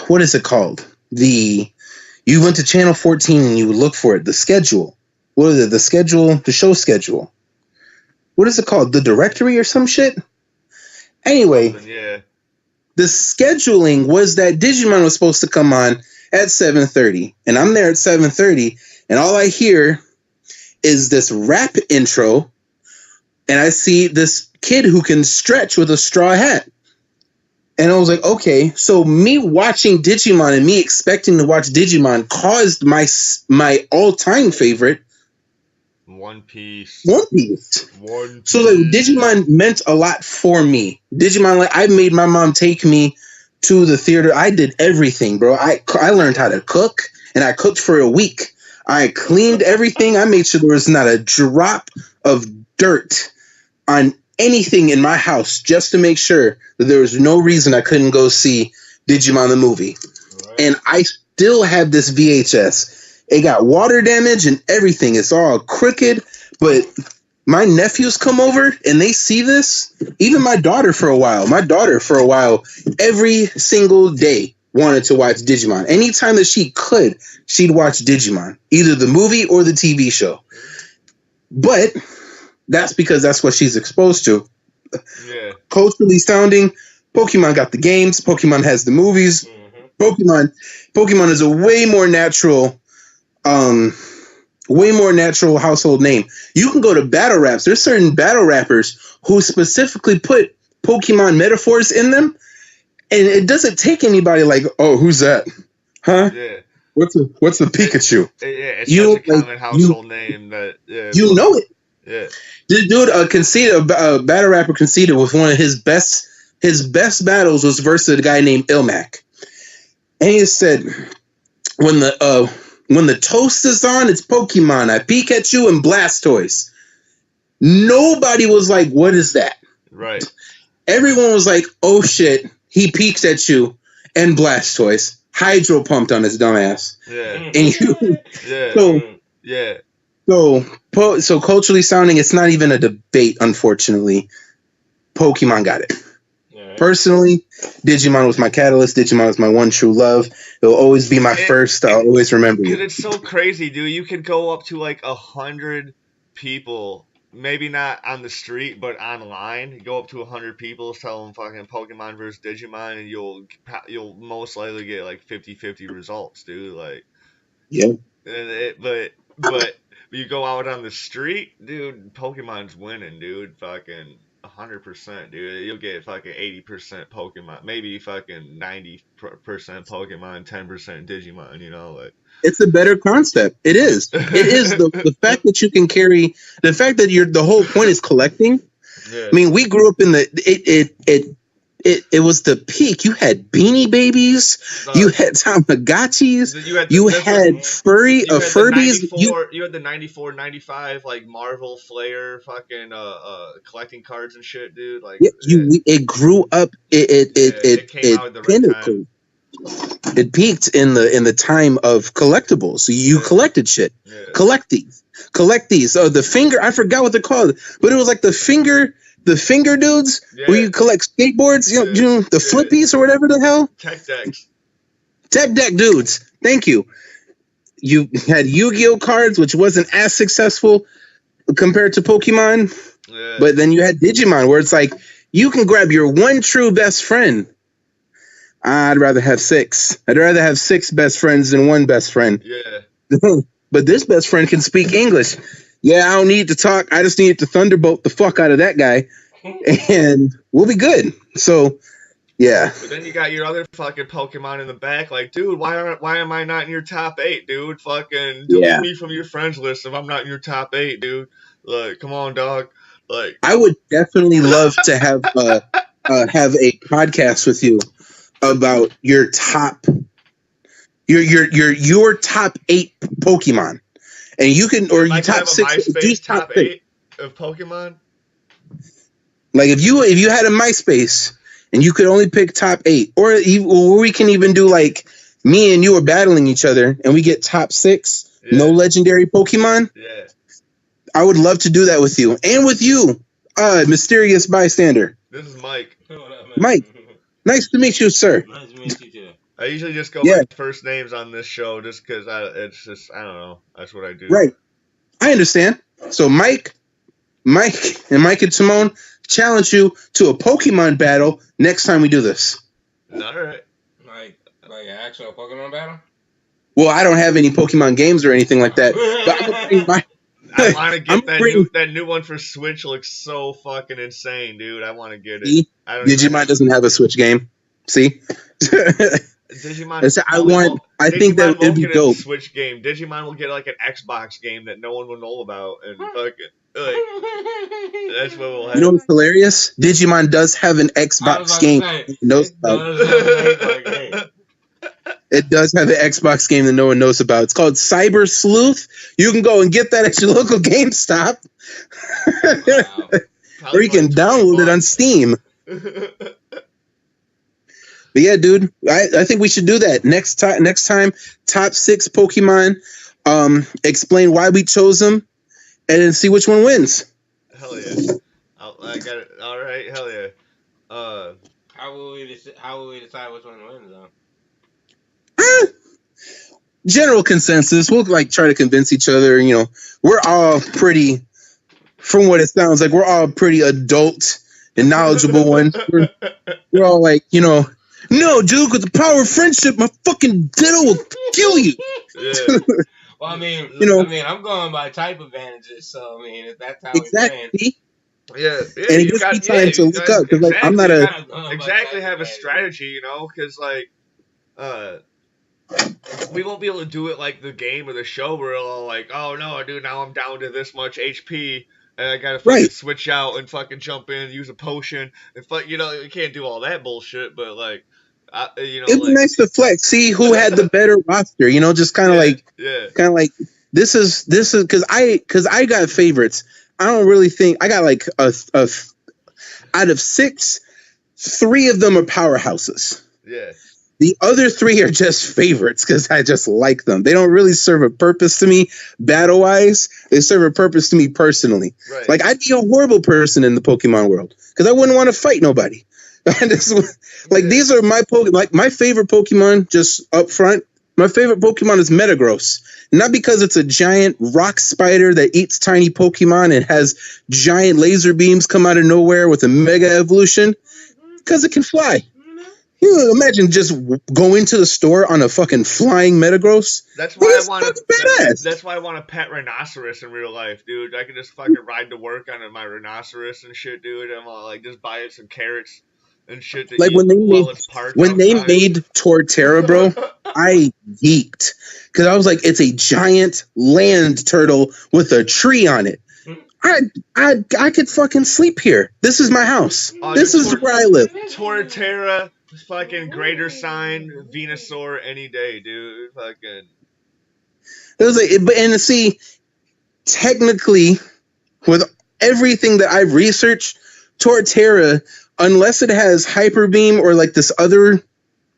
what is it called? You went to channel 14 and you would look for it. The schedule. What is it? The show schedule. What is it called? The directory or some shit? Anyway, the scheduling was that Digimon was supposed to come on at 7:30, and I'm there at 7:30, and all I hear is this rap intro, and I see this kid who can stretch with a straw hat. And I was like, okay, so me watching Digimon and me expecting to watch Digimon caused my all-time favorite, One Piece. So like Digimon meant a lot for me. Digimon, like I made my mom take me to the theater. I did everything, bro. I learned how to cook, and I cooked for a week. I cleaned everything. I made sure there was not a drop of dirt on anything in my house just to make sure that there was no reason I couldn't go see Digimon the movie. Right. And I still have this VHS. It got water damage and everything. It's all crooked, but my nephews come over and they see this. Even my daughter for a while, every single day wanted to watch Digimon. Anytime that she could, she'd watch Digimon, either the movie or the TV show. But that's because that's what she's exposed to. Yeah. Culturally sounding, Pokemon got the games. Pokemon has the movies. Mm-hmm. Pokemon is a way more natural household name. You can go to battle raps. There's certain battle rappers who specifically put Pokemon metaphors in them, and it doesn't take anybody like, oh, who's that? Huh? Yeah. What's the Pikachu? It's such a common household name that you know it. Yeah. This dude a battle rapper conceded with one of his best battles was versus a guy named Ilmac. And he said, when the toast is on, it's Pokemon. I Pikachu and Blastoise. Nobody was like, what is that? Right. Everyone was like, oh shit, he peeked at you and Blastoise. Hydro pumped on his dumbass. Yeah. And you So culturally sounding, it's not even a debate, unfortunately. Pokemon got it. Yeah. Personally, Digimon was my catalyst. Digimon was my one true love. It'll always be my first. I'll always remember it. It's so crazy, dude. You could go up to like 100 people, maybe not on the street, but online. You go up to 100 people, tell them fucking Pokemon versus Digimon, and you'll most likely get like 50-50 results, dude. Like, yeah. But you go out on the street, dude, Pokemon's winning, dude. Fucking 100%, dude. You'll get fucking 80% Pokemon, maybe fucking 90% Pokemon, 10% Digimon, you know, like. It's a better concept. It is. It is the fact that you can carry, the fact that the whole point is collecting. Yeah. I mean, we grew up in it was the peak. You had Beanie Babies, you had Tamagotchis, you had Furbies. You had the 94, 95 like Marvel Flare fucking collecting cards and shit, dude. Like it grew up. It came out at the right time. It peaked in the time of collectibles. So you collected shit. Yeah. Collect these. Oh, the finger. I forgot what they're called, but it was like the finger dudes where you collect skateboards. You know, the flippies or whatever the hell. Tech decks. Tech deck dudes. Thank you. You had Yu-Gi-Oh cards, which wasn't as successful compared to Pokemon. Yeah. But then you had Digimon, where it's like you can grab your one true best friend. I'd rather have 6. I'd rather have 6 best friends than one best friend. Yeah. But this best friend can speak English. Yeah, I don't need to talk. I just need to thunderbolt the fuck out of that guy, and we'll be good. So, yeah. But then you got your other fucking Pokemon in the back, like, dude, why am I not in your top 8, dude? Fucking delete me from your friends list if I'm not in your top 8, dude. Like, come on, dog. Like, I would definitely love to have a podcast with you about your top your top 8 Pokemon, and you can, or you top 6. MySpace top 8 of Pokemon. Like if you had a MySpace and you could only pick top 8, or we can even do like me and you are battling each other and we get top 6, no legendary Pokemon. Yeah, I would love to do that with you and with you, mysterious bystander. This is Mike. Mike, nice to meet you, sir. Nice to meet you too. I usually just go by first names on this show just because I don't know. That's what I do. Right. I understand. So Mike and Timone challenge you to a Pokemon battle next time we do this. All right. Like an actual Pokemon battle? Well, I don't have any Pokemon games or anything like that. But I want to get that new one for Switch. Looks so fucking insane, dude. I want to get it. Digimon doesn't have a Switch game. See? Digimon. I think that it'd be dope. Switch game. Digimon will get like an Xbox game that no one will know about, and fucking that's what will happen. You know what's hilarious? Digimon does have an Xbox game. It does have an Xbox game that no one knows about. It's called Cyber Sleuth. You can go and get that at your local GameStop, or you can download it on Steam. But yeah, dude, I think we should do that next time. Top 6 Pokemon. Explain why we chose them, and then see which one wins. Hell yeah! I got it. All right, hell yeah. How will we decide which one wins though? General consensus. We'll like try to convince each other. You know, we're all pretty. From what it sounds like, we're all pretty adult and knowledgeable ones. We're all like, you know. No, dude, with the power of friendship, my fucking ditto will kill you. Yeah. Well, I mean, I'm going by type advantages, so I mean, if that's how we're playing. Yeah, and it gives me time to look up because, like, I'm not have a strategy, you know, because like, we won't be able to do it like the game or the show where we're all like, oh no, dude, now I'm down to this much HP. And I gotta fucking switch out and fucking jump in, use a potion, and you know, you can't do all that bullshit. But like, you know, it'd be nice to flex, see who had the better roster. You know, just kind of like this is because I got favorites. I don't really think I got like a out of 6, 3 of them are powerhouses. Yeah. The other 3 are just favorites because I just like them. They don't really serve a purpose to me battle-wise. They serve a purpose to me personally. Right. Like, I'd be a horrible person in the Pokemon world because I wouldn't want to fight nobody. These are my Pokemon. Like, my favorite Pokemon, just up front, my favorite Pokemon is Metagross. Not because it's a giant rock spider that eats tiny Pokemon and has giant laser beams come out of nowhere with a mega evolution. Because it can fly. You imagine just going to the store on a fucking flying Metagross. That's why I want to. That's why I want a pet rhinoceros in real life, dude. I can just fucking ride to work on my rhinoceros and shit, dude. I'm all like, just buy it some carrots and shit. Like when they made Torterra, bro, I geeked because I was like, it's a giant land turtle with a tree on it. I could fucking sleep here. This is my house. This is where I live. Torterra. Fucking greater sign, Venusaur any day, dude. Fucking. It was like, and see, technically, with everything that I've researched, Torterra, unless it has Hyper Beam or like this other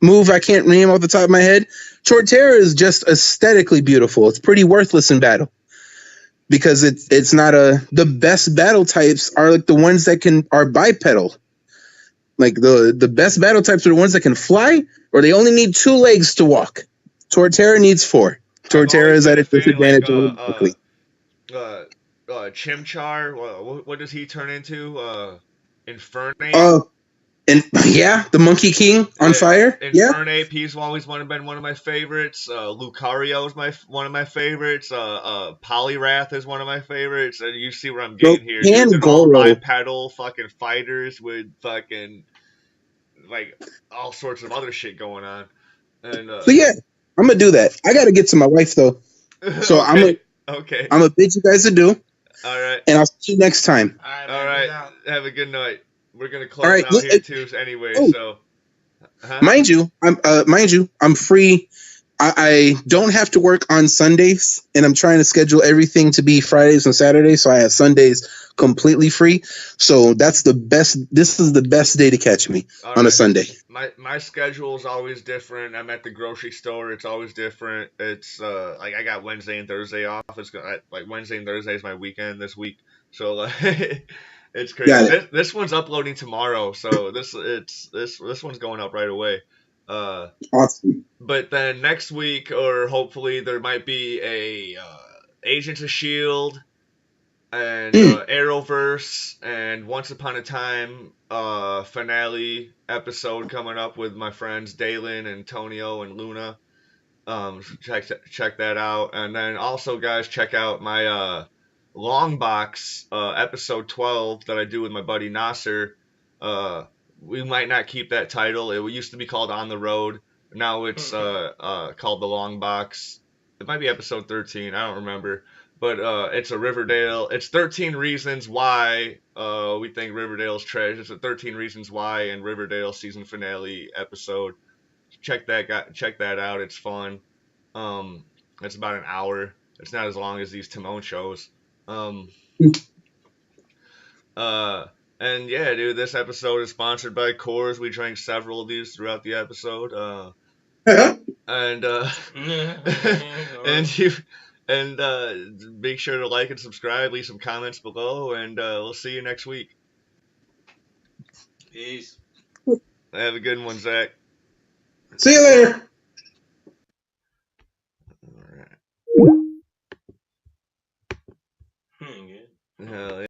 move I can't name off the top of my head. Torterra is just aesthetically beautiful. It's pretty worthless in battle because it's not the best battle types are like the ones that are bipedal. Like the best battle types are the ones that can fly or they only need 2 legs to walk. Torterra needs 4. I've Torterra always is been at a a fan like disadvantage automatically. Chimchar. What does he turn into? Infernape. And yeah, the Monkey King on Yeah, fire. Yeah, Infernape. He's always been one of my favorites. Lucario is one of my favorites. Poliwrath is one of my favorites. And you see where I'm bro, getting here, dude. They're all Goro. bipedal fucking fighters with fucking like all sorts of other shit going on. And So yeah, I'm gonna do that. I gotta get to my wife though, so okay. I'm gonna bid you guys adieu, All right. and I'll see you next time. All right. Have a good night. We're gonna close All right, out here too, anyway. oh, So, mind you, I'm free. I don't have to work on Sundays, and I'm trying to schedule everything to be Fridays and Saturdays, so I have Sundays completely free. So that's the best. This is the best day to catch me on a Sunday. My schedule is always different. I'm at the grocery store. It's always different. It's like I got Wednesday and Thursday off. It's like Wednesday and Thursday is my weekend this week. So like it's crazy. This one's uploading tomorrow, so this one's going up right away. Awesome. But then next week, or hopefully, there might be a Agents of Shield and Arrowverse and Once Upon a Time finale episode coming up with my friends Dalen, Antonio, and Luna. Check that out, and then also, guys, check out my long box episode 12 that I do with my buddy Nasser. We might not keep that title. It used to be called On the Road. Now it's called The Long Box. It might be episode 13. I don't remember. But it's a Riverdale. It's 13 Reasons Why we think Riverdale's trash. It's a 13 Reasons Why and Riverdale season finale episode. Check that out. It's fun. It's about an hour. It's not as long as these Timone shows. And yeah, dude, this episode is sponsored by Coors. We drank several of these throughout the episode. And make sure to like and subscribe, leave some comments below, and we'll see you next week. Peace. Have a good one, Zach. See you later. All right. Hell yeah.